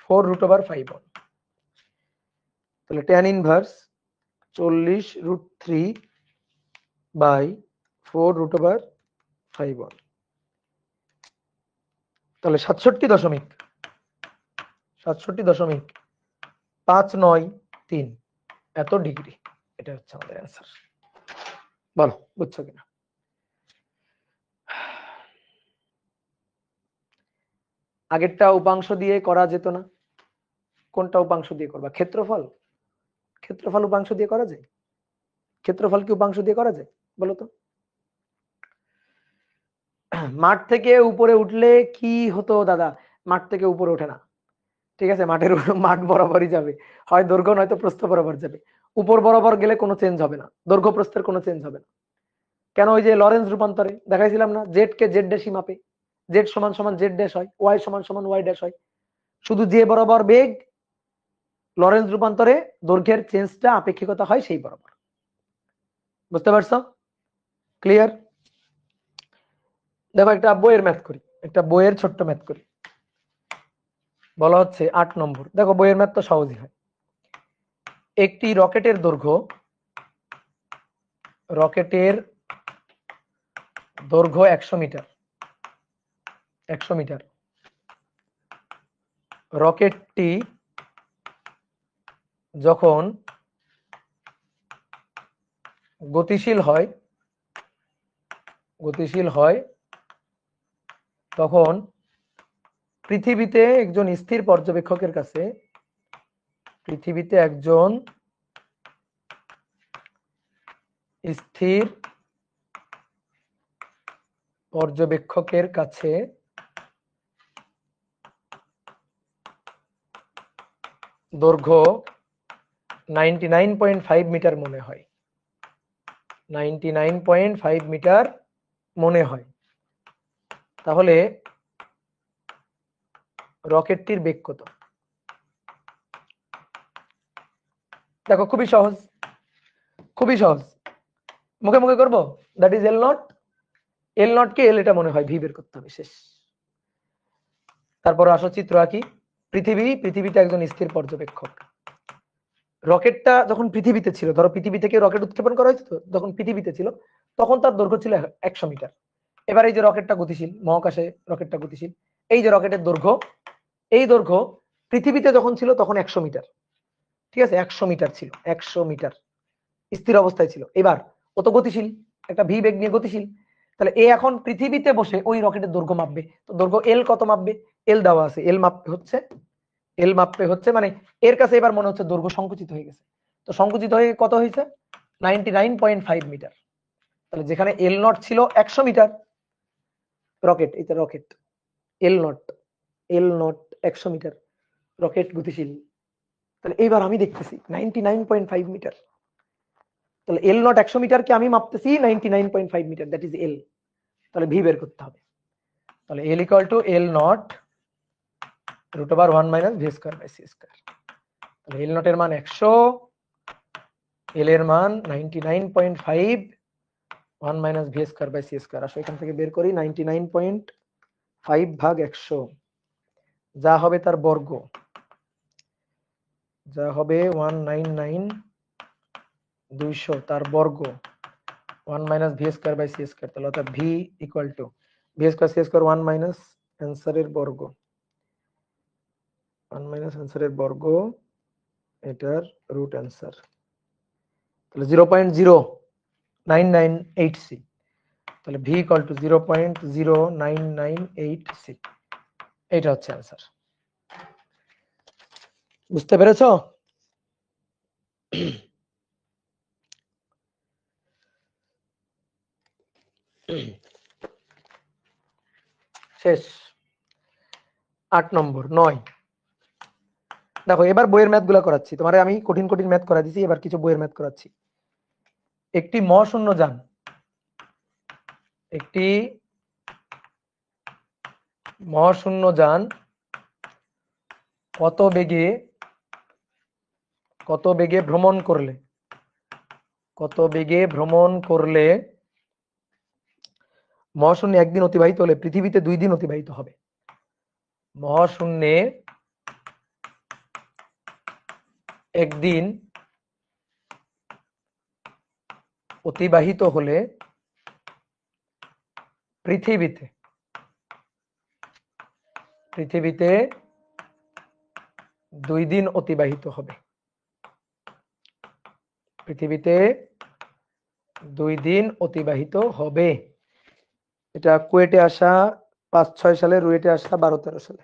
4 √5, তাহলে tan ইনভার্স 40√3 বাই 4 √5, তাহলে 67.593 এত ডিগ্রি, এটা হচ্ছে আমাদের অ্যান্সার। বলো বুঝছো কিনা। আগেরটা উপাংশ দিয়ে করা যেত না, কোনটা উপাংশ দিয়ে করবা, ক্ষেত্রফল, ক্ষেত্রফল উপাংশ দিয়ে করা যায়, ক্ষেত্রফল কি উপাংশ দিয়ে করা যায় বলো তো। মাঠ থেকে উপরে উঠলে কি হতো দাদা, মাঠ থেকে উপরে ওঠে না, ঠিক আছে, মাঠ বরাবরই যাবে, হয় দৈর্ঘ্য নয়তো প্রস্থ বরাবর যাবে, উপর বরাবর গেলে কোনো চেঞ্জ হবে না, দৈর্ঘ্য প্রস্থের কোনো চেঞ্জ হবে না। কেন, ওই যে লরেন্স রূপান্তরে দেখাইছিলাম না, জেড কে জেড ড্যাশই মাপে, জেড সমান সমান জেড ড্যাশ হয়, ওয়াই সমান সমান ওয়াই ড্যাশ হয়, শুধু যে বরাবর বেগ লরেন্স রূপান্তরে দৈর্ঘ্যের চেঞ্জটা আপেক্ষিকতা হয় সেই বরাবর। বুঝতে পারছো, ক্লিয়ার। দেখো একটা বইয়ের ম্যাথ করি, একটা বইয়ের ছোট্ট ম্যাথ করি, বলা হচ্ছে 8 নম্বর। দেখো বইয়ের ম্যাথ তো সহজই হয়। একটি রকেটের দৈর্ঘ্য 100 মিটার, 100 মিটার, রকেটটি যখন গতিশীল হয় তখন পৃথিবীতে একজন স্থির পর্যবেক্ষকের কাছে পৃথিবীতে একজন স্থির পর্যবেক্ষকের কাছে দৈর্ঘ্য 99.5 মিটার মনে হয়, 99.5 মিটার মনে হয়, তাহলে রকেটটির বেগ কত? দেখো খুবই সহজ, খুবই সহজ, মুখে মুখে করবো। That is L naught, L naught কে এল এটা মনে হয় ভি বের করতে হবে, শেষ। তারপর আসো চিত্র আঁকি। পৃথিবীতে একজন স্থির পর্যবেক্ষক। রকেটটা যখন পৃথিবীতে ছিল, ধরো পৃথিবী থেকে রকেট উৎক্ষেপণ করা হয়েছে, তো যখন পৃথিবীতে ছিল তখন তার দৈর্ঘ্য ছিল 100 মিটার। এবার এই যে রকেটটা গতিশীল, মহাকাশে রকেটটা গতিশীল, এই যে রকেটের দৈর্ঘ্য, এই দৈর্ঘ্য পৃথিবীতে যখন ছিল তখন 100 মিটার, ঠিক আছে, 100 মিটার ছিল, 100 মিটার স্থির অবস্থায় ছিল। এবার ও তো গতিশীল, একটা ভি বেগ নিয়ে গতিশীল, তাহলে এ এখন পৃথিবীতে বসে ওই রকেটের দৈর্ঘ্য মাপবে। তো দৈর্ঘ্য এল কত মাপবে? এল দেওয়া আছে, এল মাপবে হচ্ছে মানে এর কাছে এবার মনে হচ্ছে দৈর্ঘ্য সংকুচিত হয়ে গেছে, তো সংকুচিত হয়ে কত হয়েছে? 99.5 মিটার। তাহলে যেখানে এল নট ছিল 100 মিটার, রকেট, এটা rocket, L naught 100 metre, rocket গতিশীল, তাহলে এইবার আমি দেখতেছি 99.5 মিটার। তাহলে এল নট 100 মিটারকে আমি মাপতেছি 99.5 মিটার, দ্যাট ইজ এল। তাহলে ভি বের করতে হবে। তাহলে L equal to L naught root over 1 minus V square by C square. তাহলে এল নট এর মান 100, এল এর মান 99.5, 1 minus V square by C square. আসলে এখান থেকে বের করি 99.5 ভাগ 100, যা হবে তার বর্গ, যা হবে 199,200 তার বর্গ, 1 minus V square by C square. তাহলে অর্থাৎ V equal to V square C square 1 minus অ্যান্সারের বর্গ, 1 মাইনাস অ্যান্সারের বর্গ, এটার রুট অ্যান্সার। তাহলে 0.0998 সি। তাহলে ভি ইকুয়াল টু 0.0998 সি, এটা হচ্ছে অ্যান্সার। বুঝতে পেরেছো? শেষ। 8 নম্বর 9। দেখো এবার বইয়ের ম্যাথ গুলা করাচ্ছি তোমারে, আমি কঠিন কঠিন ম্যাথ করা দিছি, এবার কিছু বইয়ের ম্যাথ করাচ্ছি। একটি মহাশূন্য যান, একটি মহাশূন্য যান কত বেগে ভ্রমণ করলে মহাশূন্যে একদিন অতিবাহিত হলে পৃথিবীতে 2 দিন অতিবাহিত হবে। মহাশূন্যে একদিন অতিবাহিত হলে পৃথিবীতে 2 দিন অতিবাহিত হবে। পৃথিবীতে 2 দিন অতিবাহিত হবে। এটা কুয়েটে আসা 5-6 সালে, রুয়েটে আসা 12-13 সালে।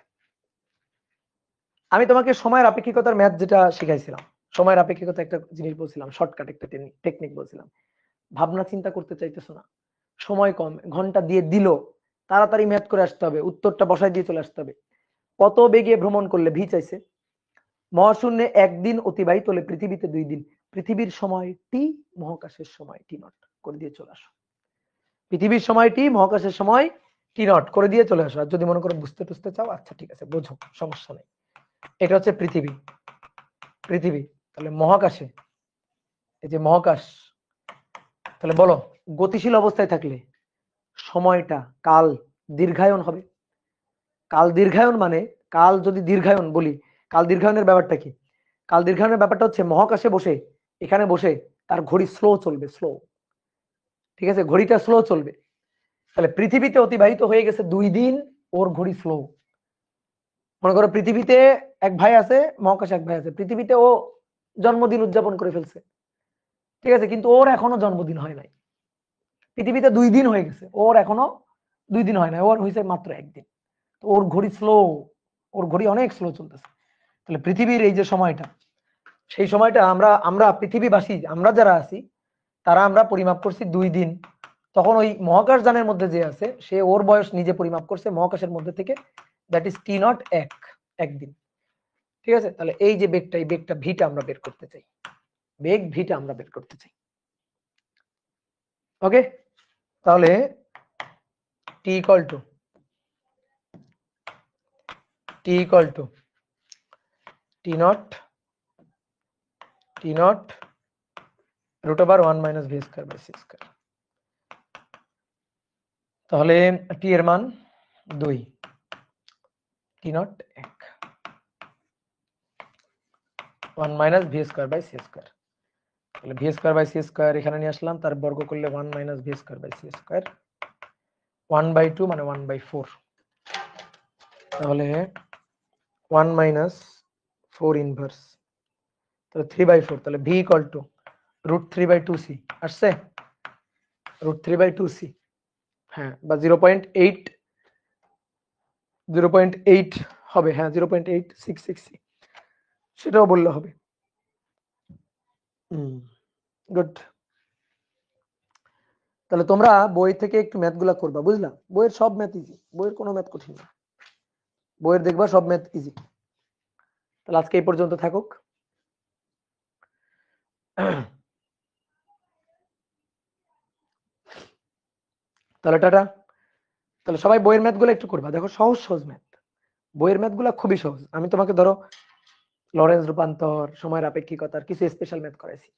আমি তোমাকে সময়ের আপেক্ষিকতার ম্যাথ যেটা শিখাইছিলাম, সময়ের আপেক্ষিকতা একটা জিনিস বলছিলাম, শর্টকাট একটা টেকনিক বলছিলাম। ভাবনা চিন্তা করতে চাইতেছো না, সময় কম, ঘন্টা দিয়ে দিল, তাড়াতাড়ি ম্যাথ করে আসতে হবে, উত্তরটা বসাই দিয়ে চলে আসতে হবে। কত বেগে ভ্রমণ করলে, ভি চাইছে, মহাশূন্যে একদিন অতিবাহিত হলে পৃথিবীতে 2 দিন, পৃথিবীর সময় টি, মহাকাশের সময় টি নট, করে দিয়ে চলে আসো। পৃথিবীর সময় টি, মহাকাশের সময় টি নট, করে দিয়ে চলে আসো। আর যদি মনে করো বুঝতে টুঝতে চাও, আচ্ছা ঠিক আছে, বোঝো, সমস্যা নেই। এটা হচ্ছে পৃথিবী। তাহলে মহাকাশে, এই যে মহাকাশ, তাহলে বলো গতিশীল অবস্থায় থাকলে সময়টা, কাল দীর্ঘায়ন হবে। কাল দীর্ঘায়ন মানে, কাল যদি দীর্ঘায়ন বলি, কাল দীর্ঘায়নের ব্যাপারটা কি? কাল দীর্ঘায়নের ব্যাপারটা হচ্ছে মহাকাশে বসে, এখানে বসে তার ঘড়ি স্লো চলবে, স্লো, ঠিক আছে, ঘড়িটা স্লো চলবে। তাহলে পৃথিবীতে অতিবাহিত হয়ে গেছে 2 দিন, ওর ঘড়ি স্লো। মনে করো পৃথিবীতে এক ভাই আছে, মহাকাশে এক ভাই আছে, পৃথিবীতে ও জন্মদিন উদযাপন করে ফেলছে, ঠিক আছে, কিন্তু ওর এখনো জন্মদিন হয় নাই। পৃথিবীতে 2 দিন হয়ে গেছে, ওর এখনো 2 দিন হয় নাই, ওর হয়েছে মাত্র 1 দিন। তো ওর ঘড়ি স্লো, ওর ঘড়ি অনেক স্লো চলতেছে। তাহলে পৃথিবীর এই যে সময়টা, সেই সময়টা আমরা পৃথিবীবাসী আমরা যারা আছি তারা আমরা পরিমাপ করছি 2 দিন। তখন ওই মহাকাশ যানের মধ্যে যে আছে সে ওর বয়স নিজে পরিমাপ করছে মহাকাশের মধ্যে থেকে, দ্যাট ইজ টি নট একদিন। ঠিক আছে, তাহলে এই যে বেগটা, এই বেগটা ভিটা আমরা বের করতে চাই, বেগ ভিটা আমরা বের করতে চাই। ওকে, তাহলে T equal to T naught root over 1 minus V square by C square. তাহলে টি এর মান 2, T naught 1 minus V square by C square. তাহলে V square by C square এখানে নিয়ে আসলাম, তার বর্গ করলে 1 minus V square by C square, 1/2 মানে 1/4। তাহলে 1 মাইনাস 4 ইনভার্স, তাহলে 3/4। তাহলে ভি ইকুয়াল টু √3/2c আসছে, √3/2c, হ্যাঁ, বা 0.8 হবে, হ্যাঁ 0.866c, সেটাও বললে হবে। গুড। তাহলে তোমরা বই থেকে একটু ম্যাথ গুলা করবা, বুঝলা? বইয়ের সব ম্যাথ ইজি, বইয়ের কোনো ম্যাথ কঠিন না, বইয়ের দেখবা সব ম্যাথ ইজি। তাহলে আজকে এই পর্যন্ত থাকুক। তাহলে টাটা। তাহলে সবাই বইয়ের ম্যাথ গুলো একটু করবা, দেখো সহজ সহজ ম্যাথ, বইয়ের ম্যাথ গুলা খুবই সহজ। আমি তোমাকে ধরো লরেন্স রূপান্তর, সময়ের আপেক্ষিকতার কিছু স্পেশাল ম্যাথ করাইছি,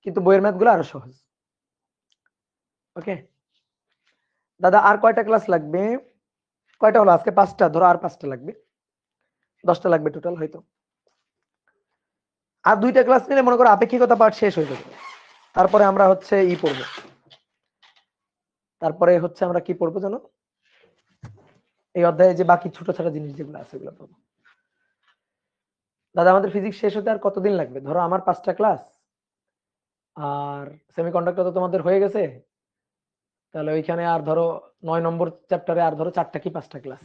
কিন্তু বইয়ের ম্যাথ গুলো আরো সহজ। ওকে দাদা, আর কয়টা ক্লাস লাগবে? কয়টা হলো আজকে? 5টা, ধরো আর 5টা লাগবে, 10টা লাগবে টোটাল হয়তো। আর 2টা ক্লাস নিলে মনে করো আপেক্ষিকতা পার্ট শেষ হয়ে যাবে। তারপরে আমরা হচ্ছে পড়বো, তারপরে হচ্ছে আমরা কি পড়বো জানো, এই অধ্যায়ে যে বাকি ছোট ছোট জিনিস যেগুলো আছে সেগুলো পড়বো। দাদা আমাদের ফিজিক্স শেষ হতে আর কতদিন লাগবে? ধরো আমার 5টা ক্লাস, আর সেমিকন্ডাক্টর তো তোমাদের হয়ে গেছে, তাহলে ওইখানে আর ধরো 9 নম্বর চ্যাপ্টারে আর ধরো 4টা কি 5টা ক্লাস,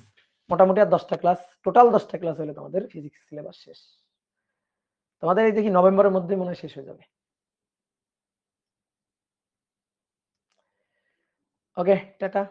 মোটামুটি আর 10টা ক্লাস, টোটাল 10টা ক্লাস হলে তোমাদের ফিজিক্স সিলেবাস শেষ। তোমাদের এই দেখি নভেম্বরের মধ্যে মনে হয় শেষ হয়ে যাবে। ওকে টাটা।